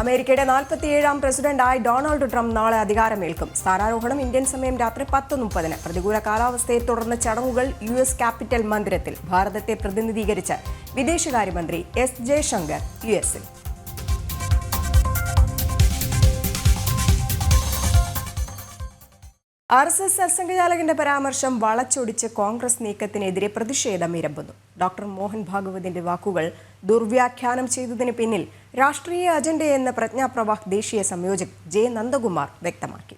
അമേരിക്കയുടെ 47ാം പ്രസിഡന്റായി ഡൊണാൾഡ് ട്രംപ് നാളെ അധികാരമേൽക്കും. സ്ഥാനാരോഹണം ഇന്ത്യൻ സമയം രാത്രി 10:30. പ്രതികൂല കാലാവസ്ഥയെ തുടർന്ന് ചടങ്ങുകൾ US ക്യാപിറ്റൽ മന്ദിരത്തിൽ. ഭാരതത്തെ പ്രതിനിധീകരിച്ച് വിദേശകാര്യമന്ത്രി S. ജയശങ്കർ US-ൽ. RSS സർസംഘചാലകന്റെ പരാമർശം വളച്ചൊടിച്ച് കോൺഗ്രസ് നീക്കത്തിനെതിരെ പ്രതിഷേധം ഇരമ്പുന്നു. ഡോക്ടർ മോഹൻ ഭാഗവതിന്റെ വാക്കുകൾ ദുർവ്യാഖ്യാനം ചെയ്തതിന് പിന്നിൽ രാഷ്ട്രീയ അജണ്ടയെന്ന് പ്രജ്ഞാപ്രവാഹ് ദേശീയ സംയോജക് ജെ നന്ദകുമാർ വ്യക്തമാക്കി.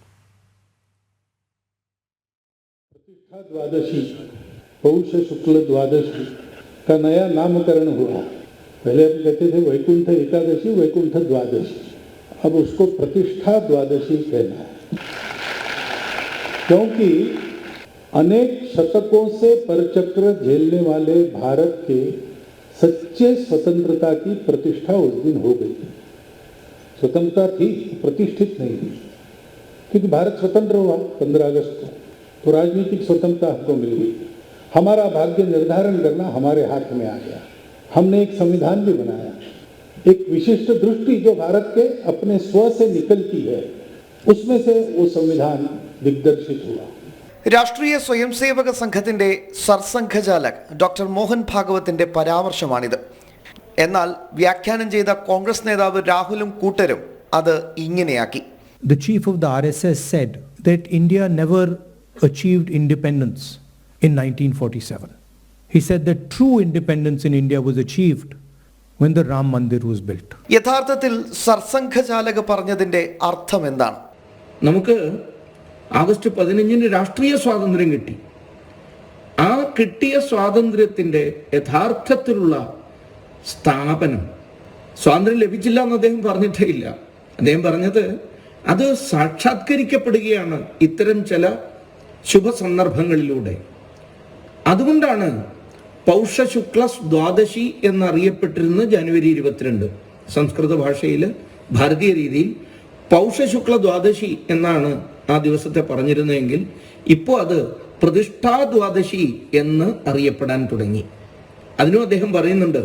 द्वादशी पौष शुक्ल द्वादशी का नया नामकरण हुआ. पहले हम कहते थे वैकुंठ एकादशी, वैकुंठ द्वादशी, अब उसको प्रतिष्ठा द्वादशी कहना है, क्योंकि अनेक शतकों से परचक्र झेलने वाले भारत के सच्चे स्वतंत्रता की प्रतिष्ठा उस दिन हो गई. स्वतंत्रता थी, प्रतिष्ठित नहीं थी, क्योंकि भारत स्वतंत्र हुआ 15 अगस्त को, तो राजनीतिक स्वतंत्रता हमको मिल गई. हमारा भाग्य निर्धारण करना हमारे हाथ में आ गया. हमने एक संविधान भी बनाया, एक विशिष्ट दृष्टि जो भारत के अपने स्व से निकलती है, उसमें से वो संविधान दिग्दर्शित हुआ. രാഷ്ട്രീയ സ്വയംസേവക സംഘത്തിന്റെ സർസംഘചാലക് ഡോക്ടർ മോഹൻ ഭാഗവത്തിന്റെ പരാമർശമാണിത്. എന്നാൽ വ്യാഖ്യാനം ചെയ്ത കോൺഗ്രസ് നേതാവ് രാഹുലും കൂട്ടരും അത് ഇങ്ങനെയാക്കി. The chief of the RSS said that India never achieved independence in 1947. He said that true independence in India was achieved when the Ram Mandir was built. യഥാർത്ഥത്തിൽ സർസംഘചാലക് പറഞ്ഞതിന്റെ അർത്ഥം എന്താണ്? നമുക്ക് ആഗസ്റ്റ് 15 രാഷ്ട്രീയ സ്വാതന്ത്ര്യം കിട്ടി. ആ കിട്ടിയ സ്വാതന്ത്ര്യത്തിൻ്റെ യഥാർത്ഥത്തിലുള്ള സ്ഥാപനം, സ്വാതന്ത്ര്യം ലഭിച്ചില്ല എന്ന് അദ്ദേഹം പറഞ്ഞിട്ടേ ഇല്ല. അദ്ദേഹം പറഞ്ഞത് അത് സാക്ഷാത്കരിക്കപ്പെടുകയാണ് ഇത്തരം ചില ശുഭസന്ദർഭങ്ങളിലൂടെ. അതുകൊണ്ടാണ് പൗഷശുക്ല ദ്വാദശി എന്നറിയപ്പെട്ടിരുന്ന ജനുവരി 22. സംസ്കൃത ഭാഷയിൽ ഭാരതീയ രീതിയിൽ പൗഷശുക്ല ദ്വാദശി എന്നാണ് ആ ദിവസത്തെ പറഞ്ഞിരുന്നതെങ്കിൽ ഇപ്പോൾ അത് പ്രതിഷ്ഠാ ദ്വാദശി എന്ന് അറിയപ്പെടാൻ തുടങ്ങി. അതിനും അദ്ദേഹം പറയുന്നുണ്ട്,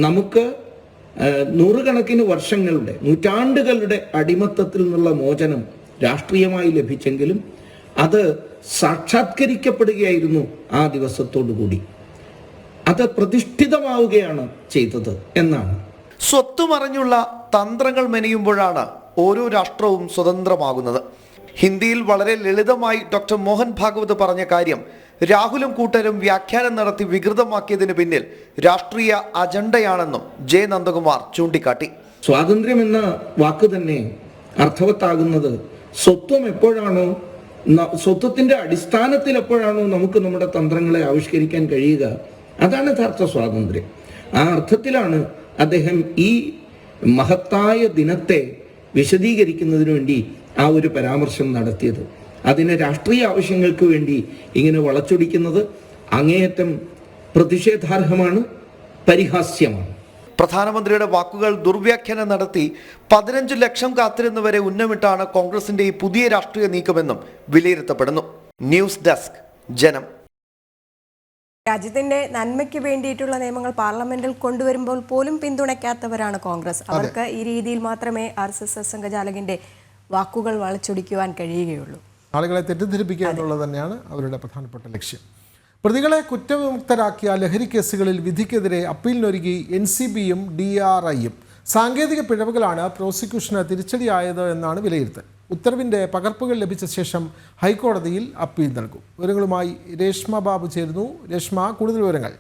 നമുക്ക് നൂറുകണക്കിന് വർഷങ്ങളുടെ, നൂറ്റാണ്ടുകളുടെ അടിമത്തത്തിൽ നിന്നുള്ള മോചനം രാഷ്ട്രീയമായി ലഭിച്ചെങ്കിലും അത് സാക്ഷാത്കരിക്കപ്പെടുകയായിരുന്നു ആ ദിവസത്തോടു കൂടി. അത് പ്രതിഷ്ഠിതമാവുകയാണ് ചെയ്തത് എന്നാണ്. സ്വത്തുമറിഞ്ഞുള്ള തന്ത്രങ്ങൾ മെനയുമ്പോഴാണ് ഓരോ രാഷ്ട്രവും സ്വതന്ത്രമാകുന്നത്. ഹിന്ദിയിൽ വളരെ ലളിതമായി ഡോക്ടർ മോഹൻ ഭാഗവത് പറഞ്ഞ കാര്യം രാഹുലും കൂട്ടരും വ്യാഖ്യാനം നടത്തി വികൃതമാക്കിയതിന് പിന്നിൽ രാഷ്ട്രീയ അജണ്ടയാണെന്നും ജെ നന്ദകുമാർ ചൂണ്ടിക്കാട്ടി. സ്വാതന്ത്ര്യം എന്ന വാക്ക് തന്നെ അർത്ഥവത്താകുന്നത് സ്വത്വം എപ്പോഴാണോ, സ്വത്വത്തിന്റെ അടിസ്ഥാനത്തിൽ എപ്പോഴാണോ നമുക്ക് നമ്മുടെ തന്ത്രങ്ങളെ ആവിഷ്കരിക്കാൻ കഴിയുക, അതാണ് യഥാർത്ഥ സ്വാതന്ത്ര്യം. ആ അർത്ഥത്തിലാണ് അദ്ദേഹം ഈ മഹത്തായ ദിനത്തെ വിശദീകരിക്കുന്നതിന് വേണ്ടി ആ ഒരു പരാമർശം നടത്തിയത്. അതിനെ രാഷ്ട്രീയ ആവശ്യങ്ങൾക്ക് വേണ്ടി ഇങ്ങനെ വളച്ചൊടിക്കുന്നത് അങ്ങേയറ്റം പ്രതിഷേധാർഹമാണ്, പരിഹാസ്യമാണ്. പ്രധാനമന്ത്രിയുടെ വാക്കുകൾ ദുർവ്യാഖ്യാനം നടത്തി 15 ലക്ഷം കാത്തിരുന്നവരെ ഉന്നമിട്ടാണ് കോൺഗ്രസിന്റെ ഈ പുതിയ രാഷ്ട്രീയ നീക്കമെന്നും വിലയിരുത്തപ്പെടുന്നു. ന്യൂസ് ഡെസ്ക്, ജനം. രാജ്യത്തിന്റെ നന്മയ്ക്ക് വേണ്ടിയിട്ടുള്ള നിയമങ്ങൾ പാർലമെന്റിൽ കൊണ്ടുവരുമ്പോൾ പോലും പിന്തുണയ്ക്കാത്തവരാണ് കോൺഗ്രസ്. അവർക്ക് ഈ രീതിയിൽ മാത്രമേ RSS സംഘചാലകിന്റെ വാക്കുകൾ വളച്ചൊടിക്കുവാൻ കഴിയുകയുള്ളൂ. ആളുകളെ തെറ്റിദ്ധരിപ്പിക്കുക എന്നുള്ളത് തന്നെയാണ് അവരുടെ പ്രധാനപ്പെട്ട ലക്ഷ്യം. പ്രതികളെ കുറ്റവിമുക്തരാക്കിയ ലഹരി കേസുകളിൽ വിധിക്കെതിരെ അപ്പീലിനൊരുങ്ങി NCBയും DRIയും. സാങ്കേതിക പിഴവുകളാണ് പ്രോസിക്യൂഷന് തിരിച്ചടിയായത് എന്നാണ് വിലയിരുത്തൽ. ഉത്തരവിൻ്റെ പകർപ്പുകൾ ലഭിച്ച ശേഷം ഹൈക്കോടതിയിൽ അപ്പീൽ നൽകും. വിവരങ്ങളുമായി രേഷ്മ ബാബു ചേരുന്നു. രേഷ്മ, കൂടുതൽ വിവരങ്ങൾ.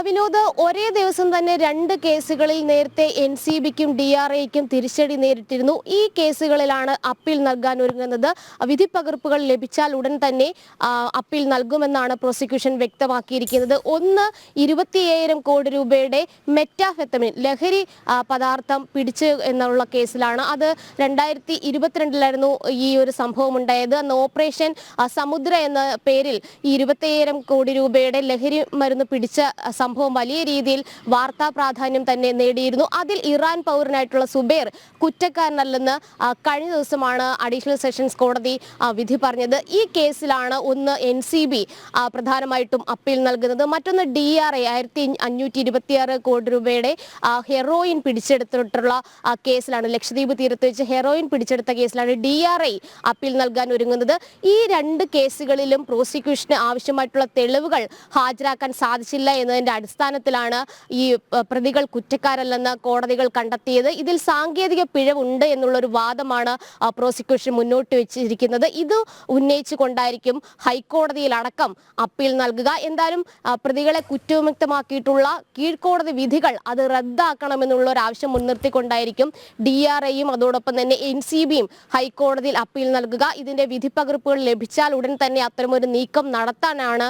വിനോദ്, ഒരേ ദിവസം തന്നെ 2 കേസുകളിൽ നേരത്തെ NCBക്കും DRIക്കും തിരിച്ചടി നേരിട്ടിരുന്നു. ഈ കേസുകളിലാണ് അപ്പീൽ നൽകാൻ ഒരുങ്ങുന്നത്. വിധിപ്പകർപ്പുകൾ ലഭിച്ചാൽ ഉടൻ തന്നെ അപ്പീൽ നൽകുമെന്നാണ് പ്രോസിക്യൂഷൻ വ്യക്തമാക്കിയിരിക്കുന്നത്. ഒന്ന് 27,000 കോടി രൂപയുടെ മെറ്റാഫെത്തമിൻ ലഹരി പദാർത്ഥം പിടിച്ച് എന്നുള്ള കേസിലാണ്. അത് 2022 ഈ ഒരു സംഭവം ഉണ്ടായത്. അന്ന് ഓപ്പറേഷൻ സമുദ്ര എന്ന പേരിൽ 27,000 കോടി രൂപയുടെ ലഹരി മരുന്ന് പിടിച്ച സംഭവം വലിയ രീതിയിൽ വാർത്താ പ്രാധാന്യം തന്നെ നേടിയിരുന്നു. അതിൽ ഇറാൻ പൗരനായിട്ടുള്ള സുബൈർ കുറ്റക്കാരനല്ലെന്ന് കഴിഞ്ഞ ദിവസമാണ് അഡീഷണൽ സെഷൻസ് കോടതി വിധി പറഞ്ഞത്. ഈ കേസിലാണ് ഒന്ന് NCB പ്രധാനമായിട്ടും അപ്പീൽ നൽകുന്നത്. മറ്റൊന്ന് DRI 1,526 കോടി രൂപയുടെ ഹെറോയിൻ പിടിച്ചെടുത്തിട്ടുള്ള കേസിലാണ്. ലക്ഷദ്വീപ് തീരത്ത് വെച്ച് ഹെറോയിൻ പിടിച്ചെടുത്ത കേസിലാണ് DRI അപ്പീൽ നൽകാൻ ഒരുങ്ങുന്നത്. ഈ 2 കേസുകളിലും പ്രോസിക്യൂഷന് ആവശ്യമായിട്ടുള്ള തെളിവുകൾ ഹാജരാക്കാൻ സാധിച്ചില്ല എന്നതിന്റെ അടിസ്ഥാനത്തിലാണ് ഈ പ്രതികൾ കുറ്റക്കാരല്ലെന്ന് കോടതികൾ കണ്ടെത്തിയത്. ഇതിൽ സാങ്കേതിക പിഴവുണ്ട് എന്നുള്ളൊരു വാദമാണ് പ്രോസിക്യൂഷൻ മുന്നോട്ട് വെച്ചിരിക്കുന്നത്. ഇത് ഉന്നയിച്ചുകൊണ്ടായിരിക്കും ഹൈക്കോടതിയിലടക്കം അപ്പീൽ നൽകുക. എന്തായാലും പ്രതികളെ കുറ്റവിമുക്തമാക്കിയിട്ടുള്ള കീഴ്ക്കോടതി വിധികൾ അത് റദ്ദാക്കണമെന്നുള്ള ഒരു ആവശ്യം മുൻനിർത്തിക്കൊണ്ടായിരിക്കും DRAയും അതോടൊപ്പം തന്നെ NCBയും ഹൈക്കോടതിയിൽ അപ്പീൽ നൽകുക. ഇതിന്റെ വിധിപ്പകർപ്പുകൾ ലഭിച്ചാൽ ഉടൻ തന്നെ അത്തരമൊരു നീക്കം നടത്താനാണ്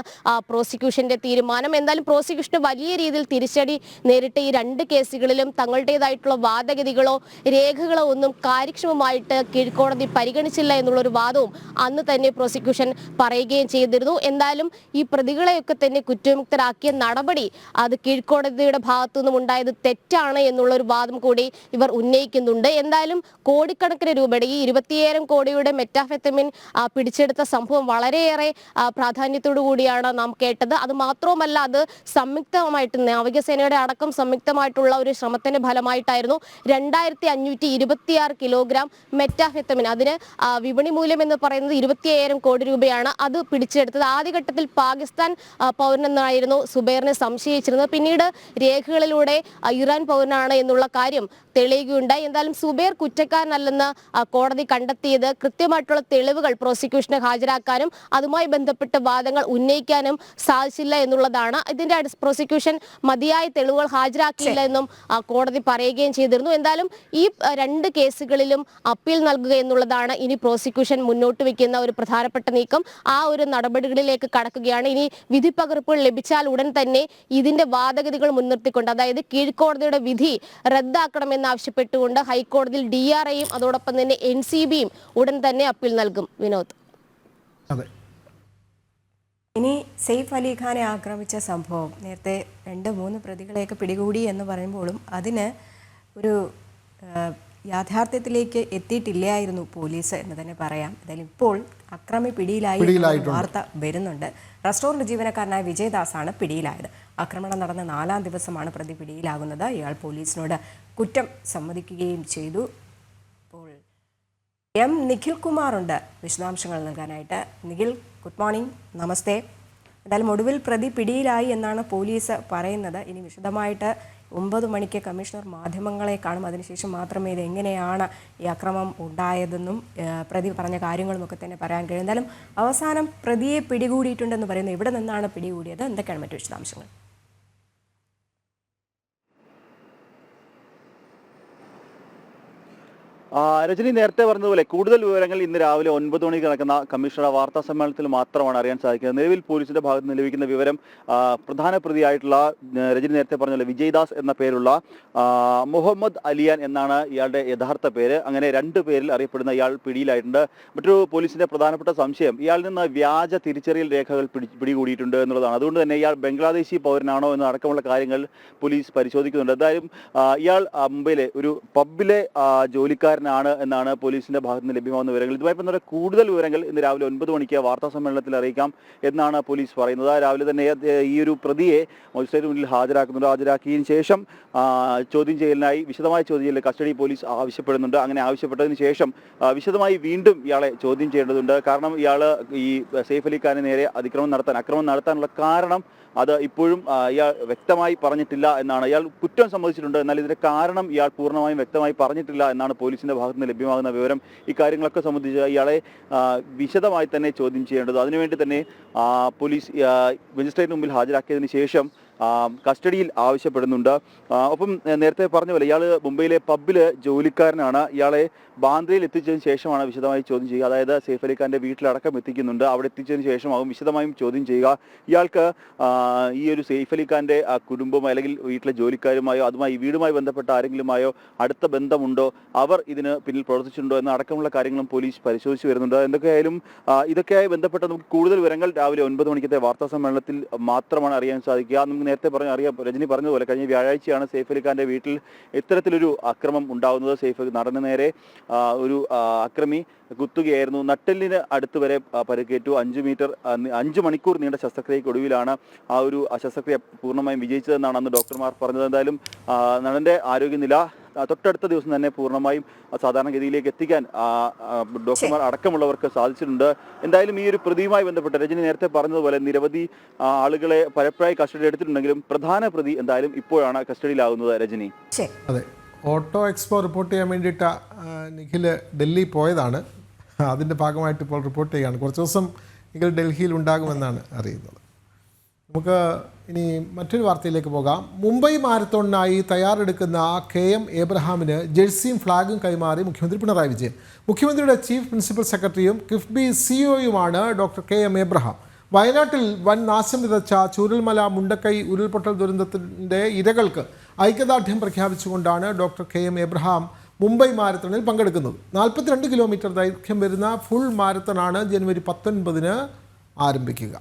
പ്രോസിക്യൂഷന്റെ തീരുമാനം. എന്തായാലും പ്രോസിക്യൂഷന് വലിയ രീതിയിൽ തിരിച്ചടി നേരിട്ട ഈ രണ്ട് കേസുകളിലും തങ്ങളുടേതായിട്ടുള്ള വാദഗതികളോ രേഖകളോ ഒന്നും കാര്യക്ഷമമായിട്ട് കീഴ്ക്കോടതി പരിഗണിച്ചില്ല എന്നുള്ളൊരു വാദവും അന്ന് തന്നെ പ്രോസിക്യൂഷൻ പറയുകയും ചെയ്തിരുന്നു. എന്തായാലും ഈ പ്രതികളെയൊക്കെ തന്നെ കുറ്റവിമുക്തരാക്കിയ നടപടി അത് കീഴ്ക്കോടതിയുടെ ഭാഗത്തു നിന്നും ഉണ്ടായത് തെറ്റാണ് എന്നുള്ളൊരു വാദം കൂടി ഇവർ ഉന്നയിക്കുന്നുണ്ട്. എന്തായാലും കോടിക്കണക്കിന് രൂപയുടെ ഈ 27 കോടിയുടെ മെറ്റാഫെത്തമിൻ പിടിച്ചെടുത്ത സംഭവം വളരെയേറെ പ്രാധാന്യത്തോടു കൂടിയാണ് നാം കേട്ടത്. അത് മാത്രവുമല്ല, അത് സംയുക്തമായിട്ട് നാവികസേനയുടെ അടക്കം സംയുക്തമായിട്ടുള്ള ഒരു ശ്രമത്തിന്റെ ഫലമായിട്ടായിരുന്നു 2526 കിലോഗ്രാം മെറ്റാഫെത്തമിൻ, അതിന് വിപണി മൂല്യം എന്ന് പറയുന്നത് 27 കോടി രൂപയാണ്, അത് പിടിച്ചെടുത്തത്. ആദ്യഘട്ടത്തിൽ പാകിസ്ഥാൻ പൗരനെന്നായിരുന്നു സുബൈറിനെ സംശയിച്ചിരുന്നത്. പിന്നീട് രേഖകളിലൂടെ ഇറാൻ പൗരനാണ് എന്നുള്ള കാര്യം തെളിയുകയുണ്ടായി. എന്തായാലും സുബൈർ കുറ്റക്കാരനല്ലെന്ന് കോടതി കണ്ടെത്തിയത് കൃത്യമായിട്ടുള്ള തെളിവുകൾ പ്രോസിക്യൂഷന് ഹാജരാക്കാനും അതുമായി ബന്ധപ്പെട്ട വാദങ്ങൾ ഉന്നയിക്കാനും സാധിച്ചില്ല എന്നുള്ളതാണ്. ഇതിന്റെ പ്രോസിക്യൂഷൻ മതിയായ തെളിവുകൾ ഹാജരാക്കിയില്ല എന്നും കോടതി പറയുകയും ചെയ്തിരുന്നു. എന്തായാലും ഈ രണ്ട് കേസുകളിലും അപ്പീൽ നൽകുക എന്നുള്ളതാണ് ഇനി പ്രോസിക്യൂഷൻ മുന്നോട്ട് വെക്കുന്ന ഒരു പ്രധാനപ്പെട്ട നീക്കം. ആ ഒരു നടപടികളിലേക്ക് കടക്കുകയാണ്. ഇനി വിധിപ്പകർപ്പുകൾ ലഭിച്ചാൽ ഉടൻ തന്നെ ഇതിന്റെ വാദഗതികൾ മുൻനിർത്തിക്കൊണ്ട്, അതായത് കീഴ്ക്കോടതിയുടെ വിധി റദ്ദാക്കണമെന്നാവശ്യപ്പെട്ടുകൊണ്ട് ഹൈക്കോടതിയിൽ DRAയും അതോടൊപ്പം തന്നെ NCBയും ഉടൻ തന്നെ അപ്പീൽ നൽകും. വിനോദ്. ഇനി സെയ്ഫ് അലി ഖാനെ ആക്രമിച്ച സംഭവം, നേരത്തെ 2-3 പ്രതികളെയൊക്കെ പിടികൂടി എന്ന് പറയുമ്പോഴും അതിന് ഒരു യാഥാർത്ഥ്യത്തിലേക്ക് എത്തിയിട്ടില്ലായിരുന്നു പോലീസ് എന്ന് തന്നെ പറയാം. എന്തായാലും ഇപ്പോൾ അക്രമി പിടിയിലായി വാർത്ത വരുന്നുണ്ട്. റെസ്റ്റോറന്റ് ജീവനക്കാരനായ വിജയദാസാണ് പിടിയിലായത്. ആക്രമണം നടന്ന 4-ാം ദിവസമാണ് പ്രതി പിടിയിലാകുന്നത്. ഇയാൾ പോലീസിനോട് കുറ്റം സമ്മതിക്കുകയും ചെയ്തു. ഇപ്പോൾ നിഖിൽ കുമാർ ഉണ്ട് വിശദാംശങ്ങൾ നൽകാനായിട്ട്. നിഖിൽ, ഗുഡ് മോർണിംഗ്, നമസ്തേ. എന്തായാലും ഒടുവിൽ പ്രതി പിടിയിലായി എന്നാണ് പോലീസ് പറയുന്നത്. ഇനി വിശദമായിട്ട് 9 മണിക്ക് കമ്മീഷണർ മാധ്യമങ്ങളെ കാണും. അതിനുശേഷം മാത്രമേ ഇത് എങ്ങനെയാണ് ഈ അക്രമം ഉണ്ടായതെന്നും പ്രതി പറഞ്ഞ കാര്യങ്ങളുമൊക്കെ തന്നെ പറയാൻ കഴിയും. എന്തായാലും അവസാനം പ്രതിയെ പിടികൂടിയിട്ടുണ്ടെന്ന് പറയുന്നു. ഇവിടെ നിന്നാണ് പിടികൂടിയത്? എന്തൊക്കെയാണ് മറ്റു വിശദാംശങ്ങൾ? രജനി നേരത്തെ പറഞ്ഞതുപോലെ കൂടുതൽ വിവരങ്ങൾ ഇന്ന് രാവിലെ 9 മണിക്ക് നടക്കുന്ന കമ്മീഷണർ വാർത്താ സമ്മേളനത്തിൽ മാത്രമാണ് അറിയാൻ സാധിക്കുന്നത്. നിലവിൽ പോലീസിന്റെ ഭാഗത്ത് നിന്ന് ലഭിക്കുന്ന വിവരം പ്രധാന പ്രതിയായിട്ടുള്ള രജനി നേരത്തെ പറഞ്ഞ പോലെ വിജയ്ദാസ് എന്ന പേരുള്ള മുഹമ്മദ് അലിയാൻ എന്നാണ് ഇയാളുടെ യഥാർത്ഥ പേര്. അങ്ങനെ 2 പേരിൽ അറിയപ്പെടുന്ന ഇയാൾ പിടിയിലായിട്ടുണ്ട്. മറ്റൊരു പോലീസിന്റെ പ്രധാനപ്പെട്ട സംശയം ഇയാളിൽ നിന്ന് വ്യാജ തിരിച്ചറിയൽ രേഖകൾ പിടികൂടിയിട്ടുണ്ട് എന്നുള്ളതാണ്. അതുകൊണ്ട് തന്നെ ഇയാൾ ബംഗ്ലാദേശി പൗരനാണോ എന്ന അടക്കമുള്ള കാര്യങ്ങൾ പോലീസ് പരിശോധിക്കുന്നുണ്ട്. എന്തായാലും ഇയാൾ മുംബൈയിലെ ഒരു പബ്ബിലെ ജോലിക്കാരൻ ആണ് എന്നാണ് പോലീസിന്റെ ഭാഗത്ത് നിന്ന് ലഭ്യമാകുന്ന വിവരങ്ങൾ. ഇതുമായി ബന്ധപ്പെട്ട കൂടുതൽ വിവരങ്ങൾ ഇന്ന് രാവിലെ 9 മണിക്ക് വാർത്താ സമ്മേളനത്തിൽ അറിയിക്കാം എന്നാണ് പോലീസ് പറയുന്നത്. രാവിലെ തന്നെ ഈ ഒരു പ്രതിയെ മജിസ്ട്രേറ്റ് മുന്നിൽ ഹാജരാക്കുന്നുണ്ട്. ഹാജരാക്കിയതിനു ശേഷം ചോദ്യം ചെയ്യലിനായി വിശദമായ ചോദ്യം ചെയ്യൽ കസ്റ്റഡി പോലീസ് ആവശ്യപ്പെടുന്നുണ്ട്. അങ്ങനെ ആവശ്യപ്പെട്ടതിന് ശേഷം വിശദമായി വീണ്ടും ഇയാളെ ചോദ്യം ചെയ്യേണ്ടതുണ്ട്. കാരണം ഇയാൾ ഈ സെയ്ഫ് അലി ഖാനെ നേരെ അക്രമം നടത്താനുള്ള കാരണം അത് ഇപ്പോഴും ഇയാൾ വ്യക്തമായി പറഞ്ഞിട്ടില്ല എന്നാണ്. ഇയാൾ കുറ്റം സമ്മതിച്ചിട്ടുണ്ട്, എന്നാൽ ഇതിന്റെ കാരണം ഇയാൾ പൂർണ്ണമായും വ്യക്തമായി പറഞ്ഞിട്ടില്ല എന്നാണ് പോലീസിന്റെ ഭാഗത്ത് നിന്ന് ലഭ്യമാകുന്ന വിവരം. ഈ കാര്യങ്ങളൊക്കെ സംബന്ധിച്ച് ഇയാളെ വിശദമായി തന്നെ ചോദ്യം ചെയ്യേണ്ടത്. അതിനുവേണ്ടി തന്നെ പോലീസ് മജിസ്ട്രേറ്റിന് മുമ്പിൽ ഹാജരാക്കിയതിനു ശേഷം കസ്റ്റഡിയിൽ ആവശ്യപ്പെടുന്നുണ്ട്. ഒപ്പം നേരത്തെ പറഞ്ഞ പോലെ ഇയാൾ മുംബൈയിലെ പബ്ബില് ജോലിക്കാരനാണ്. ഇയാളെ ബാന്ദ്രയിൽ എത്തിച്ചതിന് ശേഷമാണ് വിശദമായി ചോദ്യം ചെയ്യുക. അതായത് സെയ്ഫ് അലി ഖാന്റെ വീട്ടിലടക്കം എത്തിക്കുന്നുണ്ട്. അവിടെ എത്തിച്ചതിന് ശേഷമാകും വിശദമായും ചോദ്യം ചെയ്യുക. ഇയാൾക്ക് ഈ ഒരു സെയ്ഫ് അലി ഖാന്റെ കുടുംബമോ അല്ലെങ്കിൽ വീട്ടിലെ ജോലിക്കാരുമായോ അതുമായി വീടുമായി ബന്ധപ്പെട്ട ആരെങ്കിലുമായോ അടുത്ത ബന്ധമുണ്ടോ, അവർ ഇതിന് പിന്നിൽ പ്രവർത്തിച്ചിട്ടുണ്ടോ എന്ന അടക്കമുള്ള കാര്യങ്ങളും പോലീസ് പരിശോധിച്ച് വരുന്നുണ്ട്. എന്തൊക്കെയായാലും ഇതൊക്കെയായി ബന്ധപ്പെട്ട നമുക്ക് കൂടുതൽ വിവരങ്ങൾ രാവിലെ 9 മണിക്കത്തെ വാർത്താ സമ്മേളനത്തിൽ മാത്രമാണ് അറിയാൻ സാധിക്കുക. നമുക്ക് നേരത്തെ അറിയാം, രജനി പറഞ്ഞതുപോലെ കഴിഞ്ഞ വ്യാഴാഴ്ചയാണ് സെയ്ഫ് അലി ഖാന്റെ വീട്ടിൽ ഇത്തരത്തിലൊരു അക്രമം ഉണ്ടാകുന്നത്. സെയ്ഫ് നടന് നേരെ ഒരു അക്രമി കുത്തുകയായിരുന്നു. നട്ടെല്ലിന് അടുത്ത് വരെ പരിക്കേറ്റു. 5 മണിക്കൂർ നീണ്ട ശസ്ത്രക്രിയയ്ക്ക് ഒടുവിലാണ് ആ ഒരു ശസ്ത്രക്രിയ പൂർണ്ണമായും വിജയിച്ചതെന്നാണ് അന്ന് ഡോക്ടർമാർ പറഞ്ഞത്. എന്തായാലും നടന്റെ ആരോഗ്യനില തൊട്ടടുത്ത ദിവസം തന്നെ പൂർണ്ണമായും സാധാരണഗതിയിലേക്ക് എത്തിക്കാൻ ഡോക്ടർമാർ അടക്കമുള്ളവർക്ക് സാധിച്ചിട്ടുണ്ട്. എന്തായാലും ഈ ഒരു പ്രതിയുമായി ബന്ധപ്പെട്ട് രജനി നേരത്തെ പറഞ്ഞതുപോലെ നിരവധി ആളുകളെ പരപ്പരായി കസ്റ്റഡി എടുത്തിട്ടുണ്ടെങ്കിലും പ്രധാന പ്രതി എന്തായാലും ഇപ്പോഴാണ് കസ്റ്റഡിയിലാവുന്നത്. രജനി, അതെ, ഓട്ടോ എക്സ്പോ റിപ്പോർട്ട് ചെയ്യാൻ വേണ്ടിയിട്ട് നിഖിൽ ഡൽഹി പോയതാണ്. അതിൻ്റെ ഭാഗമായിട്ട് ഇപ്പോൾ റിപ്പോർട്ട് ചെയ്യുകയാണ്. കുറച്ച് ദിവസം നിഖിൽ ഡൽഹിയിൽ ഉണ്ടാകുമെന്നാണ് അറിയുന്നത്. നമുക്ക് ഇനി മറ്റൊരു വാർത്തയിലേക്ക് പോകാം. മുംബൈ മാരത്തോണിനായി തയ്യാറെടുക്കുന്ന KM എബ്രഹാമിന് ജേഴ്സിയും ഫ്ലാഗും കൈമാറി മുഖ്യമന്ത്രി പിണറായി വിജയൻ. മുഖ്യമന്ത്രിയുടെ ചീഫ് പ്രിൻസിപ്പൽ സെക്രട്ടറിയും കിഫ്ബി CEOയുമാണ് ഡോക്ടർ KM എബ്രഹാം. വയനാട്ടിൽ വൻ നാശം വിതച്ച ചൂരൽമല മുണ്ടക്കൈ ഉരുൾപൊട്ടൽ ദുരന്തത്തിൻ്റെ ഇരകൾക്ക് ഐക്യദാർഢ്യം പ്രഖ്യാപിച്ചുകൊണ്ടാണ് ഡോക്ടർ KM എബ്രഹാം മുംബൈ മാരത്തണിൽ പങ്കെടുക്കുന്നത്. 42 കിലോമീറ്റർ ദൈർഘ്യം വരുന്ന ഫുൾ മാരത്തണാണ് ജനുവരി 19 ആരംഭിക്കുക.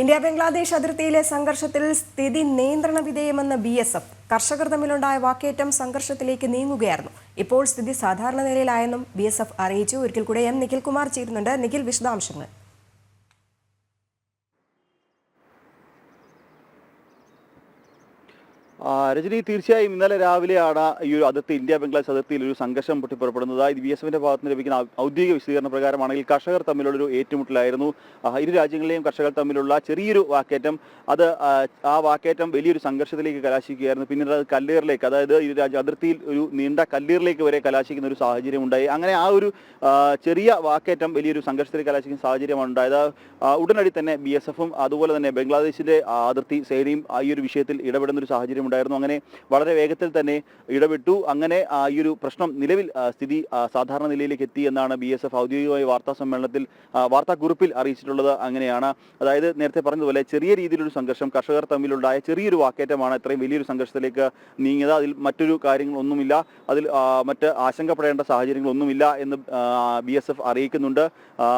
ഇന്ത്യ ബംഗ്ലാദേശ് അതിർത്തിയിലെ സംഘർഷത്തിൽ സ്ഥിതി നിയന്ത്രണ വിധേയമെന്ന് BSF. കർഷകർ തമ്മിലുണ്ടായ വാക്കേറ്റം സംഘർഷത്തിലേക്ക് നീങ്ങുകയായിരുന്നു. ഇപ്പോൾ സ്ഥിതി സാധാരണ നിലയിലായെന്നും BSF അറിയിച്ചു. ഒരിക്കൽ കൂടെ നിഖിൽകുമാർ ചേരുന്നുണ്ട്. നിഖിൽ, വിശദാംശങ്ങൾ. രജനി, തീർച്ചയായും ഇന്നലെ രാവിലെയാണ് ഈ ഒരു അതിർത്തി ഇന്ത്യ ബംഗ്ലാദേശ് അതിർത്തിയിൽ ഒരു സംഘർഷം പൊട്ടിപ്പുറപ്പെടുന്നത്. ഇത് BSFന്റെ ഭാഗത്ത് നിന്ന് ലഭിക്കുന്ന ഔദ്യോഗിക വിശദീകരണ പ്രകാരമാണെങ്കിൽ കർഷകർ തമ്മിലുള്ളൊരു ഏറ്റുമുട്ടലായിരുന്നു. ഇരു രാജ്യങ്ങളിലെയും കർഷകർ തമ്മിലുള്ള ചെറിയൊരു വാക്കേറ്റം, അത് ആ വാക്കേറ്റം വലിയൊരു സംഘർഷത്തിലേക്ക് കലാശിക്കുകയായിരുന്നു. പിന്നീട് അത് കല്ലേറിലേക്ക്, അതായത് ഇരു രാജ്യ അതിർത്തിയിൽ ഒരു നീണ്ട കല്ലേറിലേക്ക് വരെ കലാശിക്കുന്ന ഒരു സാഹചര്യം ഉണ്ടായി. അങ്ങനെ ആ ഒരു ചെറിയ വാക്കേറ്റം വലിയൊരു സംഘർഷത്തിലേക്ക് കലാശിക്കുന്ന സാഹചര്യമാണ് ഉണ്ടായത്. ഉടനടി തന്നെ BSFും അതുപോലെ തന്നെ ബംഗ്ലാദേശിന്റെ അതിർത്തി സേനയും ഈ ഒരു വിഷയത്തിൽ ഇടപെടുന്ന ഒരു സാഹചര്യം ഉണ്ടായിരുന്നു. അങ്ങനെ വളരെ വേഗത്തിൽ തന്നെ ഇടപെട്ടു. അങ്ങനെ ഈ ഒരു പ്രശ്നം നിലവിൽ സ്ഥിതി സാധാരണ നിലയിലേക്ക് എത്തി എന്നാണ് BSF ഔദ്യോഗികമായി വാർത്താക്കുറിപ്പിൽ അറിയിച്ചിട്ടുള്ളത്. അങ്ങനെയാണ്, അതായത് നേരത്തെ പറഞ്ഞതുപോലെ ചെറിയ രീതിയിലൊരു സംഘർഷം, കർഷകർ തമ്മിലുണ്ടായ ചെറിയൊരു വാക്കേറ്റമാണ് ഇത്രയും വലിയൊരു സംഘർഷത്തിലേക്ക് നീങ്ങിയത്. അതിൽ മറ്റൊരു കാര്യങ്ങളൊന്നുമില്ല, അതിൽ മറ്റ് ആശങ്കപ്പെടേണ്ട സാഹചര്യങ്ങളൊന്നുമില്ല എന്ന് BSF അറിയിക്കുന്നുണ്ട്.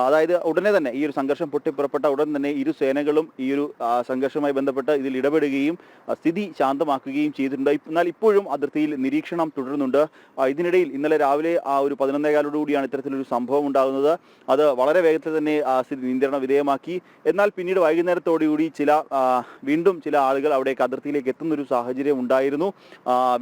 അതായത് ഉടനെ തന്നെ ഈ ഒരു സംഘർഷം പൊട്ടിപ്പുറപ്പെട്ട ഉടൻ തന്നെ ഇരു സേനകളും ഈ ഒരു സംഘർഷവുമായി ബന്ധപ്പെട്ട് ഇതിൽ ഇടപെടുകയും സ്ഥിതി ശാന്തമാക്കുകയും ചെയ്തിട്ടുണ്ട്. എന്നാൽ ഇപ്പോഴും അതിർത്തിയിൽ നിരീക്ഷണം തുടരുന്നുണ്ട്. ഇതിനിടയിൽ ഇന്നലെ രാവിലെ ഒരു 11:15 ഇത്തരത്തിലൊരു സംഭവം ഉണ്ടാകുന്നത്. അത് വളരെ വേഗത്തിൽ തന്നെ സ്ഥിതി നിയന്ത്രണ വിധേയമാക്കി. എന്നാൽ പിന്നീട് വൈകുന്നേരത്തോടുകൂടി വീണ്ടും ചില ആളുകൾ അവിടേക്ക് അതിർത്തിയിലേക്ക് എത്തുന്നൊരു സാഹചര്യം ഉണ്ടായിരുന്നു.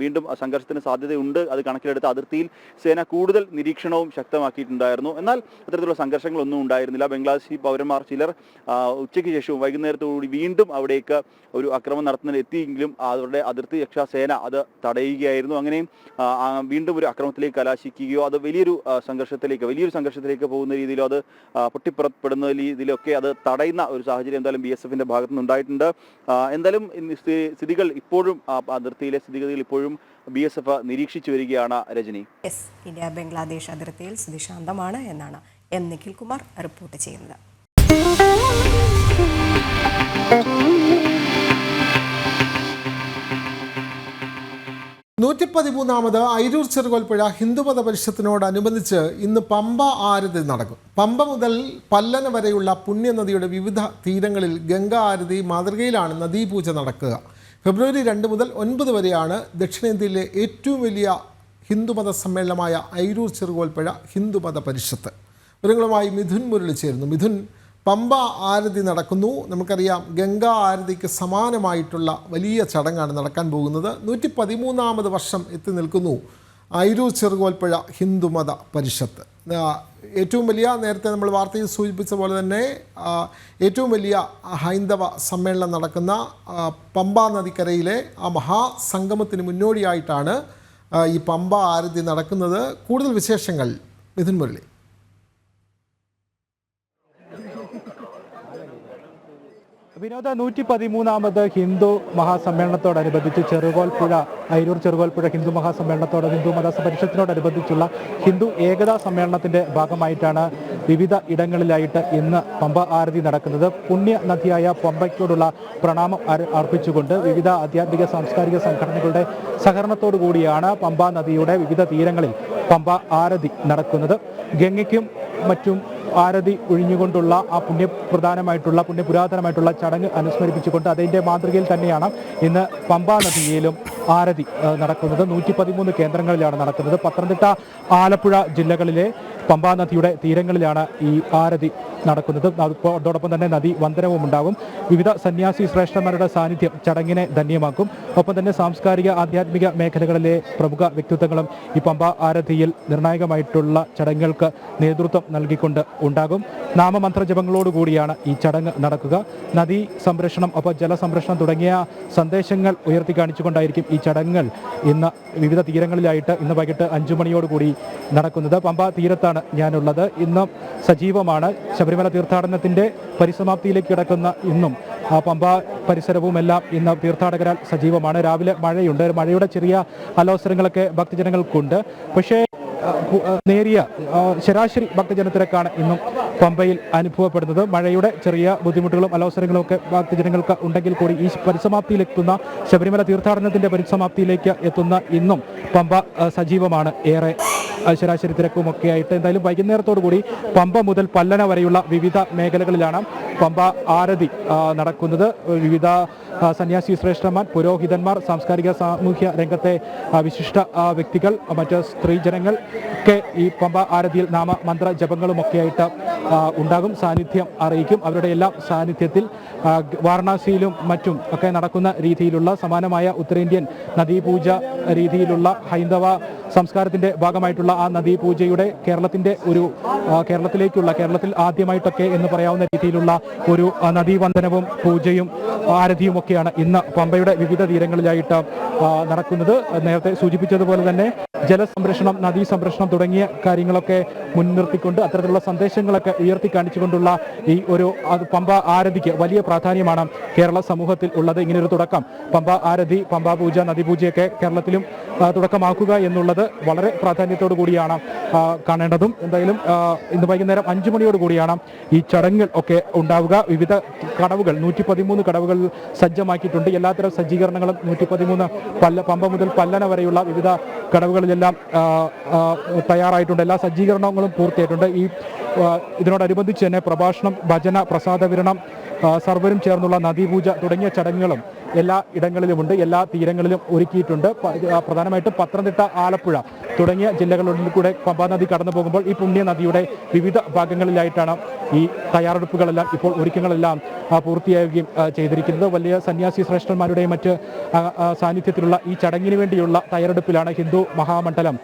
വീണ്ടും സംഘർഷത്തിന് സാധ്യതയുണ്ട്. അത് കണക്കിലെടുത്ത് അതിർത്തിയിൽ സേന കൂടുതൽ നിരീക്ഷണവും ശക്തമാക്കിയിട്ടുണ്ടായിരുന്നു. എന്നാൽ അത്തരത്തിലുള്ള സംഘർഷങ്ങളൊന്നും ഉണ്ടായിരുന്നില്ല. ബംഗ്ലാദേശി പൗരന്മാർ ചിലർ ഉച്ചയ്ക്ക് ശേഷവും വൈകുന്നേരത്തോടുകൂടി വീണ്ടും അവിടേക്ക് ഒരു ആക്രമണം നടത്തുന്നതിന് എത്തിയെങ്കിലും അവരുടെ അതിർത്തി രക്ഷാ സേന അത് തടയുകയായിരുന്നു. അങ്ങനെയും വീണ്ടും ഒരു അക്രമത്തിലേക്ക് കലാശിക്കുകയോ അത് വലിയൊരു സംഘർഷത്തിലേക്ക് പോകുന്ന രീതിയിലോ അത് പൊട്ടിപ്പുറപ്പെടുന്ന രീതിയിലൊക്കെ അത് തടയുന്ന ഒരു സാഹചര്യം എന്തായാലും BSFന്റെ ഭാഗത്തു നിന്നുണ്ടായിട്ടുണ്ട്. എന്തായാലും സ്ഥിതികൾ ഇപ്പോഴും അതിർത്തിയിലെ സ്ഥിതിഗതികൾ ഇപ്പോഴും BSF നിരീക്ഷിച്ചു വരികയാണ്. രജനി, ഇന്ത്യ ബംഗ്ലാദേശ് അതിർത്തിയിൽ സ്ഥിതി ശാന്തമാണ് എന്നാണ് നിഖിൽകുമാർ റിപ്പോർട്ട് ചെയ്യുന്നത്. 113ാമത് അയിരൂർ ചെറുകോൽപ്പുഴ ഹിന്ദുമത പരിഷത്തിനോടനുബന്ധിച്ച് ഇന്ന് പമ്പ ആരതി നടക്കും. പമ്പ മുതൽ പല്ലന വരെയുള്ള പുണ്യനദിയുടെ വിവിധ തീരങ്ങളിൽ ഗംഗാ ആരതി മാതൃകയിലാണ് നദീപൂജ നടക്കുക. ഫെബ്രുവരി 2 മുതൽ 9 വരെയാണ് ദക്ഷിണേന്ത്യയിലെ ഏറ്റവും വലിയ ഹിന്ദുമത സമ്മേളനമായ അയിരൂർ ചെറുകോൽപ്പുഴ ഹിന്ദുമത പരിഷത്ത്. വിവരങ്ങളുമായി മിഥുൻ മുരളി ചേരുന്നു. മിഥുൻ, പമ്പ ആരതി നടക്കുന്നു. നമുക്കറിയാം, ഗംഗാ ആരതിക്ക് സമാനമായിട്ടുള്ള വലിയ ചടങ്ങാണ് നടക്കാൻ പോകുന്നത്. 113ാമത് വർഷം എത്തി നിൽക്കുന്നു അയിരൂർ ചെറുകോൽപ്പുഴ ഹിന്ദുമത പരിഷത്ത്. ഏറ്റവും വലിയ, നേരത്തെ നമ്മൾ വാർത്തയിൽ സൂചിപ്പിച്ച പോലെ തന്നെ ഏറ്റവും വലിയ ഹൈന്ദവ സമ്മേളനം നടക്കുന്ന പമ്പാ നദിക്കരയിലെ ആ മഹാസംഗമത്തിന് മുന്നോടിയായിട്ടാണ് ഈ പമ്പ ആരതി നടക്കുന്നത്. കൂടുതൽ വിശേഷങ്ങൾ മിഥുൻ മുരളി. വിനോദ, 113ാമത് ഹിന്ദു മഹാസമ്മേളനത്തോടനുബന്ധിച്ച് അയിരൂർ ചെറുകോൽപ്പുഴ ഹിന്ദു ഹിന്ദു മത പരിഷത്തിനോടനുബന്ധിച്ചുള്ള ഹിന്ദു ഏകതാ സമ്മേളനത്തിന്റെ ഭാഗമായിട്ടാണ് വിവിധ ഇടങ്ങളിലായിട്ട് ഇന്ന് പമ്പ ആരതി നടക്കുന്നത്. പുണ്യ നദിയായ പമ്പയ്ക്കോടുള്ള പ്രണാമം അർപ്പിച്ചുകൊണ്ട് വിവിധ ആധ്യാത്മിക സാംസ്കാരിക സംഘടനകളുടെ സഹകരണത്തോടു കൂടിയാണ് പമ്പ നദിയുടെ വിവിധ തീരങ്ങളിൽ പമ്പ ആരതി നടക്കുന്നത്. ഗംഗയ്ക്കും മറ്റും ആരതി ഒഴിഞ്ഞുകൊണ്ടുള്ള ആ പുണ്യപുരാതനമായിട്ടുള്ള ചടങ്ങ് അനുസ്മരിപ്പിച്ചുകൊണ്ട് അതിൻ്റെ മാതൃകയിൽ തന്നെയാണ് ഇന്ന് പമ്പാ നദിയിലും ആരതി നടക്കുന്നത്. 113 കേന്ദ്രങ്ങളിലാണ് നടക്കുന്നത്. പത്തനംതിട്ട, ആലപ്പുഴ ജില്ലകളിലെ പമ്പാ നദിയുടെ തീരങ്ങളിലാണ് ഈ ആരതി നടക്കുന്നത്. അതോടൊപ്പം തന്നെ നദി വന്ദനവും ഉണ്ടാകും. വിവിധ സന്യാസി ശ്രേഷ്ഠന്മാരുടെ സാന്നിധ്യം ചടങ്ങിനെ ധന്യമാക്കും. ഒപ്പം തന്നെ സാംസ്കാരിക ആധ്യാത്മിക മേഖലകളിലെ പ്രമുഖ വ്യക്തിത്വങ്ങളും ഈ പമ്പ ആരതിയിൽ നിർണായകമായിട്ടുള്ള ചടങ്ങുകൾക്ക് നേതൃത്വം നൽകിക്കൊണ്ട് ഉണ്ടാകും. നാമമന്ത്രജപങ്ങളോടുകൂടിയാണ് ഈ ചടങ്ങ് നടക്കുക. നദീ സംരക്ഷണം, ഒപ്പം ജലസംരക്ഷണം തുടങ്ങിയ സന്ദേശങ്ങൾ ഉയർത്തി കാണിച്ചുകൊണ്ടായിരിക്കും ഈ ചടങ്ങുകൾ ഇന്ന് വിവിധ തീരങ്ങളിലായിട്ട് ഇന്ന് വൈകിട്ട് 5 മണിയോടുകൂടി നടക്കുന്നത്. പമ്പ തീരത്താണ് ഞാനുള്ളത്. ഇന്ന് സജീവമാണ്. ശബരിമല തീർത്ഥാടനത്തിന്റെ പരിസമാപ്തിയിലേക്ക് കിടക്കുന്ന ഇന്നും പമ്പ പരിസരവുമെല്ലാം ഇന്ന് തീർത്ഥാടകരാൽ സജീവമാണ്. രാവിലെ മഴയുണ്ട്. മഴയുടെ ചെറിയ അലോസരങ്ങളൊക്കെ ഭക്തജനങ്ങൾക്കുണ്ട്. പക്ഷേ നേരിയ ശരാശരി ഭക്തജനത്തിരക്കാണ് ഇന്നും പമ്പയിൽ അനുഭവപ്പെടുന്നത്. മഴയുടെ ചെറിയ ബുദ്ധിമുട്ടുകളും അലോസരങ്ങളും ഒക്കെ ഭക്തജനങ്ങൾക്ക് ഉണ്ടെങ്കിൽ കൂടി ഈ പരിസമാപ്തിയിലെത്തുന്ന ശബരിമല തീർത്ഥാടനത്തിന്റെ പരിസമാപ്തിയിലേക്ക് എത്തുന്ന ഇന്നും പമ്പ സജീവമാണ്. ഏറെ ശരാശരി തിരക്കുമൊക്കെ ആയിട്ട് എന്തായാലും വൈകുന്നേരത്തോടു കൂടി പമ്പ മുതൽ പല്ലന വരെയുള്ള വിവിധ മേഖലകളിലാണ് പമ്പ ആരതി നടക്കുന്നത്. വിവിധ സന്യാസി ശ്രേഷ്ഠന്മാർ, പുരോഹിതന്മാർ, സാംസ്കാരിക സാമൂഹ്യ രംഗത്തെ വിശിഷ്ട വ്യക്തികൾ, മറ്റ് സ്ത്രീജനങ്ങൾ ഒക്കെ ഈ പമ്പ ആരതിയിൽ നാമമന്ത്ര ജപങ്ങളുമൊക്കെയായിട്ട് ഉണ്ടാകും, സാന്നിധ്യം അറിയിക്കും. അവരുടെ എല്ലാം സാന്നിധ്യത്തിൽ വാരണാസിയിലും മറ്റും ഒക്കെ നടക്കുന്ന രീതിയിലുള്ള സമാനമായ ഉത്തരേന്ത്യൻ നദീപൂജ രീതിയിലുള്ള ഹൈന്ദവ സംസ്കാരത്തിന്റെ ഭാഗമായിട്ടുള്ള ആ നദീപൂജയുടെ കേരളത്തിൽ ആദ്യമായിട്ടൊക്കെ എന്ന് പറയാവുന്ന രീതിയിലുള്ള ഒരു നദീവന്ദനവും പൂജയും ആരതിയും ഒക്കെയാണ് ഇന്ന് പമ്പയുടെ വിവിധ തീരങ്ങളിലായിട്ട് നടക്കുന്നത്. നേരത്തെ സൂചിപ്പിച്ചതുപോലെ തന്നെ ജലസംരക്ഷണം, നദീ സംരക്ഷണം തുടങ്ങിയ കാര്യങ്ങളൊക്കെ മുൻനിർത്തിക്കൊണ്ട് അത്തരത്തിലുള്ള സന്ദേശങ്ങളൊക്കെ ഉയർത്തി കാണിച്ചുകൊണ്ടുള്ള ഈ ഒരു പമ്പ ആരതിക്ക് വലിയ പ്രാധാന്യമാണ് കേരള സമൂഹത്തിൽ ഉള്ളത്. ഇങ്ങനെയൊരു തുടക്കം പമ്പ ആരതി, പമ്പ പൂജ, നദീപൂജയൊക്കെ കേരളത്തിലും തുടക്കമാക്കുക എന്നുള്ളത് വളരെ പ്രാധാന്യത്തോടു കൂടിയാണ് കാണേണ്ടതും. എന്തായാലും ഇന്ന് വൈകുന്നേരം 5 മണിയോടുകൂടിയാണ് ഈ ചടങ്ങുകൾ ഒക്കെ ഉണ്ടാവുക. വിവിധ കടവുകൾ 113 കടവുകൾ സജ്ജമാക്കിയിട്ടുണ്ട്. എല്ലാത്തരം സജ്ജീകരണങ്ങളും 113 പമ്പ മുതൽ പല്ലന വരെയുള്ള വിവിധ കടവുകളിലെല്ലാം തയ്യാറായിട്ടുണ്ട്. എല്ലാ സജ്ജീകരണങ്ങളും പൂർത്തിയായിട്ടുണ്ട്. ഇതിനോടനുബന്ധിച്ച് തന്നെ പ്രഭാഷണം, ഭജന, പ്രസാദ വിതരണം, സർവരും ചേർന്നുള്ള നദീപൂജ തുടങ്ങിയ ചടങ്ങുകളും എല്ലാ ഇടങ്ങളിലുമുണ്ട്, എല്ലാ തീരങ്ങളിലും ഒരുക്കിയിട്ടുണ്ട്. പ്രധാനമായിട്ടും പത്തനംതിട്ട, ആലപ്പുഴ തുടങ്ങിയ ജില്ലകളിൽ കൂടെ പമ്പാ നദി കടന്നു പോകുമ്പോൾ ഈ പുണ്യ നദിയുടെ വിവിധ ഭാഗങ്ങളിലായിട്ടാണ് ഈ തയ്യാറെടുപ്പുകളെല്ലാം, ഇപ്പോൾ ഒരുക്കങ്ങളെല്ലാം പൂർത്തിയാവുകയും ചെയ്തിരിക്കുന്നത്. വലിയ സന്യാസി ശ്രേഷ്ഠന്മാരുടെയും മറ്റ് സാന്നിധ്യത്തിലുള്ള ഈ ചടങ്ങിന് വേണ്ടിയുള്ള തയ്യാറെടുപ്പിലാണ് ഹിന്ദു മഹാമണ്ഡലം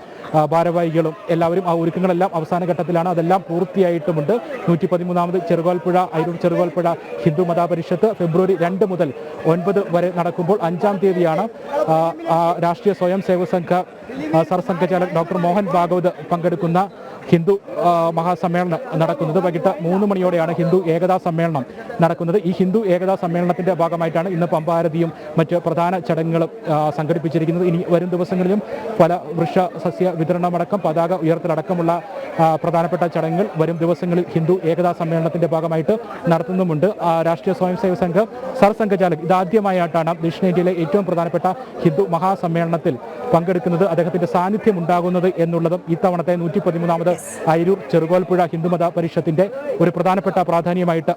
ഭാരവാഹികളും എല്ലാവരും. ആ ഒരുക്കങ്ങളെല്ലാം അവസാന ഘട്ടത്തിലാണ്. അതെല്ലാം പൂർത്തിയായിട്ടുമുണ്ട്. 113ാമത് ചെറുകോൽപ്പുഴ അയിരൂർ ചെറുകോൽപ്പുഴ ഹിന്ദു മതാപരിഷത്ത് ഫെബ്രുവരി 2 മുതൽ 9 വരെ നടക്കുമ്പോൾ 5-ാം തീയതിയാണ് രാഷ്ട്രീയ സ്വയം സേവക സംഘ സർസംഘചാലക് ഡോക്ടർ മോഹൻ ഭാഗവത് പങ്കെടുക്കുന്ന ഹിന്ദു മഹാസമ്മേളനം നടക്കുന്നത്. വൈകിട്ട് 3 മണിയോടെയാണ് ഹിന്ദു ഏകതാ സമ്മേളനം നടക്കുന്നത്. ഈ ഹിന്ദു ഏകതാ സമ്മേളനത്തിന്റെ ഭാഗമായിട്ടാണ് ഇന്ന് പമ്പാരതിയും മറ്റ് പ്രധാന ചടങ്ങുകളും സംഘടിപ്പിച്ചിരിക്കുന്നത്. ഇനി വരും ദിവസങ്ങളിലും പല വൃക്ഷ സസ്യ വിതരണമടക്കം പതാക ഉയർത്തലടക്കമുള്ള പ്രധാനപ്പെട്ട ചടങ്ങുകൾ വരും ദിവസങ്ങളിൽ ഹിന്ദു ഏകതാ സമ്മേളനത്തിന്റെ ഭാഗമായിട്ട് നടത്തുന്നുമുണ്ട്. രാഷ്ട്രീയ സ്വയം സേവക സംഘ സർസംഘചാലക് ഇതാദ്യമായിട്ടാണ് ദക്ഷിണേന്ത്യയിലെ ഏറ്റവും പ്രധാനപ്പെട്ട ഹിന്ദു മഹാസമ്മേളനത്തിൽ പങ്കെടുക്കുന്നത്. അദ്ദേഹത്തിന്റെ സാന്നിധ്യം ഉണ്ടാകുന്നത് എന്നുള്ളതും ഇത്തവണത്തെ 113ാമത് അയിരൂർ ചെറുകോൽപ്പുഴ ഹിന്ദുമത പരിഷത്തിന്റെ ഒരു പ്രധാനപ്പെട്ട പ്രാധാന്യമായിട്ട്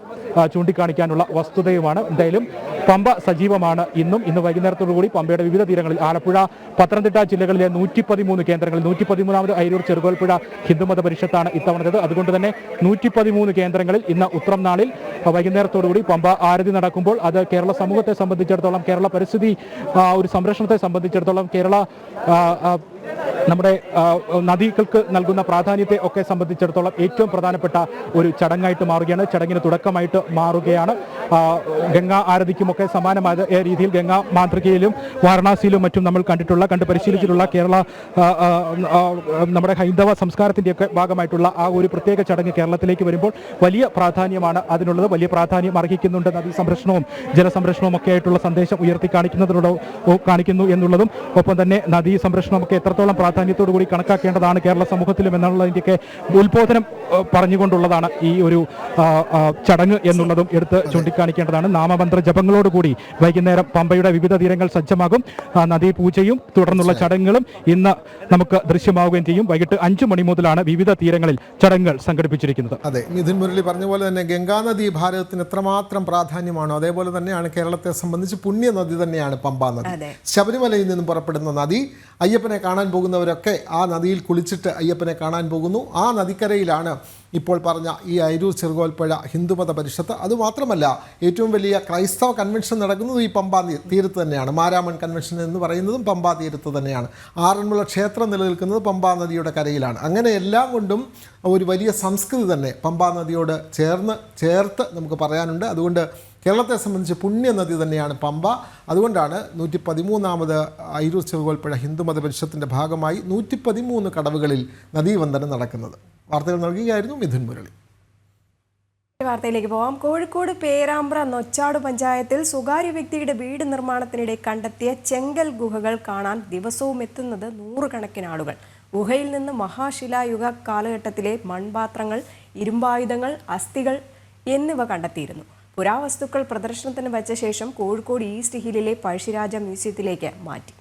ചൂണ്ടിക്കാണിക്കാനുള്ള വസ്തുതയുമാണ്. എന്തായാലും പമ്പ സജീവമാണ് ഇന്ന് വൈകുന്നേരത്തോടുകൂടി പമ്പയുടെ വിവിധ തീരങ്ങളിൽ ആലപ്പുഴ, പത്തനംതിട്ട ജില്ലകളിലെ 113 കേന്ദ്രങ്ങളിൽ 113ാമത് അയിരൂർ ചെറുകോൽപ്പുഴ ഹിന്ദുമത പരിഷത്താണ് ഇത്തവണത്തേത്. അതുകൊണ്ട് തന്നെ 113 കേന്ദ്രങ്ങളിൽ ഇന്ന് ഉത്രം നാളിൽ വൈകുന്നേരത്തോടുകൂടി പമ്പ ആരതി നടക്കുമ്പോൾ അത് കേരള സമൂഹത്തെ സംബന്ധിച്ചിടത്തോളം, കേരള പരിസ്ഥിതി ഒരു സംരക്ഷണത്തെ സംബന്ധിച്ചിടത്തോളം, കേരള നമ്മുടെ നദികൾക്ക് നൽകുന്ന പ്രാധാന്യത്തെ ഒക്കെ സംബന്ധിച്ചിടത്തോളം ഏറ്റവും പ്രധാനപ്പെട്ട ഒരു ചടങ്ങായിട്ട് മാറുകയാണ്. ചടങ്ങിന് തുടക്കമായിട്ട് മാറുകയാണ്. ഗംഗാ ആരതിക്കുമൊക്കെ സമാനമായ രീതിയിൽ ഗംഗാ മാതൃകയിലും വാരണാസിയിലും മറ്റും നമ്മൾ കണ്ട് പരിശീലിച്ചിട്ടുള്ള കേരള നമ്മുടെ ഹൈന്ദവ സംസ്കാരത്തിൻ്റെയൊക്കെ ഭാഗമായിട്ടുള്ള ആ ഒരു പ്രത്യേക ചടങ്ങ് കേരളത്തിലേക്ക് വരുമ്പോൾ വലിയ പ്രാധാന്യമാണ് അതിനുള്ളത്. വലിയ പ്രാധാന്യം അർഹിക്കുന്നുണ്ട്. നദീ സംരക്ഷണവും ജലസംരക്ഷണവും ഒക്കെ ആയിട്ടുള്ള സന്ദേശം ഉയർത്തി കാണിക്കുന്നു എന്നുള്ളതും, ഒപ്പം തന്നെ നദീ സംരക്ഷണമൊക്കെ എത്രത്തോളം അത്രത്തോളം പ്രാധാന്യത്തോടു കൂടി കണക്കാക്കേണ്ടതാണ് കേരള സമൂഹത്തിലും എന്നുള്ളതിൻ്റെയൊക്കെ ഉത്ബോധനം പറഞ്ഞുകൊണ്ടുള്ളതാണ് ഈ ഒരു ചടങ്ങ് എന്നുള്ളതും എടുത്ത് ചൂണ്ടിക്കാണിക്കേണ്ടതാണ്. നാമമന്ത്ര ജപങ്ങളോടുകൂടി വൈകുന്നേരം പമ്പയുടെ വിവിധ തീരങ്ങൾ സജ്ജമാകും. നദീപൂജയും തുടർന്നുള്ള ചടങ്ങുകളും ഇന്ന് നമുക്ക് ദൃശ്യമാവുകയും ചെയ്യും. വൈകിട്ട് 5 മണി മുതലാണ് വിവിധ തീരങ്ങളിൽ ചടങ്ങുകൾ സംഘടിപ്പിച്ചിരിക്കുന്നത്. അതെ, മിഥുൻ മുരളി പറഞ്ഞ പോലെ തന്നെ ഗംഗാനദി ഭാരതത്തിന് എത്രമാത്രം പ്രാധാന്യമാണോ അതേപോലെ തന്നെയാണ് കേരളത്തെ സംബന്ധിച്ച് പുണ്യനദി തന്നെയാണ് പമ്പാ നദി. ശബരിമലയിൽ നിന്നും പുറപ്പെടുന്ന നദി. അയ്യപ്പനെ കാണാൻ പോകുന്നവരൊക്കെ ആ നദിയിൽ കുളിച്ചിട്ട് അയ്യപ്പനെ കാണാൻ പോകുന്നു. ആ നദിക്കരയിലാണ് ഇപ്പോൾ പറഞ്ഞ ഈ അയിരൂർ ചെറുകോൽപ്പുഴ ഹിന്ദുമത പരിഷത്ത്. അതുമാത്രമല്ല, ഏറ്റവും വലിയ ക്രൈസ്തവ കൺവെൻഷൻ നടക്കുന്നത് ഈ പമ്പാ തീരത്ത് തന്നെയാണ്. മാരാമൺ കൺവെൻഷൻ എന്ന് പറയുന്നതും പമ്പാ തീരത്ത് തന്നെയാണ്. ആറന്മുള ക്ഷേത്രം നിലനിൽക്കുന്നത് പമ്പാ നദിയുടെ കരയിലാണ്. അങ്ങനെ എല്ലാം കൊണ്ടും ഒരു വലിയ സംസ്കൃതി തന്നെ പമ്പാ നദിയോട് ചേർത്ത് നമുക്ക് പറയാനുണ്ട്. അതുകൊണ്ട് കേരളത്തെ സംബന്ധിച്ച് പുണ്യനദി തന്നെയാണ് പമ്പ. അതുകൊണ്ടാണ് 113ാമത് അയിരൂർ ചെറുകോൽപ്പുഴ ഹിന്ദുമത പരിഷത്തിൻ്റെ ഭാഗമായി 113 കടവുകളിൽ നദീവന്ദനം നടക്കുന്നത്. വാർത്തകൾ നൽകുകയായിരുന്നു മിഥുൻ മുരളി. വാർത്തയിലേക്ക് പോകാം. കോഴിക്കോട് പേരാമ്പ്ര നൊച്ചാട് പഞ്ചായത്തിൽ സ്വകാര്യ വ്യക്തിയുടെ വീട് നിർമ്മാണത്തിനിടെ കണ്ടെത്തിയ ചെങ്കൽ ഗുഹകൾ കാണാൻ ദിവസവും എത്തുന്നത് 100 കണക്കിന് ആളുകൾ. ഗുഹയിൽ നിന്ന് മഹാശിലായുഗ കാലഘട്ടത്തിലെ മൺപാത്രങ്ങൾ, ഇരുമ്പായുധങ്ങൾ, അസ്ഥികൾ എന്നിവ കണ്ടെത്തിയിരുന്നു. പുരാവസ്തുക്കൾ പ്രദർശനത്തിന് വച്ച ശേഷം കോഴിക്കോട് ഈസ്റ്റ് ഹില്ലിലെ പഴശ്ശിരാജ മ്യൂസിയത്തിലേക്ക് മാറ്റി.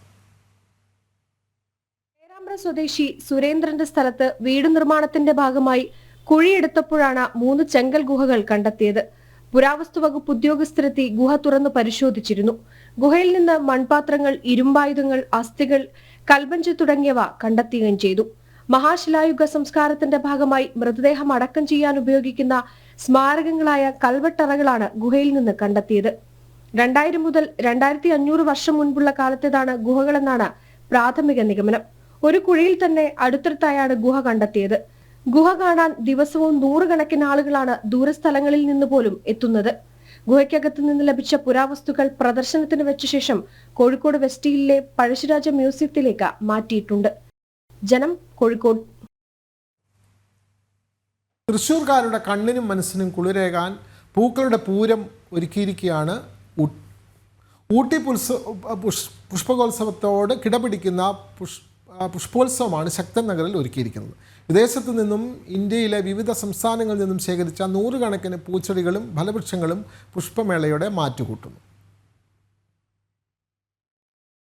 പേരാമ്പ്ര സ്വദേശി സുരേന്ദ്രന്റെ സ്ഥലത്ത് വീട് നിർമ്മാണത്തിന്റെ ഭാഗമായി കുഴിയെടുത്തപ്പോഴാണ് 3 ചെങ്കൽ ഗുഹകൾ കണ്ടെത്തിയത്. പുരാവസ്തു വകുപ്പ് ഉദ്യോഗസ്ഥരെത്തി ഗുഹ തുറന്ന് പരിശോധിച്ചിരുന്നു. ഗുഹയിൽ നിന്ന് മൺപാത്രങ്ങൾ, ഇരുമ്പായുധങ്ങൾ, അസ്ഥികൾ, കൽബഞ്ച് തുടങ്ങിയവ കണ്ടെത്തുകയും ചെയ്തു. മഹാശിലായുഗ സംസ്കാരത്തിന്റെ ഭാഗമായി മൃതദേഹം അടക്കം ചെയ്യാൻ ഉപയോഗിക്കുന്ന സ്മാരകങ്ങളായ കൽവട്ടറകളാണ് ഗുഹയിൽ നിന്ന് കണ്ടെത്തിയത്. 2000 മുതൽ 2500 വർഷം മുൻപുള്ള കാലത്തേതാണ് ഗുഹകളെന്നാണ് പ്രാഥമിക നിഗമനം. ഒരു കുഴിയിൽ തന്നെ അടുത്തടുത്തായാണ് ഗുഹ കണ്ടെത്തിയത്. ഗുഹ കാണാൻ ദിവസവും 100 കണക്കിന് ആളുകളാണ് ദൂരസ്ഥലങ്ങളിൽ നിന്ന് പോലും എത്തുന്നത്. ഗുഹയ്ക്കകത്ത് നിന്ന് ലഭിച്ച പുരാവസ്തുക്കൾ പ്രദർശനത്തിന് വെച്ച ശേഷം കോഴിക്കോട് വെസ്റ്റ് ഹില്ലിലെ പഴശ്ശിരാജ മ്യൂസിയത്തിലേക്ക് മാറ്റിയിട്ടുണ്ട്. ജനം, കോഴിക്കോട്. തൃശ്ശൂർക്കാരുടെ കണ്ണിനും മനസ്സിനും കുളിരേകാൻ പൂക്കളുടെ പൂരം ഒരുക്കിയിരിക്കുകയാണ്. ഊട്ടി പുഷ്പോത്സവത്തോട് കിടപിടിക്കുന്ന പുഷ്പോത്സവമാണ് ശക്തൻ നഗറിൽ ഒരുക്കിയിരിക്കുന്നത്. വിദേശത്തു നിന്നും ഇന്ത്യയിലെ വിവിധ സംസ്ഥാനങ്ങളിൽ നിന്നും ശേഖരിച്ച 100 കണക്കിന് പൂച്ചെടികളും ഫലവൃക്ഷങ്ങളും പുഷ്പമേളയുടെ മാറ്റുകൂട്ടുന്നു.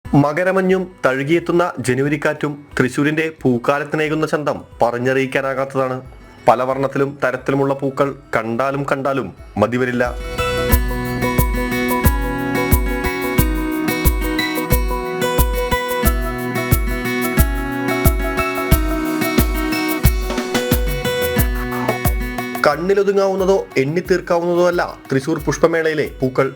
മകരമഞ്ഞും തഴുകിയെത്തുന്ന ജനുവരിക്കാറ്റും തൃശ്ശൂരിന്റെ പൂക്കാലത്തിനേകുന്ന ചന്തം പറഞ്ഞറിയിക്കാനാകാത്തതാണ്. പല വർണ്ണത്തിലും തരത്തിലുമുള്ള പൂക്കൾ കണ്ടാലും മതിവരില്ല. കണ്ണിലൊതുങ്ങാവുന്നതോ എണ്ണിത്തീർക്കാവുന്നതോ അല്ല തൃശ്ശൂർ പുഷ്പമേളയിലെ പൂക്കൾ.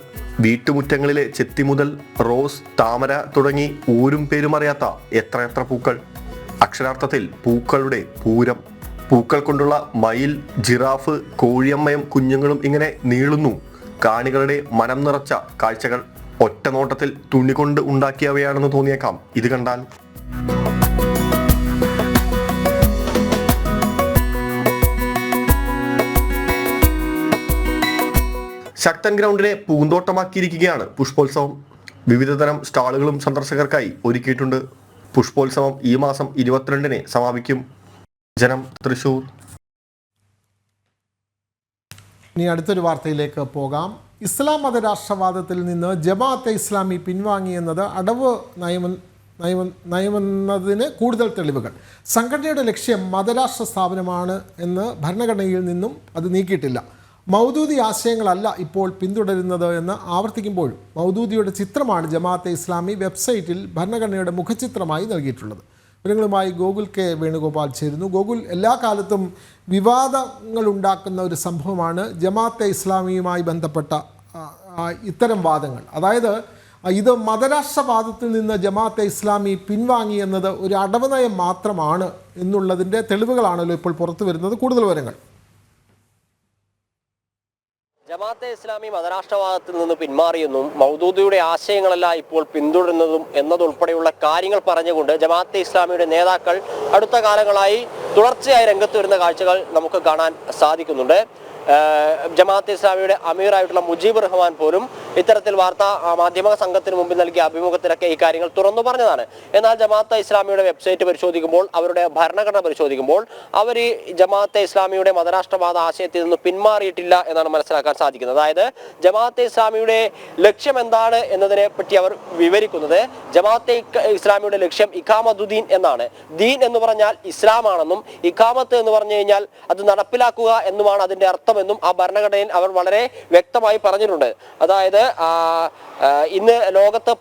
വീട്ടുമുറ്റങ്ങളിലെ ചെത്തി മുതൽ റോസ്, താമര തുടങ്ങി ഊരും പേരും അറിയാത്ത എത്രയെത്ര പൂക്കൾ. അക്ഷരാർത്ഥത്തിൽ പൂക്കളുടെ പൂരം. പൂക്കൾ കൊണ്ടുള്ള മയിൽ, ജിറാഫ്, കോഴിയമ്മയും കുഞ്ഞുങ്ങളും ഇങ്ങനെ നീളുന്നു. കാണികളുടെ മനം നിറച്ച കാഴ്ചകൾ. ഒറ്റ നോട്ടത്തിൽ തുണി കൊണ്ട് ഉണ്ടാക്കിയവയാണെന്ന് തോന്നിയേക്കാം ഇത് കണ്ടാൽ. ശക്തൻ ഗ്രൗണ്ടിനെ പൂന്തോട്ടമാക്കിയിരിക്കുകയാണ് പുഷ്പോത്സവം. വിവിധതരം സ്റ്റാളുകളും സന്ദർശകർക്കായി ഒരുക്കിയിട്ടുണ്ട്. പുഷ്പോത്സവം ഈ മാസം 22-ന് സമാപിക്കും. ജനം, തൃശൂർ. ഇനി അടുത്തൊരു വാർത്തയിലേക്ക് പോകാം. ഇസ്ലാം മതരാഷ്ട്രവാദത്തിൽ നിന്ന് ജമാഅത്തെ ഇസ്ലാമി പിൻവാങ്ങിയെന്നത് അടവ് നയമെന്നതിന് കൂടുതൽ തെളിവുകൾ. സംഘടനയുടെ ലക്ഷ്യം മതരാഷ്ട്ര സ്ഥാപനമാണ് എന്ന് ഭരണഘടനയിൽ നിന്നും അത് നീക്കിയിട്ടില്ല. മൗദൂദി ആശയങ്ങളല്ല ഇപ്പോൾ പിന്തുടരുന്നത് എന്ന് ആവർത്തിക്കുമ്പോഴും മൗദൂദിയുടെ ചിത്രമാണ് ജമാഅത്തെ ഇസ്ലാമി വെബ്സൈറ്റിൽ ഭരണഘടനയുടെ മുഖചിത്രമായി നൽകിയിട്ടുള്ളത്. വിവരങ്ങളുമായി ഗോകുൽ കെ വേണുഗോപാൽ ചേരുന്നു. ഗോകുൽ, എല്ലാ കാലത്തും വിവാദങ്ങൾ ഉണ്ടാക്കുന്ന ഒരു സംഭവമാണ് ജമാഅത്തെ ഇസ്ലാമിയുമായി ബന്ധപ്പെട്ട ഇത്തരം വാദങ്ങൾ. അതായത് ഇത് മതരാഷ്ട്രവാദത്തിൽ നിന്ന് ജമാഅത്തെ ഇസ്ലാമി പിൻവാങ്ങി എന്നത് ഒരു അടവ് നയം മാത്രമാണ് എന്നുള്ളതിൻ്റെ തെളിവുകളാണല്ലോ ഇപ്പോൾ പുറത്തു വരുന്നത്. കൂടുതൽ വിവരങ്ങൾ. ജമാഅത്തെ ഇസ്ലാമി മതരാഷ്ട്രവാദത്തിൽ നിന്ന് പിന്മാറിയെന്നും മൗദൂദിയുടെ ആശയങ്ങളല്ല ഇപ്പോൾ പിന്തുടരുന്നതും എന്നതുൾപ്പെടെയുള്ള കാര്യങ്ങൾ പറഞ്ഞുകൊണ്ട് ജമാഅത്തെ ഇസ്ലാമിയുടെ നേതാക്കൾ അടുത്ത കാലങ്ങളായി തുടർച്ചയായി രംഗത്ത് വരുന്ന കാഴ്ചകൾ നമുക്ക് കാണാൻ സാധിക്കുന്നുണ്ട്. ജമാഅത്തെ ഇസ്ലാമിയുടെ അമീറായിട്ടുള്ള മുജീബ് റഹ്മാൻ പോലും ഇത്തരത്തിൽ വാർത്താ മാധ്യമ സംഘത്തിന് മുമ്പിൽ നൽകിയ അഭിമുഖത്തിലൊക്കെ ഈ കാര്യങ്ങൾ തുറന്നു പറഞ്ഞതാണ്. എന്നാൽ ജമാഅത്തെ ഇസ്ലാമിയുടെ വെബ്സൈറ്റ് പരിശോധിക്കുമ്പോൾ, അവരുടെ ഭരണഘടന പരിശോധിക്കുമ്പോൾ അവർ ഈ ജമാഅത്തെ ഇസ്ലാമിയുടെ മതരാഷ്ട്രവാദ ആശയത്തിൽ നിന്ന് പിന്മാറിയിട്ടില്ല എന്നാണ് മനസ്സിലാക്കാൻ സാധിക്കുന്നത്. അതായത് ജമാഅത്തെ ഇസ്ലാമിയുടെ ലക്ഷ്യം എന്താണ് എന്നതിനെ പറ്റി അവർ വിവരിക്കുന്നത്, ജമാഅത്തെ ഇസ്ലാമിയുടെ ലക്ഷ്യം ഇഖാമത്തുദ്ദീൻ എന്നാണ്. ദീൻ എന്ന് പറഞ്ഞാൽ ഇസ്ലാമാണെന്നും ഇഖാമത്ത് എന്ന് പറഞ്ഞു കഴിഞ്ഞാൽ അത് നടപ്പിലാക്കുക എന്നുമാണ് അതിന്റെ അർത്ഥമെന്നും ആ ഭരണഘടനയിൽ അവർ വളരെ വ്യക്തമായി പറഞ്ഞിട്ടുണ്ട്. അതായത് ഇന്ന് ലോകത്ത്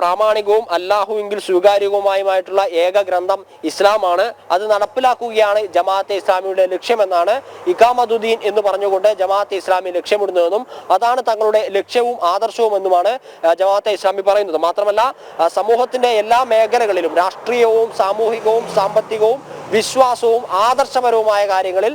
പ്രാമാണികവും അല്ലാഹുവെങ്കിൽ സ്വീകാര്യവുമായിട്ടുള്ള ഏക ഗ്രന്ഥം ഇസ്ലാമാണ്. അത് നടപ്പിലാക്കുകയാണ് ജമാഅത്തെ ഇസ്ലാമിയുടെ ലക്ഷ്യമെന്നാണ് ഇഖാമത്തുദ്ദീൻ എന്ന് പറഞ്ഞുകൊണ്ട് ജമാഅത്തെ ഇസ്ലാമി ലക്ഷ്യമിടുന്നതെന്നും അതാണ് തങ്ങളുടെ ലക്ഷ്യവും ആദർശവും എന്നുമാണ് ജമാഅത്തെ ഇസ്ലാമി പറയുന്നത്. മാത്രമല്ല സമൂഹത്തിന്റെ എല്ലാ മേഖലകളിലും രാഷ്ട്രീയവും സാമൂഹികവും സാമ്പത്തികവും വിശ്വാസവും ആദർശപരവുമായ കാര്യങ്ങളിൽ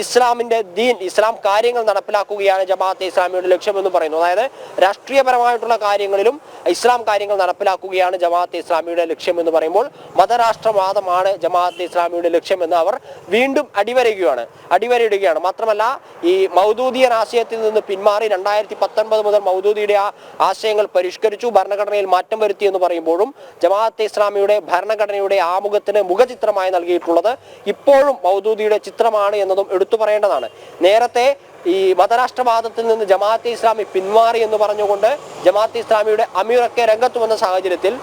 ഇസ്ലാമിന്റെ ദീൻ, ഇസ്ലാം കാര്യങ്ങൾ നടപ്പിലാക്കുകയാണ് ജമാഅത്തെ ഇസ്ലാമിയുടെ ലക്ഷ്യമെന്ന് പറയുന്നു. അതായത് രാഷ്ട്രീയപരമായിട്ടുള്ള കാര്യങ്ങളിലും ഇസ്ലാം കാര്യങ്ങൾ നടപ്പിലാക്കുകയാണ് ജമാഅത്തെ ഇസ്ലാമിയുടെ ലക്ഷ്യം എന്ന് പറയുമ്പോൾ മതരാഷ്ട്രവാദമാണ് ജമാഅത്തെ ഇസ്ലാമിയുടെ ലക്ഷ്യമെന്ന് അവർ വീണ്ടും അടിവരയിടുകയാണ്. മാത്രമല്ല ഈ മൗദൂദിയൻ ആശയത്തിൽ നിന്ന് പിന്മാറി 2019 മുതൽ മൗദൂദിയുടെ ആശയങ്ങൾ പരിഷ്കരിച്ചു, ഭരണഘടനയിൽ മാറ്റം വരുത്തി എന്ന് പറയുമ്പോഴും ജമാഅത്തെ ഇസ്ലാമിയുടെ ഭരണഘടനയുടെ ആമുഖത്തിന് മുഖചിത്രമായി നൽകിയിട്ടുള്ളത് ഇപ്പോഴും മൗദൂദിയുടെ ചിത്രമാണ് എന്നതും എടുത്തു പറയേണ്ടതാണ്. നേരത്തെ ഈ മതരാഷ്ട്രവാദത്തിൽ നിന്ന് ജമാഅത്തെ ഇസ്ലാമി പിന്മാറി എന്ന് പറഞ്ഞുകൊണ്ട് ജമാഅത്തെ ഇസ്ലാമിയുടെ അമീറൊക്കെ രംഗത്ത് വന്ന സാഹചര്യത്തിൽ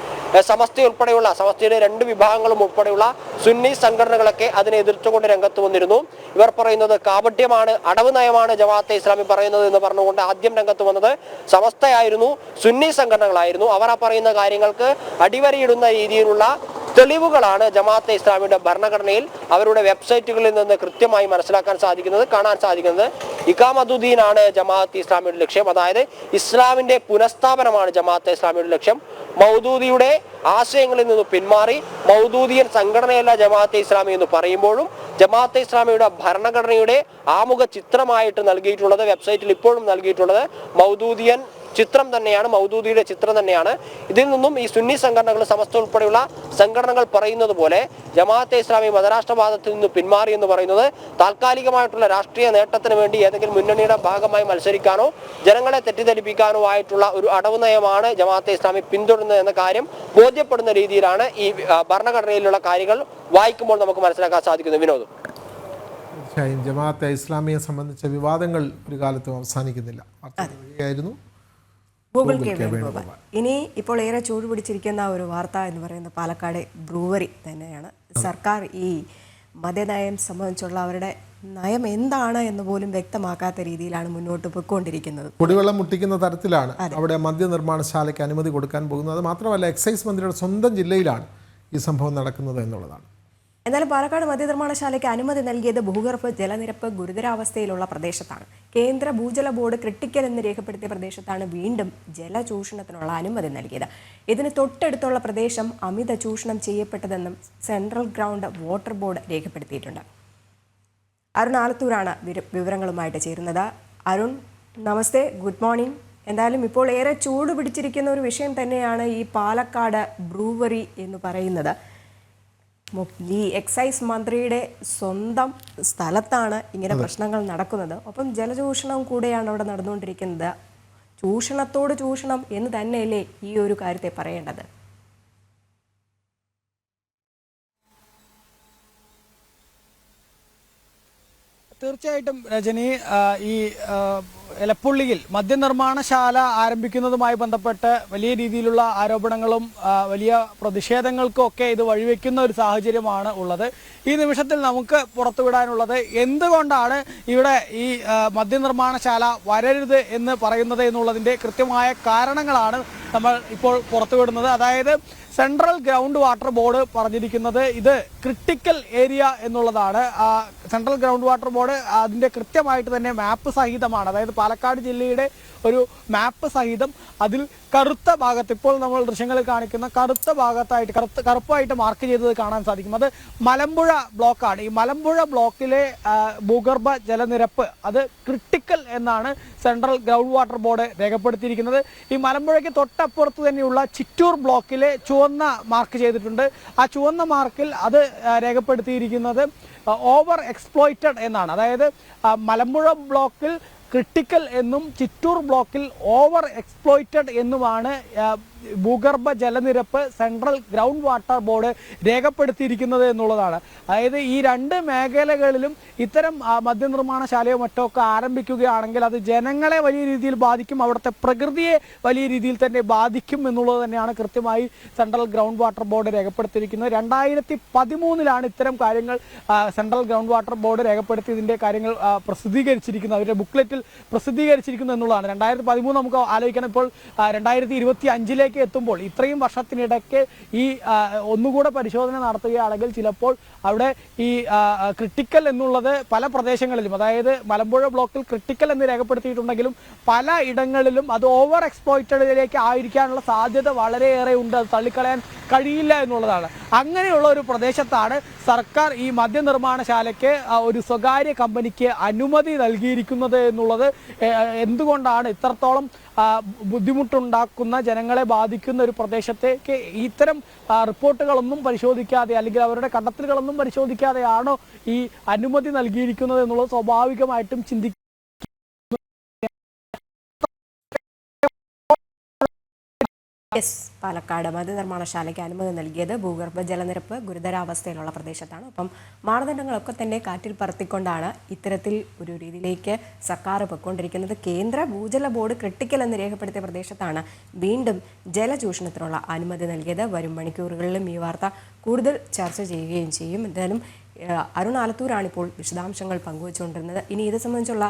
സമസ്തയുടെ 2 വിഭാഗങ്ങളും ഉൾപ്പെടെയുള്ള സുന്നി സംഘടനകളൊക്കെ അതിനെ എതിർത്തുകൊണ്ട് രംഗത്ത് വന്നിരുന്നു. ഇവർ പറയുന്നത് കാപട്യമാണ്, അടവ് നയമാണ് ജമാഅത്തെ ഇസ്ലാമി പറയുന്നത് എന്ന് പറഞ്ഞുകൊണ്ട് ആദ്യം രംഗത്ത് വന്നത് സമസ്തയായിരുന്നു, സുന്നി സംഘടനകളായിരുന്നു. അവർ ആ പറയുന്ന കാര്യങ്ങൾക്ക് അടിവരയിടുന്ന രീതിയിലുള്ള തെളിവുകളാണ് ജമാഅത്തെ ഇസ്ലാമിയുടെ ഭരണഘടനയിൽ അവരുടെ വെബ്സൈറ്റുകളിൽ നിന്ന് കൃത്യമായി മനസ്സിലാക്കാൻ സാധിക്കുന്നത്, കാണാൻ സാധിക്കുന്നത്. ഇഖാമത്തുദ്ദീനാണ് ജമാഅത്തെ ഇസ്ലാമിയുടെ ലക്ഷ്യം, അതായത് ഇസ്ലാമിന്റെ പുനഃസ്ഥാപനമാണ് ജമാഅത്തെ ഇസ്ലാമിയുടെ ലക്ഷ്യം. മൗദൂദിയുടെ ആശയങ്ങളിൽ നിന്ന് പിന്മാറി മൗദൂദിയൻ സംഘടനയല്ല ജമാഅത്തെ ഇസ്ലാമി എന്ന് പറയുമ്പോഴും ജമാഅത്തെ ഇസ്ലാമിയുടെ ഭരണഘടനയുടെ ആമുഖ ചിത്രമായിട്ട് നൽകിയിട്ടുള്ളത്, വെബ്സൈറ്റിൽ ഇപ്പോഴും നൽകിയിട്ടുള്ളത് മൗദൂദിയൻ ചിത്രം തന്നെയാണ്, മൗദൂദിയുടെ ചിത്രം തന്നെയാണ്. ഇതിൽ നിന്നും ഈ സുന്നി സംഘടനകൾ, സമസ്ത ഉൾപ്പെടെയുള്ള സംഘടനകൾ പറയുന്നത് പോലെ ജമാഅത്തെ ഇസ്ലാമി മതരാഷ്ട്രവാദത്തിൽ നിന്ന് പിന്മാറി എന്ന് പറയുന്നത് താൽക്കാലികമായിട്ടുള്ള രാഷ്ട്രീയ നേട്ടത്തിന് വേണ്ടി ഏതെങ്കിലും മുന്നണിയുടെ ഭാഗമായി മത്സരിക്കാനോ ജനങ്ങളെ തെറ്റിദ്ധരിപ്പിക്കാനോ ആയിട്ടുള്ള ഒരു അടവ് നയമാണ് ജമാഅത്തെ ഇസ്ലാമി പിന്തുടരുന്നത് എന്ന കാര്യം ബോധ്യപ്പെടുന്ന രീതിയിലാണ് ഈ ഭരണഘടനയിലുള്ള കാര്യങ്ങൾ വായിക്കുമ്പോൾ നമുക്ക് മനസ്സിലാക്കാൻ സാധിക്കുന്നത്. വിനോദ്, തീർച്ചയായും ജമാഅത്തെ ഇസ്ലാമിയെ സംബന്ധിച്ച വിവാദങ്ങൾ ഒരു കാലത്തും അവസാനിക്കുന്നില്ല. Google K Venugopal. ഇനി ഇപ്പോൾ ഏറെ ചൂട് പിടിച്ചിരിക്കുന്ന ഒരു വാർത്ത എന്ന് പറയുന്നത് പാലക്കാട് ബ്രൂവറി തന്നെയാണ്. സർക്കാർ ഈ മദ്യനയം സംബന്ധിച്ചുള്ള അവരുടെ നയം എന്താണ് എന്ന് പോലും വ്യക്തമാക്കാത്ത രീതിയിലാണ് മുന്നോട്ട് പോയിക്കൊണ്ടിരിക്കുന്നത്. കുടിവെള്ളം മുട്ടിക്കുന്ന തരത്തിലാണ് അവിടെ മദ്യനിർമ്മാണശാലയ്ക്ക് അനുമതി കൊടുക്കാൻ പോകുന്നത്. അത് മാത്രമല്ല എക്സൈസ് മന്ത്രിയുടെ സ്വന്തം ജില്ലയിലാണ് ഈ സംഭവം നടക്കുന്നത് എന്നുള്ളതാണ്. എന്നാലും പാലക്കാട് മദ്യനിർമ്മാണശാലയ്ക്ക് അനുമതി നൽകിയത് ഭൂഗർഭ ജലനിരപ്പ് ഗുരുതരാവസ്ഥയിലുള്ള പ്രദേശത്താണ്. കേന്ദ്ര ഭൂജല ബോർഡ് ക്രിട്ടിക്കൽ എന്ന് രേഖപ്പെടുത്തിയ പ്രദേശത്താണ് വീണ്ടും ജലചൂഷണത്തിനുള്ള അനുമതി നൽകിയത്. ഇതിന് തൊട്ടടുത്തുള്ള പ്രദേശം അമിത ചൂഷണം ചെയ്യപ്പെട്ടതെന്നും സെൻട്രൽ ഗ്രൗണ്ട് വാട്ടർ ബോർഡ് രേഖപ്പെടുത്തിയിട്ടുണ്ട്. അരുൺ ആലത്തൂരാണ് വിവരങ്ങളുമായിട്ട് ചേരുന്നത്. അരുൺ, നമസ്തേ, ഗുഡ് മോർണിംഗ്. എന്തായാലും ഇപ്പോൾ ഏറെ ചൂട് പിടിച്ചിരിക്കുന്ന ഒരു വിഷയം തന്നെയാണ് ഈ പാലക്കാട് ബ്രൂവറി എന്ന് പറയുന്നത്. ഈ എക്സൈസ് മന്ത്രിയുടെ സ്വന്തം സ്ഥലത്താണ് ഇങ്ങനെ പ്രശ്നങ്ങൾ നടക്കുന്നത്. ഒപ്പം ജലചൂഷണം കൂടെയാണ് അവിടെ നടന്നുകൊണ്ടിരിക്കുന്നത്. ചൂഷണത്തോട് ചൂഷണം എന്ന് തന്നെയല്ലേ ഈ ഒരു കാര്യത്തെ പറയേണ്ടത്? തീർച്ചയായിട്ടും രജനി, ഈ എലപ്പുള്ളിയിൽ മദ്യനിർമ്മാണശാല ആരംഭിക്കുന്നതുമായി ബന്ധപ്പെട്ട് വലിയ രീതിയിലുള്ള ആരോപണങ്ങളും വലിയ പ്രതിഷേധങ്ങൾക്കും ഒക്കെ ഇത് വഴിവെക്കുന്ന ഒരു സാഹചര്യമാണ് ഉള്ളത്. ഈ നിമിഷത്തിൽ നമുക്ക് പുറത്തുവിടാനുള്ളത് എന്തുകൊണ്ടാണ് ഇവിടെ ഈ മദ്യനിർമ്മാണശാല വരരുത് എന്ന് പറയുന്നത് എന്നുള്ളതിൻ്റെ കൃത്യമായ കാരണങ്ങളാണ് നമ്മൾ ഇപ്പോൾ പുറത്തുവിടുന്നത്. അതായത് സെൻട്രൽ ഗ്രൗണ്ട് വാട്ടർ ബോർഡ് പറഞ്ഞിരിക്കുന്നത് ഇത് ക്രിട്ടിക്കൽ ഏരിയ എന്നുള്ളതാണ്. സെൻട്രൽ ഗ്രൗണ്ട് വാട്ടർ ബോർഡ് അതിൻ്റെ കൃത്യമായിട്ട് തന്നെ മാപ്പ് സഹിതമാണ്, അതായത് പാലക്കാട് ജില്ലയുടെ ഒരു മാപ്പ് സഹിതം അതിൽ കറുത്ത ഭാഗത്ത്, ഇപ്പോൾ നമ്മൾ ദൃശ്യങ്ങളിൽ കാണിക്കുന്ന കറുത്ത ഭാഗത്തായിട്ട് കറുപ്പായിട്ട് മാർക്ക് ചെയ്തത് കാണാൻ സാധിക്കും. അത് മലമ്പുഴ ബ്ലോക്കാണ്. ഈ മലമ്പുഴ ബ്ലോക്കിലെ ഭൂഗർഭ ജലനിരപ്പ് അത് ക്രിട്ടിക്കൽ എന്നാണ് സെൻട്രൽ ഗ്രൗണ്ട് വാട്ടർ ബോർഡ് രേഖപ്പെടുത്തിയിരിക്കുന്നത്. ഈ മലമ്പുഴയ്ക്ക് തൊട്ടപ്പുറത്ത് തന്നെയുള്ള ചിറ്റൂർ ബ്ലോക്കിലെ ചുവന്ന മാർക്ക് ചെയ്തിട്ടുണ്ട്. ആ ചുവന്ന മാർക്കിൽ അത് രേഖപ്പെടുത്തിയിരിക്കുന്നത് ഓവർ എക്സ്പ്ലോയിറ്റഡ് എന്നാണ്. അതായത് മലമ്പുഴ ബ്ലോക്കിൽ ക്രിട്ടിക്കൽ എന്നും ചിറ്റൂർ ബ്ലോക്കിൽ ഓവർ എക്സ്പ്ലോയിറ്റഡ് എന്നുമാണ് ഭൂഗർഭ ജലനിരപ്പ് സെൻട്രൽ ഗ്രൗണ്ട് വാട്ടർ ബോർഡ് രേഖപ്പെടുത്തിയിരിക്കുന്നത് എന്നുള്ളതാണ്. അതായത് ഈ രണ്ട് മേഖലകളിലും ഇത്തരം മദ്യനിർമ്മാണശാലയോ മറ്റോ ഒക്കെ ആരംഭിക്കുകയാണെങ്കിൽ അത് ജനങ്ങളെ വലിയ രീതിയിൽ ബാധിക്കും, അവിടുത്തെ പ്രകൃതിയെ വലിയ രീതിയിൽ തന്നെ ബാധിക്കും എന്നുള്ളത് തന്നെയാണ് കൃത്യമായി സെൻട്രൽ ഗ്രൗണ്ട് വാട്ടർ ബോർഡ് രേഖപ്പെടുത്തിയിരിക്കുന്നത്. 2013 ഇത്തരം കാര്യങ്ങൾ സെൻട്രൽ ഗ്രൗണ്ട് വാട്ടർ ബോർഡ് രേഖപ്പെടുത്തി ഇതിൻ്റെ കാര്യങ്ങൾ പ്രസിദ്ധീകരിച്ചിരിക്കുന്നത്, അവരുടെ ബുക്ക്ലെറ്റിൽ പ്രസിദ്ധീകരിച്ചിരിക്കുന്നു എന്നുള്ളതാണ്. 2013 നമുക്ക് ആലോചിക്കണം. ഇപ്പോൾ 2025 എത്തുമ്പോൾ ഇത്രയും വർഷത്തിനിടയ്ക്ക് ഈ ഒന്നുകൂടെ പരിശോധന നടത്തുകയാണെങ്കിൽ ചിലപ്പോൾ അവിടെ ഈ ക്രിട്ടിക്കൽ എന്നുള്ളത് പല പ്രദേശങ്ങളിലും, അതായത് മലമ്പുഴ ബ്ലോക്കിൽ ക്രിട്ടിക്കൽ എന്ന് രേഖപ്പെടുത്തിയിട്ടുണ്ടെങ്കിലും പല ഇടങ്ങളിലും അത് ഓവർ എക്സ്പ്ലോയിറ്റഡിലേക്ക് ആയിരിക്കാനുള്ള സാധ്യത വളരെയേറെ ഉണ്ട്. അത് തള്ളിക്കളയാൻ കഴിയില്ല എന്നുള്ളതാണ്. അങ്ങനെയുള്ള ഒരു പ്രദേശത്താണ് സർക്കാർ ഈ മദ്യനിർമ്മാണശാലയ്ക്ക് ഒരു സ്വകാര്യ കമ്പനിക്ക് അനുമതി നൽകിയിരിക്കുന്നത് എന്നുള്ളത് എന്തുകൊണ്ടാണ് ഇത്രത്തോളം ബുദ്ധിമുട്ടുണ്ടാക്കുന്ന ജനങ്ങളെ ബാധിക്കുന്ന ഒരു പ്രദേശത്തേക്ക് ഇത്തരം റിപ്പോർട്ടുകളൊന്നും പരിശോധിക്കാതെ അല്ലെങ്കിൽ അവരുടെ കണ്ടെത്തലുകളൊന്നും പരിശോധിക്കാതെയാണോ ഈ അനുമതി നൽകിയിരിക്കുന്നത് എന്നുള്ളത് സ്വാഭാവികമായിട്ടും ചിന്തിക്കും. പാലക്കാട് മദ്യനിർമ്മാണശാലയ്ക്ക് അനുമതി നൽകിയത് ഭൂഗർഭ ജലനിരപ്പ് ഗുരുതരാവസ്ഥയിലുള്ള പ്രദേശത്താണ്. ഒപ്പം മാനദണ്ഡങ്ങളൊക്കെ തന്നെ കാറ്റിൽ പറത്തിക്കൊണ്ടാണ് ഇത്തരത്തിൽ ഒരു രീതിയിലേക്ക് സർക്കാർ പൊയ്ക്കൊണ്ടിരിക്കുന്നത്. കേന്ദ്ര ഭൂജല ബോർഡ് ക്രിട്ടിക്കൽ എന്ന് രേഖപ്പെടുത്തിയ പ്രദേശത്താണ് വീണ്ടും ജലചൂഷണത്തിനുള്ള അനുമതി നൽകിയത്. വരും മണിക്കൂറുകളിലും ഈ വാർത്ത കൂടുതൽ ചർച്ച ചെയ്യുകയും ചെയ്യും. എന്തായാലും അരുൺ ആലത്തൂരാണിപ്പോൾ വിശദാംശങ്ങൾ പങ്കുവച്ചുകൊണ്ടിരുന്നത്. ഇനി ഇത് സംബന്ധിച്ചുള്ള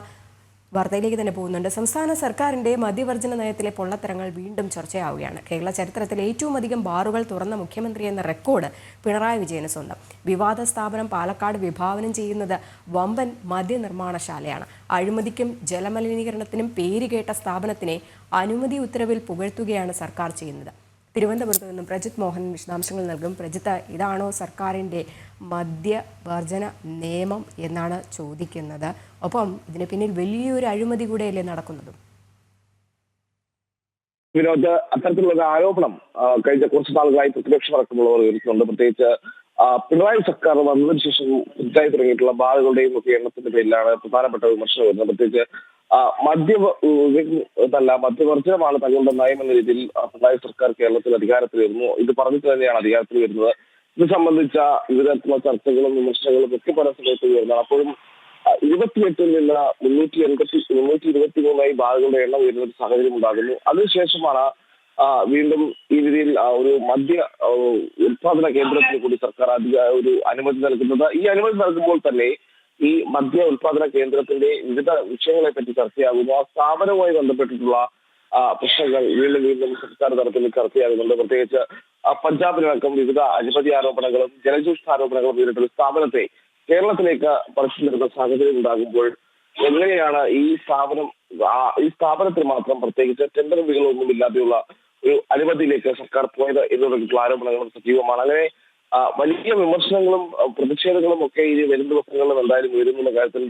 വാർത്തയിലേക്ക് തന്നെ പോകുന്നുണ്ട്. സംസ്ഥാന സർക്കാരിൻ്റെ മദ്യവർജന നയത്തിലെ പൊള്ളത്തരങ്ങൾ വീണ്ടും ചർച്ചയാവുകയാണ്. കേരള ചരിത്രത്തിൽ ഏറ്റവും അധികം ബാറുകൾ തുറന്ന മുഖ്യമന്ത്രി എന്ന റെക്കോർഡ് പിണറായി വിജയന് സ്വന്തം. വിവാദ സ്ഥാപനം പാലക്കാട് വിഭാവനം ചെയ്യുന്നത് വമ്പൻ മദ്യനിർമ്മാണശാലയാണ്. അഴിമതിക്കും ജലമലിനീകരണത്തിനും പേരുകേട്ട സ്ഥാപനത്തിനെ അനുമതി ഉത്തരവിൽ പുകഴ്ത്തുകയാണ് സർക്കാർ ചെയ്യുന്നത്. തിരുവനന്തപുരത്ത് നിന്നും പ്രജിത് മോഹൻ വിശദാംശങ്ങൾ നൽകും. പ്രജിത്ത്, ഇതാണോ സർക്കാരിൻ്റെ മദ്യവർജന നിയമം എന്നാണ് ചോദിക്കുന്നത്. ഒപ്പം ഇതിന് പിന്നിൽ വലിയൊരു അഴിമതി കൂടെയല്ലേ നടക്കുന്നതും? വിനോദ്, അത്തരത്തിലുള്ള ആരോപണം കഴിഞ്ഞ കുറച്ച് നാളുകളായി പ്രതിപക്ഷമടക്കമുള്ളവർ ഉയർത്തുന്നുണ്ട്. പ്രത്യേകിച്ച് പിണറായി സർക്കാർ വന്നതിന് ശേഷം പുതുതായി തുടങ്ങിയിട്ടുള്ള ബാറുകളുടെയും ഒക്കെ എണ്ണത്തിന്റെ പേരിലാണ് പ്രധാനപ്പെട്ട വിമർശനം വരുന്നത്. പ്രത്യേകിച്ച് മദ്യവർജനമാണ് തങ്ങളുടെ നയം എന്ന രീതിയിൽ പിണറായി സർക്കാർ കേരളത്തിൽ അധികാരത്തിൽ വരുന്നു. ഇത് പറഞ്ഞിട്ട് തന്നെയാണ് അധികാരത്തിൽ വരുന്നത്. ഇത് സംബന്ധിച്ച വിവിധ തരത്തിലുള്ള ചർച്ചകളും വിമർശനങ്ങളും ഒക്കെ പല സമയത്ത് വരുന്നതാണ്. അപ്പോഴും 28 നിന്ന് 323 ബാറുകളുടെ എണ്ണം വരുന്ന ഒരു സാഹചര്യം ഉണ്ടാകുന്നു. അതിനുശേഷമാണ് വീണ്ടും ഈ രീതിയിൽ ഒരു മദ്യ ഉത്പാദന കേന്ദ്രത്തിന് കൂടി സർക്കാർ ഒരു അനുമതി നൽകുന്നത്. ഈ അനുമതി നൽകുമ്പോൾ തന്നെ ഈ മദ്യ ഉത്പാദന കേന്ദ്രത്തിന്റെ വിവിധ വിഷയങ്ങളെ പറ്റി ചർച്ചയാകുന്നു. ആ സ്ഥാപനവുമായി ബന്ധപ്പെട്ടിട്ടുള്ള പ്രശ്നങ്ങൾ വീണ്ടും സർക്കാർ തലത്തിൽ ചർച്ചയാകുന്നുണ്ട്. പ്രത്യേകിച്ച് പഞ്ചാബിലടക്കം വിവിധ അഴിമതി ആരോപണങ്ങളും ജലചൂഷണ ആരോപണങ്ങളും നേരിട്ടുള്ള സ്ഥാപനത്തെ കേരളത്തിലേക്ക് പറിച്ചു നിർത്തുന്ന സാഹചര്യം ഉണ്ടാകുമ്പോൾ എങ്ങനെയാണ് ഈ സ്ഥാപനത്തിന് മാത്രം പ്രത്യേകിച്ച് ടെൻഡർ വിധികളൊന്നും ഇല്ലാതെയുള്ള ഒരു അനുമതിയിലേക്ക് സർക്കാർ പോയത് എന്നുള്ള ആരോപണങ്ങളും സജീവമാണ്. അങ്ങനെ വലിയ വിമർശനങ്ങളും പ്രതിഷേധങ്ങളും ഒക്കെ ഇനി വരും ദിവസങ്ങളിലും എന്തായാലും ഉയരുന്നുള്ള കാര്യത്തിൽ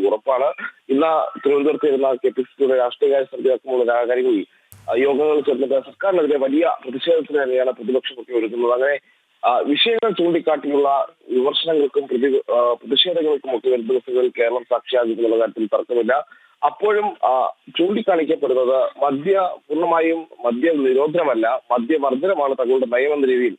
ഉറപ്പാണ്. ഇന്ന് തിരുവനന്തപുരത്ത് ഇരുന്ന KPCCയുടെ രാഷ്ട്രീയകാര്യ സമിതി അടക്കമുള്ള കാര്യങ്ങളിൽ യോഗങ്ങൾ ചേർന്നിട്ട് സർക്കാരിനെതിരെ വലിയ പ്രതിഷേധത്തിന് തന്നെയാണ് പ്രതിപക്ഷമൊക്കെ ഒരുക്കുന്നത്. അങ്ങനെ വിഷയങ്ങൾ ചൂണ്ടിക്കാട്ടിയുള്ള വിമർശനങ്ങൾക്കും പ്രതിഷേധങ്ങൾക്കും ഒക്കെ വരും ദിവസങ്ങളിൽ കേരളം സാക്ഷിയാകുന്നുള്ള കാര്യത്തിൽ തർക്കമില്ല. അപ്പോഴും ചൂണ്ടിക്കാണിക്കപ്പെടുന്നത് പൂർണ്ണമായും മദ്യ നിരോധനമല്ല, മദ്യവർജനമാണ് തങ്ങളുടെ നയമെന്ന രീതിയിൽ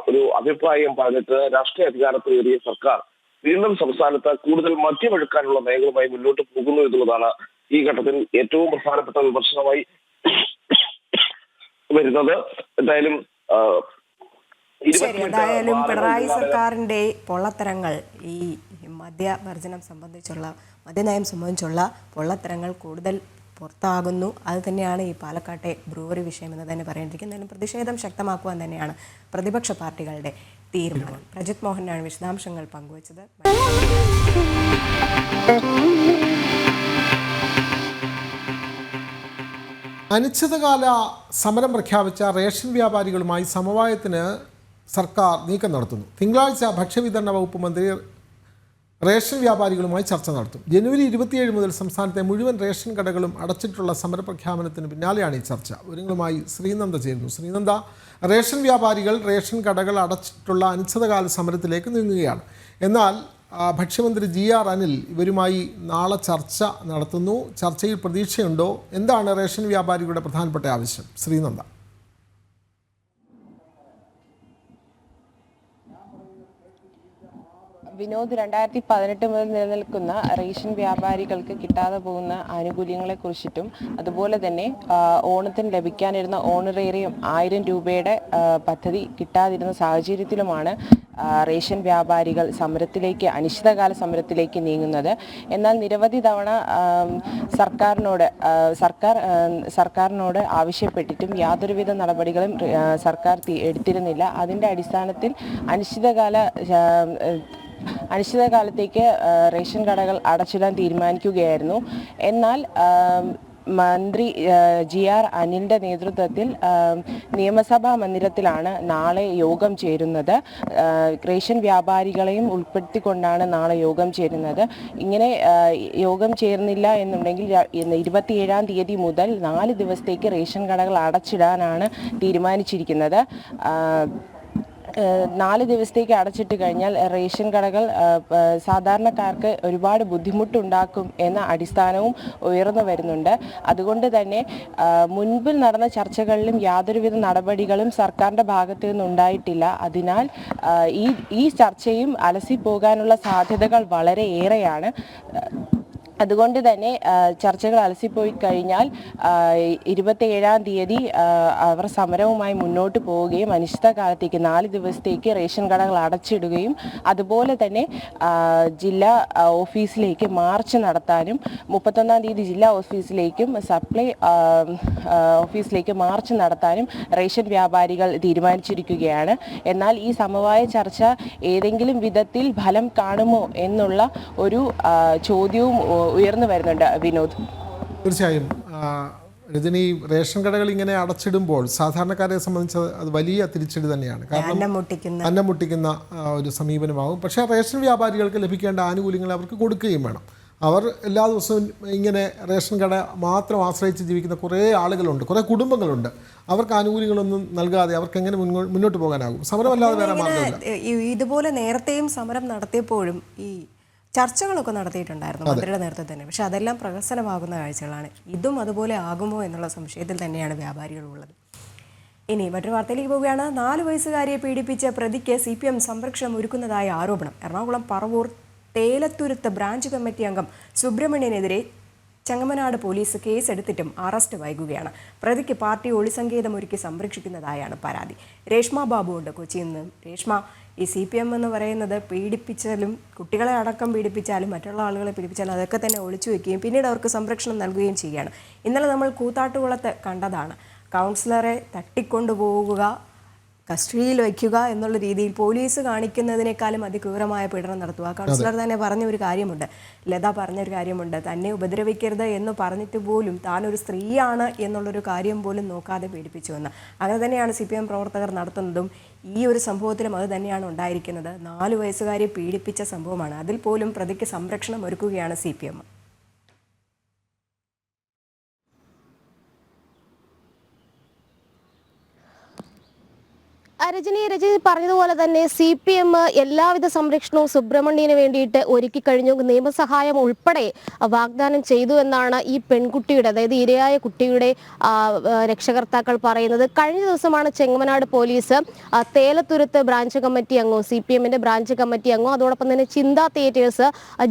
ഒരു അഭിപ്രായം പറഞ്ഞിട്ട് രാഷ്ട്രീയ അധികാരത്തിലേറിയ സർക്കാർ വീണ്ടും സംസ്ഥാനത്ത് കൂടുതൽ മദ്യമൊഴുക്കാനുള്ള നയങ്ങളുമായി മുന്നോട്ട് പോകുന്നു എന്നുള്ളതാണ് ഈ ഘട്ടത്തിൽ ഏറ്റവും പ്രധാനപ്പെട്ട വിമർശനമായി വരുന്നത്. എന്തായാലും പിണറായി സർക്കാരിൻ്റെ പൊള്ളത്തരങ്ങൾ, ഈ മദ്യവർജനം സംബന്ധിച്ചുള്ള മദ്യനയം സംബന്ധിച്ചുള്ള പൊള്ളത്തരങ്ങൾ കൂടുതൽ പുറത്താകുന്നു. അത് തന്നെയാണ് ഈ പാലക്കാട്ടെ ബ്രൂവറി വിഷയം എന്ന് തന്നെ പറയേണ്ടിയിരിക്കുന്നത്. എന്തായാലും പ്രതിഷേധം ശക്തമാക്കുവാൻ തന്നെയാണ് പ്രതിപക്ഷ പാർട്ടികളുടെ തീരുമാനം. പ്രജിത് മോഹനാണ് വിശദാംശങ്ങൾ പങ്കുവച്ചത്. അനിശ്ചിതകാല സമരം പ്രഖ്യാപിച്ച റേഷൻ വ്യാപാരികളുമായി സമവായത്തിന് സർക്കാർ നീക്കം നടത്തുന്നു. തിങ്കളാഴ്ച ഭക്ഷ്യവിതരണ വകുപ്പ് മന്ത്രി റേഷൻ വ്യാപാരികളുമായി ചർച്ച നടത്തും. ജനുവരി 27 മുതൽ സംസ്ഥാനത്തെ മുഴുവൻ റേഷൻ കടകളും അടച്ചിട്ടുള്ള സമരപ്രഖ്യാപനത്തിന് പിന്നാലെയാണ് ഈ ചർച്ച. വിവരങ്ങളുമായി ശ്രീനന്ദ ചേരുന്നു. ശ്രീനന്ദ, റേഷൻ വ്യാപാരികൾ റേഷൻ കടകൾ അടച്ചിട്ടുള്ള അനിശ്ചിതകാല സമരത്തിലേക്ക് നീങ്ങുകയാണ്. എന്നാൽ ഭക്ഷ്യമന്ത്രി GR അനിൽ ഇവരുമായി നാളെ ചർച്ച നടത്തുന്നു. ചർച്ചയിൽ പ്രതീക്ഷയുണ്ടോ? എന്താണ് റേഷൻ വ്യാപാരികളുടെ പ്രധാനപ്പെട്ട ആവശ്യം? ശ്രീനന്ദ. വിനോദ്, 2018 മുതൽ നിലനിൽക്കുന്ന റേഷൻ വ്യാപാരികൾക്ക് കിട്ടാതെ പോകുന്ന ആനുകൂല്യങ്ങളെ കുറിച്ചിട്ടും അതുപോലെ തന്നെ ഓണത്തിന് ലഭിക്കാനിരുന്ന ഓണറേറിയം 1000 രൂപയുടെ പദ്ധതി കിട്ടാതിരുന്ന സാഹചര്യത്തിലുമാണ് റേഷൻ വ്യാപാരികൾ അനിശ്ചിതകാല സമരത്തിലേക്ക് നീങ്ങുന്നത്. എന്നാൽ നിരവധി തവണ സർക്കാരിനോട് ആവശ്യപ്പെട്ടിട്ടും യാതൊരുവിധ നടപടികളും സർക്കാർ എടുത്തിരുന്നില്ല. അതിൻ്റെ അടിസ്ഥാനത്തിൽ അനിശ്ചിതകാലത്തേക്ക് റേഷൻ കടകൾ അടച്ചിടാൻ തീരുമാനിക്കുകയായിരുന്നു. എന്നാൽ മന്ത്രി GR അനിലിൻ്റെ നേതൃത്വത്തിൽ നിയമസഭാ മന്ദിരത്തിലാണ് നാളെ യോഗം ചേരുന്നത്. റേഷൻ വ്യാപാരികളെയും ഉൾപ്പെടുത്തിക്കൊണ്ടാണ് നാളെ യോഗം ചേരുന്നത്. ഇങ്ങനെ യോഗം ചേർന്നില്ല എന്നുണ്ടെങ്കിൽ 27-ാം തീയതി മുതൽ 4 ദിവസത്തേക്ക് റേഷൻ കടകൾ അടച്ചിടാനാണ് തീരുമാനിച്ചിരിക്കുന്നത്. 4 ദിവസത്തേക്ക് അടച്ചിട്ട് കഴിഞ്ഞാൽ റേഷൻ കടകൾ സാധാരണക്കാർക്ക് ഒരുപാട് ബുദ്ധിമുട്ടുണ്ടാക്കും എന്ന അടിസ്ഥാനവും ഉയർന്നു വരുന്നുണ്ട്. അതുകൊണ്ട് തന്നെ മുൻപിൽ നടന്ന ചർച്ചകളിലും യാതൊരുവിധ നടപടികളും സർക്കാരിൻ്റെ ഭാഗത്തു നിന്നുണ്ടായിട്ടില്ല. അതിനാൽ ഈ ചർച്ചയും അലസിപ്പോകാനുള്ള സാധ്യതകൾ വളരെ ഏറെയാണ്. അതുകൊണ്ട് തന്നെ ചർച്ചകൾ അലസിപ്പോയി കഴിഞ്ഞാൽ 27-ാം തീയതി അവർ സമരവുമായി മുന്നോട്ട് പോവുകയും അനിശ്ചിതകാലത്തേക്ക് 4 ദിവസത്തേക്ക് റേഷൻ കടകൾ അടച്ചിടുകയും അതുപോലെ തന്നെ ജില്ലാ ഓഫീസിലേക്ക് മാർച്ച് നടത്താനും 31-ാം തീയതി ജില്ലാ ഓഫീസിലേക്കും സപ്ലൈ ഓഫീസിലേക്ക് മാർച്ച് നടത്താനും റേഷൻ വ്യാപാരികൾ തീരുമാനിച്ചിരിക്കുകയാണ്. എന്നാൽ ഈ സമവായ ചർച്ച ഏതെങ്കിലും വിധത്തിൽ ഫലം കാണുമോ എന്നുള്ള ഒരു ചോദ്യവും ഉയർന്നു വരുന്നുണ്ട് വിനോദ്. തീർച്ചയായും രജനി, റേഷൻ കടകൾ ഇങ്ങനെ അടച്ചിടുമ്പോൾ സാധാരണക്കാരെ സംബന്ധിച്ച് അത് വലിയ തിരിച്ചടി തന്നെയാണ്. കാരണം അന്നം മുട്ടിക്കുന്ന ഒരു സമീപനമാകും. പക്ഷേ റേഷൻ വ്യാപാരികൾക്ക് ലഭിക്കേണ്ട ആനുകൂല്യങ്ങൾ അവർക്ക് കൊടുക്കുകയും വേണം. അവർ എല്ലാ ദിവസവും ഇങ്ങനെ റേഷൻ കട മാത്രം ആശ്രയിച്ച് ജീവിക്കുന്ന കുറേ ആളുകളുണ്ട്, കുറേ കുടുംബങ്ങളുണ്ട്. അവർക്ക് ആനുകൂല്യങ്ങളൊന്നും നൽകാതെ അവർക്ക് എങ്ങനെ മുന്നോട്ട് പോകാനാകും? സമരമല്ലാതെ വേറെ മാർഗ്ഗമില്ല. ഇതുപോലെ നേരത്തെയും സമരം നടത്തിയപ്പോഴും ഈ ചർച്ചകളൊക്കെ നടത്തിയിട്ടുണ്ടായിരുന്നു മന്ത്രിയുടെ നേതൃത്വത്തിൽ തന്നെ. പക്ഷെ അതെല്ലാം പ്രഹസനമാകുന്ന കാഴ്ചകളാണ്. ഇതും അതുപോലെ ആകുമോ എന്നുള്ള സംശയത്തിൽ തന്നെയാണ് വ്യാപാരികളുള്ളത്. ഇനി മറ്റൊരു വാർത്തയിലേക്ക് പോവുകയാണ്. 4 വയസ്സുകാരിയെ പീഡിപ്പിച്ച പ്രതിക്ക് CPM സംരക്ഷണം ഒരുക്കുന്നതായ ആരോപണം. എറണാകുളം പറവൂർ തേലത്തുരുത്ത് ബ്രാഞ്ച് കമ്മിറ്റി അംഗം സുബ്രഹ്മണ്യനെതിരെ ചങ്ങമനാട് പോലീസ് കേസെടുത്തിട്ടും അറസ്റ്റ് വൈകുകയാണ്. പ്രതിക്ക് പാർട്ടി ഒളിസങ്കേതം ഒരുക്കി സംരക്ഷിക്കുന്നതായാണ് പരാതി. രേഷ്മ ബാബു ഉണ്ട് കൊച്ചിയിൽ നിന്ന്. രേഷ്മ, ഈ CPM എന്ന് പറയുന്നത് പീഡിപ്പിച്ചാലും, കുട്ടികളെ അടക്കം പീഡിപ്പിച്ചാലും, മറ്റുള്ള ആളുകളെ പീഡിപ്പിച്ചാലും അതൊക്കെ തന്നെ ഒളിച്ചു വയ്ക്കുകയും പിന്നീട് അവർക്ക് സംരക്ഷണം നൽകുകയും ചെയ്യുകയാണ്. ഇന്നലെ നമ്മൾ കൂത്താട്ടുകുളത്ത് കണ്ടതാണ്. കൗൺസിലറെ തട്ടിക്കൊണ്ടുപോവുക, കസ്റ്റഡിയിൽ വയ്ക്കുക എന്നുള്ള രീതിയിൽ പോലീസ് കാണിക്കുന്നതിനേക്കാളും അതിക്രൂരമായ പീഡനം നടത്തുക. കൗൺസിലർ തന്നെ പറഞ്ഞ ഒരു കാര്യമുണ്ട്, ലത പറഞ്ഞൊരു കാര്യമുണ്ട്, തന്നെ ഉപദ്രവിക്കരുത് എന്ന് പറഞ്ഞിട്ട് പോലും താനൊരു സ്ത്രീയാണ് എന്നുള്ളൊരു കാര്യം പോലും നോക്കാതെ പീഡിപ്പിച്ചുവെന്ന്. അങ്ങനെ തന്നെയാണ് CPM പ്രവർത്തകർ നടത്തുന്നതും. ഈ ഒരു സംഭവത്തിലും അത് തന്നെയാണ് ഉണ്ടായിരിക്കുന്നത്. 4 വയസ്സുകാരെ പീഡിപ്പിച്ച സംഭവമാണ്. അതിൽ പോലും പ്രതിക്ക് സംരക്ഷണം ഒരുക്കുകയാണ് CPM. രജനി പറഞ്ഞതുപോലെ തന്നെ CPM എല്ലാവിധ സംരക്ഷണവും സുബ്രഹ്മണ്യന് വേണ്ടിയിട്ട് ഒരുക്കി കഴിഞ്ഞു. നിയമസഹായം ഉൾപ്പെടെ വാഗ്ദാനം ചെയ്തു എന്നാണ് ഈ പെൺകുട്ടിയുടെ, അതായത് ഇരയായ കുട്ടിയുടെ രക്ഷകർത്താക്കൾ പറയുന്നത്. കഴിഞ്ഞ ദിവസമാണ് Chengamanad police Thelathuruthu branch committee അംഗവും CPMന്റെ ബ്രാഞ്ച് കമ്മിറ്റി അംഗവും അതോടൊപ്പം തന്നെ ചിന്ത തിയേറ്റേഴ്സ്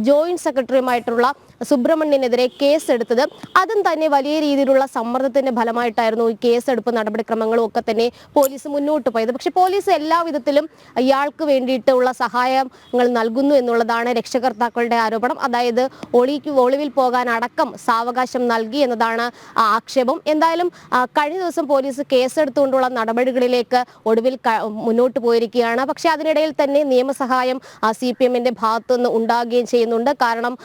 ജോയിന്റ് സെക്രട്ടറിയുമായിട്ടുള്ള സുബ്രഹ്മണ്യനെതിരെ കേസെടുത്തത്. അതും തന്നെ വലിയ രീതിയിലുള്ള സമ്മർദ്ദത്തിന്റെ ഫലമായിട്ടായിരുന്നു ഈ കേസെടുപ്പ് നടപടിക്രമങ്ങളും ഒക്കെ തന്നെ പോലീസ് മുന്നോട്ട് പോയത്. പക്ഷെ പോലീസ് എല്ലാവിധത്തിലും ഇയാൾക്ക് വേണ്ടിയിട്ടുള്ള സഹായങ്ങൾ നൽകുന്നു എന്നുള്ളതാണ് രക്ഷകർത്താക്കളുടെ ആരോപണം. അതായത് ഒളിവിൽ പോകാൻ അടക്കം സാവകാശം നൽകി എന്നതാണ് ആക്ഷേപം. എന്തായാലും കഴിഞ്ഞ ദിവസം പോലീസ് കേസെടുത്തുകൊണ്ടുള്ള നടപടികളിലേക്ക് ഒടുവിൽ മുന്നോട്ട് പോയിരിക്കുകയാണ്. പക്ഷെ അതിനിടയിൽ തന്നെ നിയമസഹായം CPMന്റെ ഭാഗത്തുനിന്ന് ഉണ്ടാകുകയും ചെയ്യുന്നുണ്ട്. കാരണം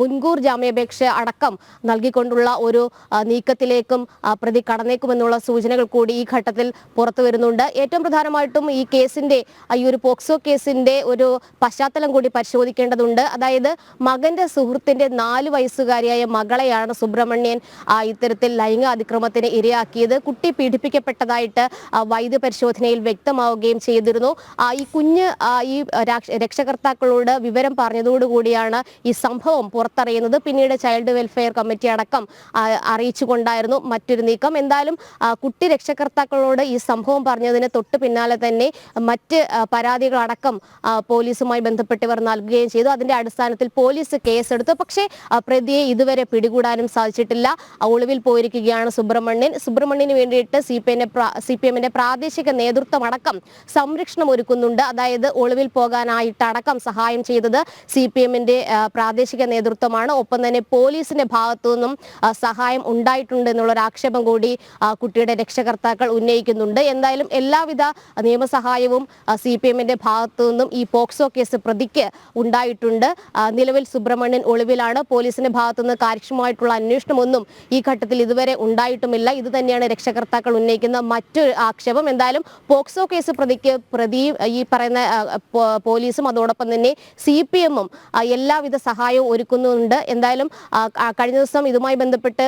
മുൻകൂർ ജാമ്യാപേക്ഷ അടക്കം നൽകിക്കൊണ്ടുള്ള ഒരു നീക്കത്തിലേക്കും പ്രതി കടന്നേക്കുമെന്നുള്ള സൂചനകൾ കൂടി ഈ ഘട്ടത്തിൽ പുറത്തു വരുന്നുണ്ട്. ഏറ്റവും പ്രധാനമായിട്ടും ഈ കേസിന്റെ ഈ ഒരു പോക്സോ കേസിന്റെ ഒരു പശ്ചാത്തലം കൂടി പരിശോധിക്കേണ്ടതുണ്ട്. അതായത് മകന്റെ സുഹൃത്തിന്റെ 4 വയസ്സുകാരിയായ മകളെയാണ് സുബ്രഹ്മണ്യൻ ഇത്തരത്തിൽ ലൈംഗിക അതിക്രമത്തിന് ഇരയാക്കിയത്. കുട്ടി പീഡിപ്പിക്കപ്പെട്ടതായിട്ട് വൈദ്യ പരിശോധനയിൽ വ്യക്തമാവുകയും ചെയ്തിരുന്നു. ഈ കുഞ്ഞ് ഈ രക്ഷകർത്താക്കളോട് വിവരം പറഞ്ഞതോടുകൂടിയാണ് ഈ സംഭവം പുറത്തറിയുന്നത്. പിന്നീട് ചൈൽഡ് വെൽഫെയർ കമ്മിറ്റി അടക്കം അറിയിച്ചുകൊണ്ടായിരുന്നു മറ്റൊരു നീക്കം. എന്തായാലും കുട്ടി രക്ഷകർത്താക്കളോട് ഈ സംഭവം പറഞ്ഞതിന് തൊട്ട് പിന്നാലെ തന്നെ മറ്റ് പരാതികളടക്കം പോലീസുമായി ബന്ധപ്പെട്ടവർ നൽകുകയും ചെയ്തു. അതിന്റെ അടിസ്ഥാനത്തിൽ പോലീസ് കേസെടുത്തു. പക്ഷേ പ്രതിയെ ഇതുവരെ പിടികൂടാനും സാധിച്ചിട്ടില്ല. ഒളിവിൽ പോയിരിക്കുകയാണ് സുബ്രഹ്മണ്യന് വേണ്ടിയിട്ട് CPM-ന്റെ പ്രാദേശിക നേതൃത്വം അടക്കം സംരക്ഷണം ഒരുക്കുന്നുണ്ട്. അതായത് ഒളിവിൽ പോകാനായിട്ടടക്കം സഹായം ചെയ്തത് CPM-ന്റെ പ്രാദേശിക നേതൃത്വമാണ്. ഒപ്പം തന്നെ പോലീസിന്റെ ഭാഗത്തു നിന്നും സഹായം ഉണ്ടായിട്ടുണ്ട് എന്നുള്ളൊരു ആക്ഷേപം കൂടി കുട്ടിയുടെ രക്ഷകർത്താക്കൾ ഉന്നയിക്കുന്നുണ്ട്. എന്തായാലും എല്ലാവിധ നിയമസഹായവും CPM-ന്റെ ഭാഗത്തു നിന്നും ഈ പോക്സോ കേസ് പ്രതിക്ക് ഉണ്ടായിട്ടുണ്ട്. നിലവിൽ സുബ്രഹ്മണ്യൻ ഒളിവിലാണ്. പോലീസിന്റെ ഭാഗത്തുനിന്ന് കാര്യക്ഷമമായിട്ടുള്ള അന്വേഷണമൊന്നും ഈ ഘട്ടത്തിൽ ഇതുവരെ ഉണ്ടായിട്ടുമില്ല. ഇത് തന്നെയാണ് രക്ഷകർത്താക്കൾ ഉന്നയിക്കുന്ന മറ്റൊരു ആക്ഷേപം. എന്തായാലും പോക്സോ കേസ് പ്രതി ഈ പറയുന്ന പോലീസും അതോടൊപ്പം തന്നെ CPM-ഉം എല്ലാവിധ സഹായവും ഒരുക്കുന്നുണ്ട്. എന്തായാലും കഴിഞ്ഞ ദിവസം ഇതുമായി ബന്ധപ്പെട്ട്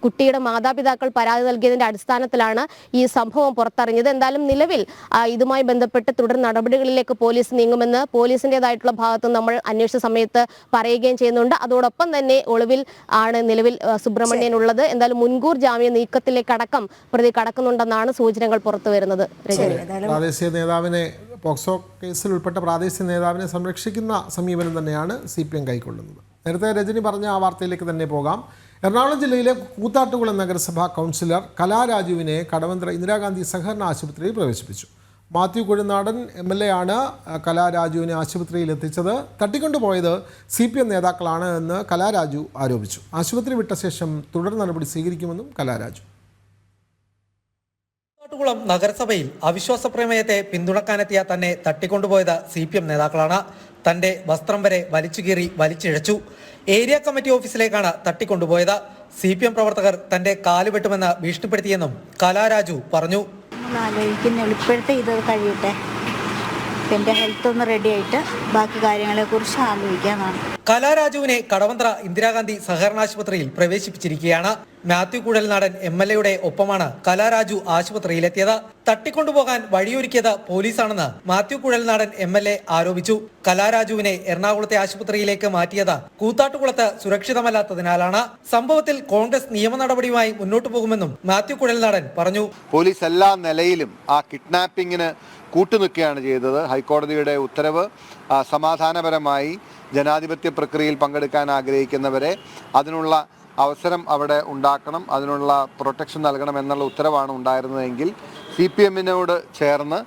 കുട്ടിയുടെ മാതാപിതാക്കൾ പരാതി നൽകിയതിന്റെ അടിസ്ഥാനത്തിലാണ് ഈ സംഭവം പുറത്തറിഞ്ഞത്. എന്തായാലും നിലവിൽ ഇതുമായി ബന്ധപ്പെട്ട് തുടർ നടപടികളിലേക്ക് പോലീസ് നീങ്ങുമെന്ന് പോലീസിന്റേതായിട്ടുള്ള ഭാഗത്ത് നമ്മൾ അന്വേഷണ സമയത്ത് പറയുകയും ചെയ്യുന്നുണ്ട്. അതോടൊപ്പം തന്നെ ഒളിവിൽ ആണ് നിലവിൽ സുബ്രഹ്മണ്യൻ ഉള്ളത്. എന്തായാലും മുൻകൂർ ജാമ്യ നീക്കത്തിലേക്കടക്കം പ്രതി കടക്കുന്നുണ്ടെന്നാണ് സൂചനകൾ പുറത്തു വരുന്നത്. പ്രാദേശിക നേതാവിനെ പോക്സോ കേസിൽ ഉൾപ്പെട്ട പ്രാദേശിക നേതാവിനെ സംരക്ഷിക്കുന്ന സമീപനം തന്നെയാണ് CPM കൈക്കൊള്ളുന്നത്. നേരത്തെ രജനി പറഞ്ഞ ആ വാർത്തയിലേക്ക് തന്നെ പോകാം. എറണാകുളം ജില്ലയിലെ കൂത്താട്ടുകുളം നഗരസഭാ കൗൺസിലർ കലാരാജുവിനെ കടവന്ത്ര ഇന്ദിരാഗാന്ധി സഹകരണ ആശുപത്രിയിൽ പ്രവേശിപ്പിച്ചു. മാത്യു കുഴനാടൻ MLA ആണ് കലാരാജുവിനെ ആശുപത്രിയിൽ എത്തിച്ചത്. തട്ടിക്കൊണ്ടുപോയത് CPM നേതാക്കളാണ് എന്ന് കലാരാജു ആരോപിച്ചു. ആശുപത്രി വിട്ട ശേഷം തുടർ നടപടി സ്വീകരിക്കുമെന്നും കലാരാജു. കൂത്താട്ടുകുളം നഗരസഭയിൽ അവിശ്വാസ പ്രമേയത്തെ പിന്തുണക്കാനെത്തിയ തന്നെ തട്ടിക്കൊണ്ടുപോയത് CPM നേതാക്കളാണ്. തന്റെ വസ്ത്രം വരെ വലിച്ചുകീറി വലിച്ചിഴച്ചു. ഏരിയ കമ്മിറ്റി ഓഫീസിലേക്കാണ് തട്ടിക്കൊണ്ടുപോയത്. CPM പ്രവർത്തകർ തന്റെ കാലുവെട്ടുമെന്ന് ഭീഷണിപ്പെടുത്തിയെന്നും കലാരാജു പറഞ്ഞു. ഇപ്പോഴത്തെ ഇത് കഴിയട്ടെ, എൻ്റെ ഹെൽത്ത് ഒന്ന് റെഡി ആയിട്ട് ബാക്കി കാര്യങ്ങളെക്കുറിച്ച് ആലോചിക്കാനാണ്. കലാരാജുവിനെ കടവന്ത്ര ഇന്ദിരാഗാന്ധി സഹകരണ ആശുപത്രിയിൽ പ്രവേശിപ്പിച്ചിരിക്കുകയാണ്. മാത്യു കുഴൽനാടൻ MLA-യുടെ ഒപ്പമാണ് കലാരാജു ആശുപത്രിയിലെത്തിയത്. തട്ടിക്കൊണ്ടുപോകാൻ വഴിയൊരുക്കിയത് പോലീസാണെന്ന് മാത്യു കുഴൽനാടൻ MLA ആരോപിച്ചു. കലാരാജുവിനെ എറണാകുളത്തെ ആശുപത്രിയിലേക്ക് മാറ്റിയത് കൂത്താട്ടുകുളത്ത് സുരക്ഷിതമല്ലാത്തതിനാലാണ്. സംഭവത്തിൽ കോൺഗ്രസ് നിയമ നടപടിയുമായി മുന്നോട്ടു പോകുമെന്നും മാത്യു കുഴൽനാടൻ പറഞ്ഞു. പോലീസ് എല്ലാ നിലയിലും ആ കിഡ്നാപ്പിങ്ങിന് കൂട്ടുനിൽക്കുകയാണ് ചെയ്തത്. ഹൈക്കോടതിയുടെ ഉത്തരവ് സമാധാനപരമായി ജനാധിപത്യ പ്രക്രിയയിൽ പങ്കെടുക്കാൻ ആഗ്രഹിക്കുന്നവരെ അതിനുള്ള അവസരം അവിടെ ഉണ്ടാക്കണം, അതിനുള്ള പ്രൊട്ടക്ഷൻ നൽകണം എന്നുള്ള ഉത്തരവാണ് ഉണ്ടായിരുന്നതെങ്കിൽ CPM-നോട് ചേർന്ന്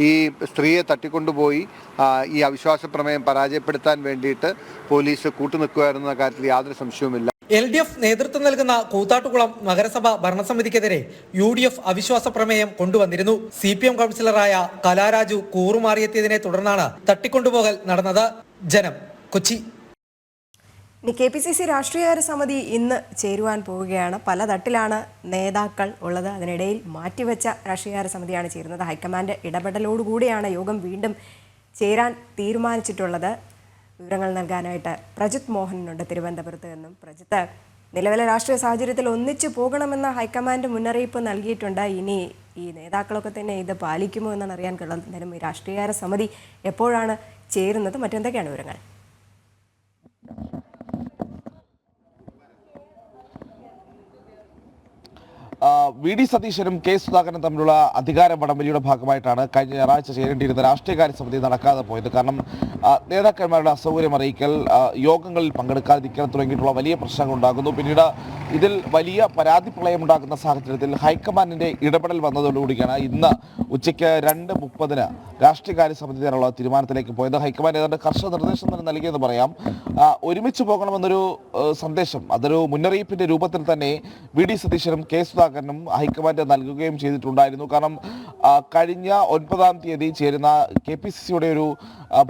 ഈ സ്ത്രീയെ തട്ടിക്കൊണ്ടുപോയി ഈ അവിശ്വാസ പ്രമേയം പരാജയപ്പെടുത്താൻ വേണ്ടിയിട്ട് പോലീസ് കൂട്ടുനിൽക്കുകയായിരുന്ന കാര്യത്തിൽ യാതൊരു സംശയവുമില്ല. LDF നേതൃത്വം നൽകുന്ന കൂത്താട്ടുകുളം നഗരസഭ ഭരണസമിതിക്കെതിരെ UDF അവിശ്വാസ പ്രമേയം കൊണ്ടുവന്നിരുന്നു. CPM കൗൺസിലറായ കലാരാജു കൂറുമാറിയെത്തിയതിനെ തുടർന്നാണ് തട്ടിക്കൊണ്ടുപോകൽ നടന്നത്. ജനം, കൊച്ചി. KPCC രാഷ്ട്രീയകാര്യ സമിതി ഇന്ന് ചേരുവാൻ പോവുകയാണ്. പല തട്ടിലാണ് നേതാക്കൾ ഉള്ളത്. അതിനിടയിൽ മാറ്റിവെച്ച രാഷ്ട്രീയകാര്യ സമിതിയാണ് ചേരുന്നത്. ഹൈക്കമാൻഡ് ഇടപെടലോടുകൂടിയാണ് യോഗം വീണ്ടും ചേരാൻ തീരുമാനിച്ചിട്ടുള്ളത്. വിവരങ്ങൾ നൽകാനായിട്ട് പ്രജിത് മോഹനുണ്ട് തിരുവനന്തപുരത്ത് നിന്നും. പ്രജിത്ത്, നിലവിലെ രാഷ്ട്രീയ സാഹചര്യത്തിൽ ഒന്നിച്ചു പോകണമെന്ന ഹൈക്കമാൻഡ് മുന്നറിയിപ്പ് നൽകിയിട്ടുണ്ട്. ഇനി ഈ നേതാക്കളൊക്കെ തന്നെ ഇത് പാലിക്കുമോ എന്നാണ് അറിയാൻ കഴിയുന്നത്. എന്തായാലും ഈ രാഷ്ട്രീയകാര്യ സമിതി എപ്പോഴാണ് ചേരുന്നത്, മറ്റെന്തൊക്കെയാണ് വിവരങ്ങൾ? VD സതീശനും K സുധാകരനും തമ്മിലുള്ള അധികാര വടംവലിയുടെ ഭാഗമായിട്ടാണ് കഴിഞ്ഞ ഞായറാഴ്ച ചേരേണ്ടിയിരുന്ന രാഷ്ട്രീയകാര്യ സമിതി നടക്കാതെ പോയത്. കാരണം നേതാക്കന്മാരുടെ അസൗകര്യം അറിയിക്കൽ, യോഗങ്ങളിൽ പങ്കെടുക്കാതിരിക്കൽ തുടങ്ങിയിട്ടുള്ള വലിയ പ്രശ്നങ്ങൾ ഉണ്ടാകുന്നു. പിന്നീട് ഇതിൽ വലിയ പരാതി പ്രളയമുണ്ടാകുന്ന സാഹചര്യത്തിൽ ഹൈക്കമാൻഡിന്റെ ഇടപെടൽ വന്നതോടുകൂടിയാണ് ഇന്ന് ഉച്ചയ്ക്ക് 2:30 രാഷ്ട്രീയകാര്യ സമിതി ചേരാനുള്ള തീരുമാനത്തിലേക്ക് പോയത്. ഹൈക്കമാൻഡ് ഏതാണ്ട് കർശന നിർദ്ദേശം തന്നെ നൽകിയെന്ന് പറയാം. ഒരുമിച്ച് പോകണമെന്നൊരു സന്ദേശം, അതൊരു മുന്നറിയിപ്പിന്റെ രൂപത്തിൽ തന്നെ VD സതീശനും K സുധാകരനും ഹൈക്കമാൻഡ് നൽകുകയും ചെയ്തിട്ടുണ്ടായിരുന്നു. കാരണം കഴിഞ്ഞ 9-ാം തീയതി ചേരുന്ന KPCCയുടെ ഒരു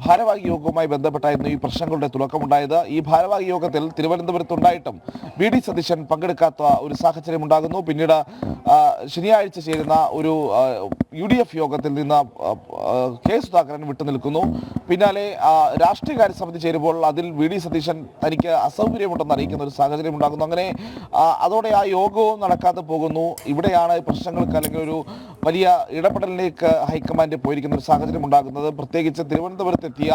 ഭാരവാഹി യോഗവുമായി ബന്ധപ്പെട്ടായിരുന്നു ഈ പ്രശ്നങ്ങളുടെ തുടക്കമുണ്ടായത്. ഈ ഭാരവാഹി യോഗത്തിൽ തിരുവനന്തപുരത്തുണ്ടായിട്ടും വി.ഡി. സതീശൻ പങ്കെടുക്കാത്ത ഒരു സാഹചര്യം ഉണ്ടാകുന്നു. പിന്നീട് ശനിയാഴ്ച ചേരുന്ന ഒരു UDF യോഗത്തിൽ നിന്ന് കെ സുധാകരൻ വിട്ടുനിൽക്കുന്നു. പിന്നാലെ രാഷ്ട്രീയകാര്യ സമിതി ചേരുമ്പോൾ അതിൽ വി.ഡി. സതീശൻ തനിക്ക് അസൗകര്യമുണ്ടെന്ന് അറിയിക്കുന്ന ഒരു സാഹചര്യം ഉണ്ടാകുന്നു. അങ്ങനെ അതോടെ ആ യോഗവും നടക്കാതെ പോകുന്നു. ഇവിടെയാണ് പ്രശ്നങ്ങൾക്ക് അല്ലെങ്കിൽ ഒരു വലിയ ഇടപെടലിലേക്ക് ഹൈക്കമാൻഡ് പോയിരിക്കുന്ന ഒരു സാഹചര്യം ഉണ്ടാകുന്നത്. പ്രത്യേകിച്ച് തിരുവനന്തപുരത്തെത്തിയ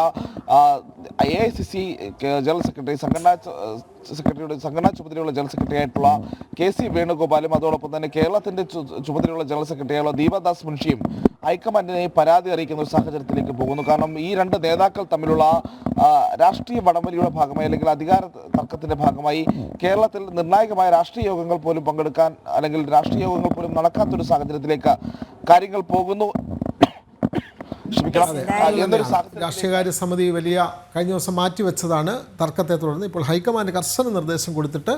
AICC ജനറൽ സെക്രട്ടറി സംഘടനാ ചുമതലയുള്ള ജനറൽ സെക്രട്ടറി ആയിട്ടുള്ള KC വേണുഗോപാലും അതോടൊപ്പം തന്നെ കേരളത്തിന്റെ ചുമതലയുള്ള ജനറൽ സെക്രട്ടറി ആയിട്ടുള്ള ദീപദാസ് മുൻഷിയും ഹൈക്കമാൻഡിനെ പരാതി അറിയിക്കുന്ന ഒരു സാഹചര്യത്തിലേക്ക് പോകുന്നു. കാരണം ഈ രണ്ട് നേതാക്കൾ തമ്മിലുള്ള രാഷ്ട്രീയ വടംവലിയുടെ ഭാഗമായി അല്ലെങ്കിൽ അധികാര തർക്കത്തിന്റെ ഭാഗമായി കേരളത്തിൽ നിർണായകമായ രാഷ്ട്രീയ യോഗങ്ങൾ പോലും പങ്കെടുക്കാൻ അല്ലെങ്കിൽ രാഷ്ട്രീയ യോഗങ്ങൾ പോലും നടക്കാത്തൊരു സാഹചര്യത്തിലേക്ക് കാര്യങ്ങൾ പോകുന്നു. രാഷ്ട്രീയകാര്യ സമിതി കഴിഞ്ഞ ദിവസം മാറ്റിവെച്ചതാണ് തർക്കത്തെ തുടർന്ന്. ഇപ്പോൾ ഹൈക്കമാൻഡ് കർശന നിർദ്ദേശം കൊടുത്തിട്ട്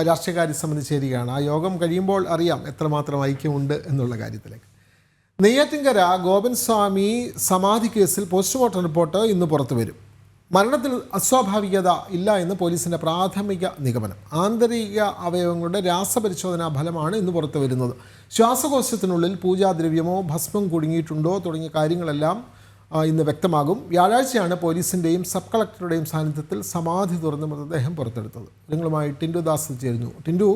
രാഷ്ട്രീയകാര്യ സമിതി ചേരുകയാണ്. ആ യോഗം കഴിയുമ്പോൾ അറിയാം എത്രമാത്രം ഐക്യമുണ്ട് എന്നുള്ള കാര്യത്തിലേക്ക്. നെയ്യാറ്റിൻകര ഗോപൻസ്വാമി സമാധി കേസിൽ പോസ്റ്റ്മോർട്ടം റിപ്പോർട്ട് ഇന്ന് പുറത്തു വരും. മരണത്തിൽ അസ്വാഭാവികത ഇല്ല എന്ന് പോലീസിൻ്റെ പ്രാഥമിക നിഗമനം. ആന്തരിക അവയവങ്ങളുടെ രാസപരിശോധനാ ഫലമാണ് ഇന്ന് പുറത്തു വരുന്നത്. ശ്വാസകോശത്തിനുള്ളിൽ പൂജാദ്രവ്യമോ ഭസ്മം കുടുങ്ങിയിട്ടുണ്ടോ തുടങ്ങിയ കാര്യങ്ങളെല്ലാം ഇന്ന് വ്യക്തമാകും. വ്യാഴാഴ്ചയാണ് പോലീസിൻ്റെയും സബ് കളക്ടറുടെയും സാന്നിധ്യത്തിൽ സമാധി തുറന്ന് മൃതദേഹം പുറത്തെടുത്തത്. നിങ്ങളുമായി ടിൻഡു ദാസ് ചേരുന്നു. ടിൻഡു,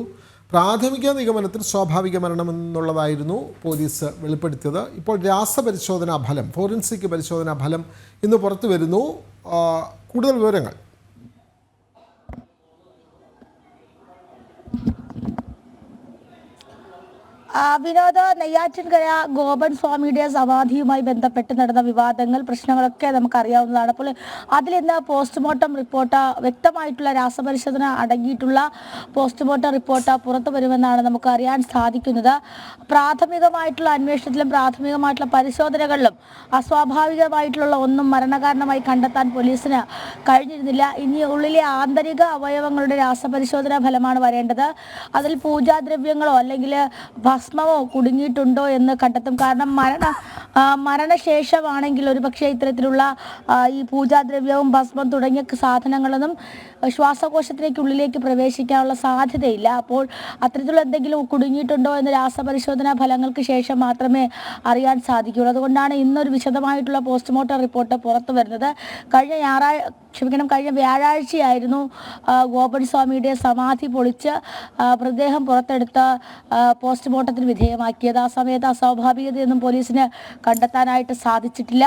പ്രാഥമിക നിഗമനത്തിൽ സ്വാഭാവിക മരണമെന്നുള്ളതായിരുന്നു പോലീസ് വെളിപ്പെടുത്തിയത്. ഇപ്പോൾ രാസപരിശോധനാ ഫലം, ഫോറൻസിക് പരിശോധനാ ഫലം ഇന്ന് പുറത്തു വരുന്നു. കൂടുതൽ വിവരങ്ങൾ. വിനോദ, നെയ്യാറ്റിൻകര ഗോപൻ സ്വാമിയുടെ സമാധിയുമായി ബന്ധപ്പെട്ട് നടന്ന വിവാദങ്ങൾ, പ്രശ്നങ്ങളൊക്കെ നമുക്കറിയാവുന്നതാണ്. അപ്പോൾ അതിലിന്ന് പോസ്റ്റ്മോർട്ടം റിപ്പോർട്ട്, വ്യക്തമായിട്ടുള്ള രാസപരിശോധന അടങ്ങിയിട്ടുള്ള പോസ്റ്റ്മോർട്ടം റിപ്പോർട്ട് പുറത്തു വരുമെന്നാണ് നമുക്ക് അറിയാൻ സാധിക്കുന്നത്. പ്രാഥമികമായിട്ടുള്ള അന്വേഷണത്തിലും പ്രാഥമികമായിട്ടുള്ള പരിശോധനകളിലും അസ്വാഭാവികമായിട്ടുള്ള ഒന്നും മരണകാരണമായി കണ്ടെത്താൻ പോലീസിന് കഴിഞ്ഞിരുന്നില്ല. ഇനി ഉള്ളിലെ ആന്തരിക അവയവങ്ങളുടെ രാസപരിശോധനാ ഫലമാണ് വരേണ്ടത്. അതിൽ പൂജാദ്രവ്യങ്ങളോ അല്ലെങ്കിൽ ഭസ്മമോ കുടുങ്ങിയിട്ടുണ്ടോ എന്ന് കണ്ടെത്തും. കാരണം മരണശേഷമാണെങ്കിൽ ഒരുപക്ഷെ ഇത്തരത്തിലുള്ള ഈ പൂജാദ്രവ്യവും ഭസ്മം തുടങ്ങിയ സാധനങ്ങളൊന്നും ശ്വാസകോശത്തിലേക്കുള്ളിലേക്ക് പ്രവേശിക്കാനുള്ള സാധ്യതയില്ല. അപ്പോൾ അത്തരത്തിലുള്ള എന്തെങ്കിലും കുടുങ്ങിയിട്ടുണ്ടോ എന്ന് രാസപരിശോധനാ ഫലങ്ങൾക്ക് ശേഷം മാത്രമേ അറിയാൻ സാധിക്കുകയുള്ളൂ. അതുകൊണ്ടാണ് ഇന്നൊരു വിശദമായിട്ടുള്ള പോസ്റ്റ്മോർട്ടം റിപ്പോർട്ട് പുറത്തു വരുന്നത്. കഴിഞ്ഞ വ്യാഴാഴ്ചയായിരുന്നു ഗോപൻ സ്വാമിയുടെ സമാധി പൊളിച്ച് മൃതദേഹം പുറത്തെടുത്ത് പോസ്റ്റ്മോർട്ടത്തിന് വിധേയമാക്കിയത്. ആ സമയത്ത് അസ്വാഭാവികതയൊന്നും പോലീസിന് കണ്ടെത്താനായിട്ട് സാധിച്ചിട്ടില്ല.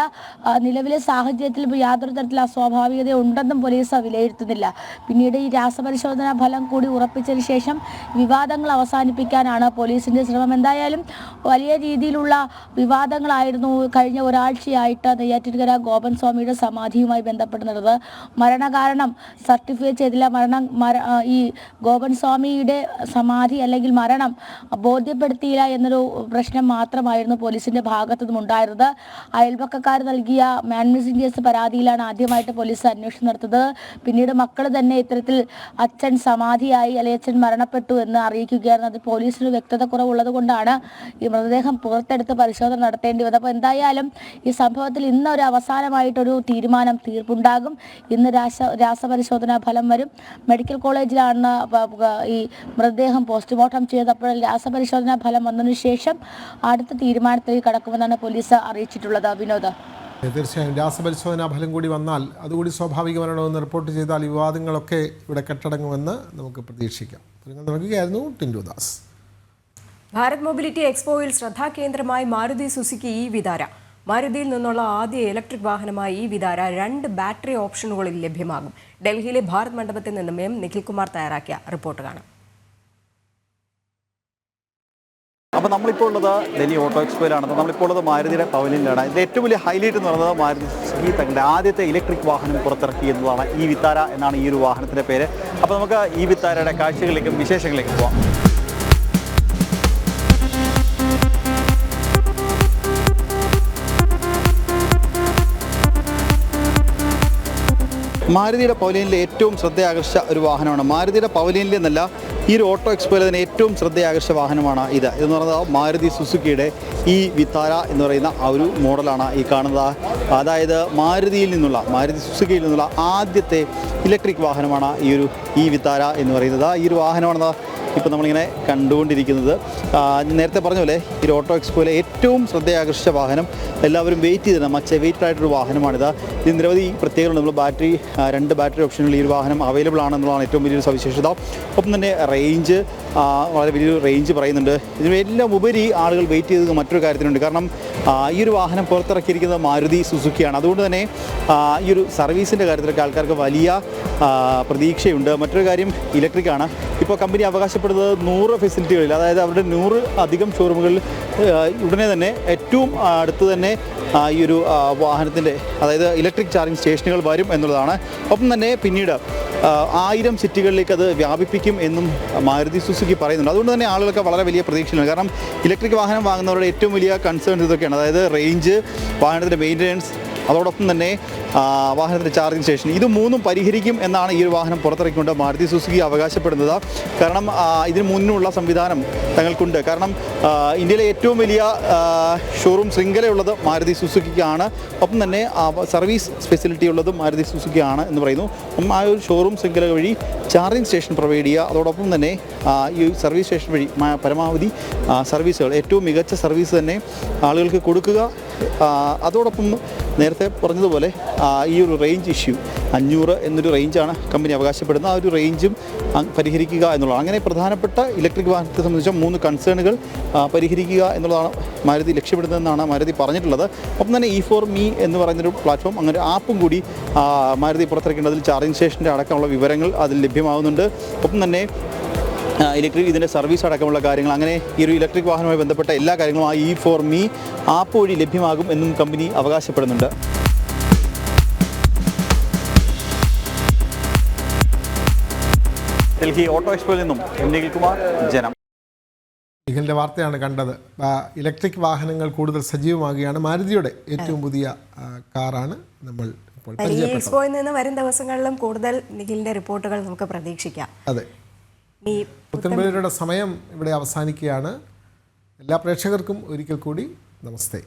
നിലവിലെ സാഹചര്യത്തിൽ യാതൊരു തരത്തിലുള്ള അസ്വാഭാവികത ഉണ്ടെന്നും പോലീസ് വിലയിരുത്തുന്നില്ല. പിന്നീട് ഈ രാസപരിശോധനാ ഫലം കൂടി ഉറപ്പിച്ചതിന് ശേഷം വിവാദങ്ങൾ അവസാനിപ്പിക്കാനാണ് പോലീസിന്റെ ശ്രമം. എന്തായാലും വലിയ രീതിയിലുള്ള വിവാദങ്ങളായിരുന്നു കഴിഞ്ഞ ഒരാഴ്ചയായിട്ട് നെയ്യാറ്റിൻകര ഗോപൻ സ്വാമിയുടെ സമാധിയുമായി ബന്ധപ്പെടുന്നത്. മരണകാരണം സർട്ടിഫൈ ചെയ്തില്ല. ഈ ഗോപൻ സ്വാമിയുടെ സമാധി അല്ലെങ്കിൽ മരണം ബോധ്യപ്പെടുത്തിയില്ല എന്നൊരു പ്രശ്നം മാത്രമായിരുന്നു പോലീസിന്റെ ഭാഗത്തു നിന്നും ഉണ്ടായിരുന്നത്. അയൽപക്കക്കാർ നൽകിയ മാൻ മിസ്സിംഗ് കേസ് പരാതിയിലാണ് ആദ്യമായിട്ട് പോലീസ് അന്വേഷണം നടത്തുന്നത്. പിന്നീട് മക്കൾ തന്നെ ഇത്തരത്തിൽ അച്ഛൻ സമാധിയായി അല്ലെങ്കിൽ അച്ഛൻ മരണപ്പെട്ടു എന്ന് അറിയിക്കുകയായിരുന്നു. അത് പോലീസിന് വ്യക്തത കുറവുള്ളത് കൊണ്ടാണ് ഈ മൃതദേഹം പുറത്തെടുത്ത് പരിശോധന നടത്തേണ്ടി വന്നത്. അപ്പോൾ എന്തായാലും ഈ സംഭവത്തിൽ ഇന്ന് ഒരു അവസാനമായിട്ടൊരു തീർപ്പുണ്ടാകും. ഇന്ന് രാസപരിശോധനാ ഫലം വരും. മെഡിക്കൽ കോളേജിലാണ് ഈ മൃതദേഹം പോസ്റ്റ്മോർട്ടം ചെയ്തപ്പോൾ രാസപരിശോധനാ ഫലം വന്നതിനു ശേഷം അടുത്ത തീരുമാനത്തിലേക്ക് കടക്കുമെന്നാണ് പോലീസ് അറിയിച്ചിട്ടുള്ളത്. വിനോദ്, തീർച്ചയായും രാസപരിശോധനാ ഫലം കൂടി വന്നാൽ അതുകൂടി സ്വാഭാവിക മരണമെന്ന് റിപ്പോർട്ട് ചെയ്താൽ വിവാദങ്ങളൊക്കെ ഇവിടെ കെട്ടടങ്ങുമെന്ന് നമുക്ക് പ്രതീക്ഷിക്കാം. നൽകുകയായിരുന്നു ടിൻഡു ദാസ്. ഭാരത് മൊബിലിറ്റി എക്സ്പോയിൽ ശ്രദ്ധാകേന്ദ്രമായി മാരുതി സുസുക്കി ഈ വിതാര. മാരുതിയിൽ നിന്നുള്ള ആദ്യ ഇലക്ട്രിക് വാഹനമായ ഈ വിതാര 2 ബാറ്ററി ഓപ്ഷനുകളിൽ ലഭ്യമാകും. ഡൽഹിയിലെ ഭാരത് മണ്ഡപത്തിൽ നിന്നും നിഖിൽകുമാർ തയ്യാറാക്കിയ റിപ്പോർട്ട് കാണാം. അപ്പോൾ നമ്മളിപ്പോൾ ഉള്ളത് ഡൽഹി ഓട്ടോ എക്സ്പോയിലാണ്. നമ്മളിപ്പോൾ ഉള്ളത് മാരുതിയുടെ പവലിയനിലാണ്. ഇതിൻ്റെ ഏറ്റവും വലിയ ഹൈലൈറ്റ് എന്ന് പറയുന്നത് മാരുതി സുസുക്കി തങ്ങളുടെ ആദ്യത്തെ ഇലക്ട്രിക് വാഹനം പുറത്തിറക്കി എന്നതാണ്. ഈ വിത്താര എന്നാണ് ഈ ഒരു വാഹനത്തിൻ്റെ പേര്. അപ്പോൾ നമുക്ക് ഈ വിത്താരയുടെ കാഴ്ചകളിലേക്കും വിശേഷങ്ങളിലേക്കും പോവാം. മാരുതിയുടെ പവലിയനിലെ ഏറ്റവും ശ്രദ്ധയാകർഷിച്ച ഒരു വാഹനമാണ്. മാരുതിയുടെ പവലിയനിൽ എന്നല്ല, ഈ ഒരു ഓട്ടോ എക്സ്പോയിലെ തന്നെ ഏറ്റവും ശ്രദ്ധയാകർഷിച്ച വാഹനമാണ് ഇത്. ഇതെന്ന് പറയുന്നത് മാരുതി സുസുക്കിയുടെ ഈ വിത്താര എന്ന് പറയുന്ന ആ ഒരു മോഡലാണ് ഈ കാണുന്നത്. അതായത് മാരുതി സുസുക്കിയിൽ നിന്നുള്ള ആദ്യത്തെ ഇലക്ട്രിക് വാഹനമാണ് ഈ വിത്താര എന്ന് പറയുന്നത്. ഈ ഒരു വാഹനമാണ് ഇപ്പോൾ നമ്മളിങ്ങനെ കണ്ടുകൊണ്ടിരിക്കുന്നത്. നേരത്തെ പറഞ്ഞ പോലെ ഈ ഓട്ടോ എക്സ്പോയിലെ ഏറ്റവും ശ്രദ്ധയാകർഷിച്ച വാഹനം, എല്ലാവരും വെയിറ്റ് ചെയ്തിരുന്ന വെയിറ്റഡ് ആയിട്ടൊരു വാഹനമാണിത്. ഇത് നിരവധി പ്രത്യേകതകൾ. നമ്മൾ രണ്ട് ബാറ്ററി ഓപ്ഷനുകൾ ഈ ഒരു വാഹനം അവൈലബിൾ ആണെന്നുള്ളതാണ് ഏറ്റവും വലിയൊരു സവിശേഷത. ഒപ്പം തന്നെ റേഞ്ച്, വളരെ വലിയൊരു റേഞ്ച് പറയുന്നുണ്ട്. ഇതിനെല്ലാം ഉപരി ആളുകൾ വെയിറ്റ് ചെയ്തത് മറ്റൊരു കാര്യത്തിനുണ്ട്. കാരണം ഈ ഒരു വാഹനം പുറത്തിറക്കിയിരിക്കുന്നത് മാരുതി സുസുക്കിയാണ്. അതുകൊണ്ട് തന്നെ ഈ ഒരു സർവീസിൻ്റെ കാര്യത്തിലൊക്കെ ആൾക്കാർക്ക് വലിയ പ്രതീക്ഷയുണ്ട്. മറ്റൊരു കാര്യം, ഇലക്ട്രിക്കാണ്. ഇപ്പോൾ കമ്പനി അവകാശപ്പെടുന്നത് 100 ഫെസിലിറ്റികളിൽ, അതായത് അവരുടെ 100 അധികം ഷോറൂമുകളിൽ ഉടനെ തന്നെ ഏറ്റവും അടുത്ത് തന്നെ ഈ ഒരു വാഹനത്തിൻ്റെ, അതായത് ഇലക്ട്രിക് ചാർജിങ് സ്റ്റേഷനുകൾ വരും എന്നുള്ളതാണ്. ഒപ്പം തന്നെ പിന്നീട് 1000 സിറ്റികളിലേക്ക് അത് വ്യാപിപ്പിക്കും എന്നും മാരുതി സുസുക്കി പറയുന്നുണ്ട്. അതുകൊണ്ട് തന്നെ ആളുകൾക്ക് വളരെ വലിയ പ്രതീക്ഷയാണ്. കാരണം ഇലക്ട്രിക് വാഹനം വാങ്ങുന്നവരുടെ ഏറ്റവും വലിയ കൺസേൺസ് ഇതൊക്കെയാണ്. അതായത് റേഞ്ച്, വാഹനത്തിൻ്റെ മെയിൻ്റനൻസ്, അതോടൊപ്പം തന്നെ വാഹനത്തിൻ്റെ ചാർജിങ് സ്റ്റേഷൻ, ഇത് മൂന്നും പരിഹരിക്കും എന്നാണ് ഈ ഒരു വാഹനം പുറത്തിറക്കിക്കൊണ്ട് മാരുതി സുസുക്കി അവകാശപ്പെടുന്നത്. കാരണം ഇതിന് മുന്നിലുള്ള സംവിധാനം തങ്ങൾക്കുണ്ട്. കാരണം ഇന്ത്യയിലെ ഏറ്റവും വലിയ ഷോറൂം ശൃംഖലയുള്ളത് മാരുതി സുസുക്കിക്കാണ്. ഒപ്പം തന്നെ സർവീസ് ഫെസിലിറ്റി ഉള്ളതും മാരുതി സുസുക്കിയാണ് എന്ന് പറയുന്നു. അപ്പം ആ ഒരു ഷോറൂം ശൃംഖല വഴി ചാർജിങ് സ്റ്റേഷൻ പ്രൊവൈഡ് ചെയ്യുക, അതോടൊപ്പം തന്നെ ഈ സർവീസ് സ്റ്റേഷൻ വഴി പരമാവധി സർവീസുകൾ, ഏറ്റവും മികച്ച സർവീസ് തന്നെ ആളുകൾക്ക് കൊടുക്കുക. അതോടൊപ്പം നേരത്തെ പറഞ്ഞതുപോലെ ഈ ഒരു റേഞ്ച് ഇഷ്യൂ 500 എന്നൊരു റേഞ്ചാണ് കമ്പനി അവകാശപ്പെടുന്നത്. ആ ഒരു റേഞ്ചും പരിഹരിക്കുക എന്നുള്ളതാണ്. അങ്ങനെ പ്രധാനപ്പെട്ട ഇലക്ട്രിക് വാഹനത്തെ സംബന്ധിച്ച 3 കൺസേണുകൾ പരിഹരിക്കുക എന്നുള്ളതാണ് മാരുതി ലക്ഷ്യമിടുന്നതെന്നാണ് മാരുതി പറഞ്ഞിട്ടുള്ളത്. ഒപ്പം തന്നെ E4Me എന്ന് പറയുന്നൊരു പ്ലാറ്റ്ഫോം, അങ്ങനെ ആപ്പും കൂടി മാരുതി പുറത്തിറക്കേണ്ടതിൽ ചാർജിങ് സ്റ്റേഷൻ്റെ അടക്കമുള്ള വിവരങ്ങൾ അതിൽ ലഭ്യമാകുന്നുണ്ട്. ഒപ്പം തന്നെ ഇതിൻ്റെ സർവീസ് അടക്കമുള്ള കാര്യങ്ങൾ, അങ്ങനെ ഈ ഒരു ഇലക്ട്രിക് വാഹനവുമായി ബന്ധപ്പെട്ട എല്ലാ കാര്യങ്ങളും ആ E4Me ആപ്പ് വഴി ലഭ്യമാകും എന്നും കമ്പനി അവകാശപ്പെടുന്നുണ്ട്. ഡൽഹി ഓട്ടോ എക്സ്പോയിൽ നിന്നും നിഖിൽ കുമാർ, ജനം. നിഖിലിൻ്റെ വാർത്തയാണ് കണ്ടത്. ഇലക്ട്രിക് വാഹനങ്ങൾ കൂടുതൽ സജീവമാകുകയാണ്. മാരുതിയുടെ ഏറ്റവും പുതിയ കാറാണ് നമ്മൾ ഇപ്പോൾ പരിചയപ്പെട്ടത്. എക്സ്പോയിൽ നിന്ന് വരും ദിവസങ്ങളിലും കൂടുതൽ നിഖിലിൻ്റെ റിപ്പോർട്ടുകൾ നമുക്ക് പ്രതീക്ഷിക്കാം. അതെ, പുത്തൻപുലരിയുടെ സമയം ഇവിടെ അവസാനിക്കുകയാണ്. എല്ലാ പ്രേക്ഷകർക്കും ഒരിക്കൽ കൂടി നമസ്തേ.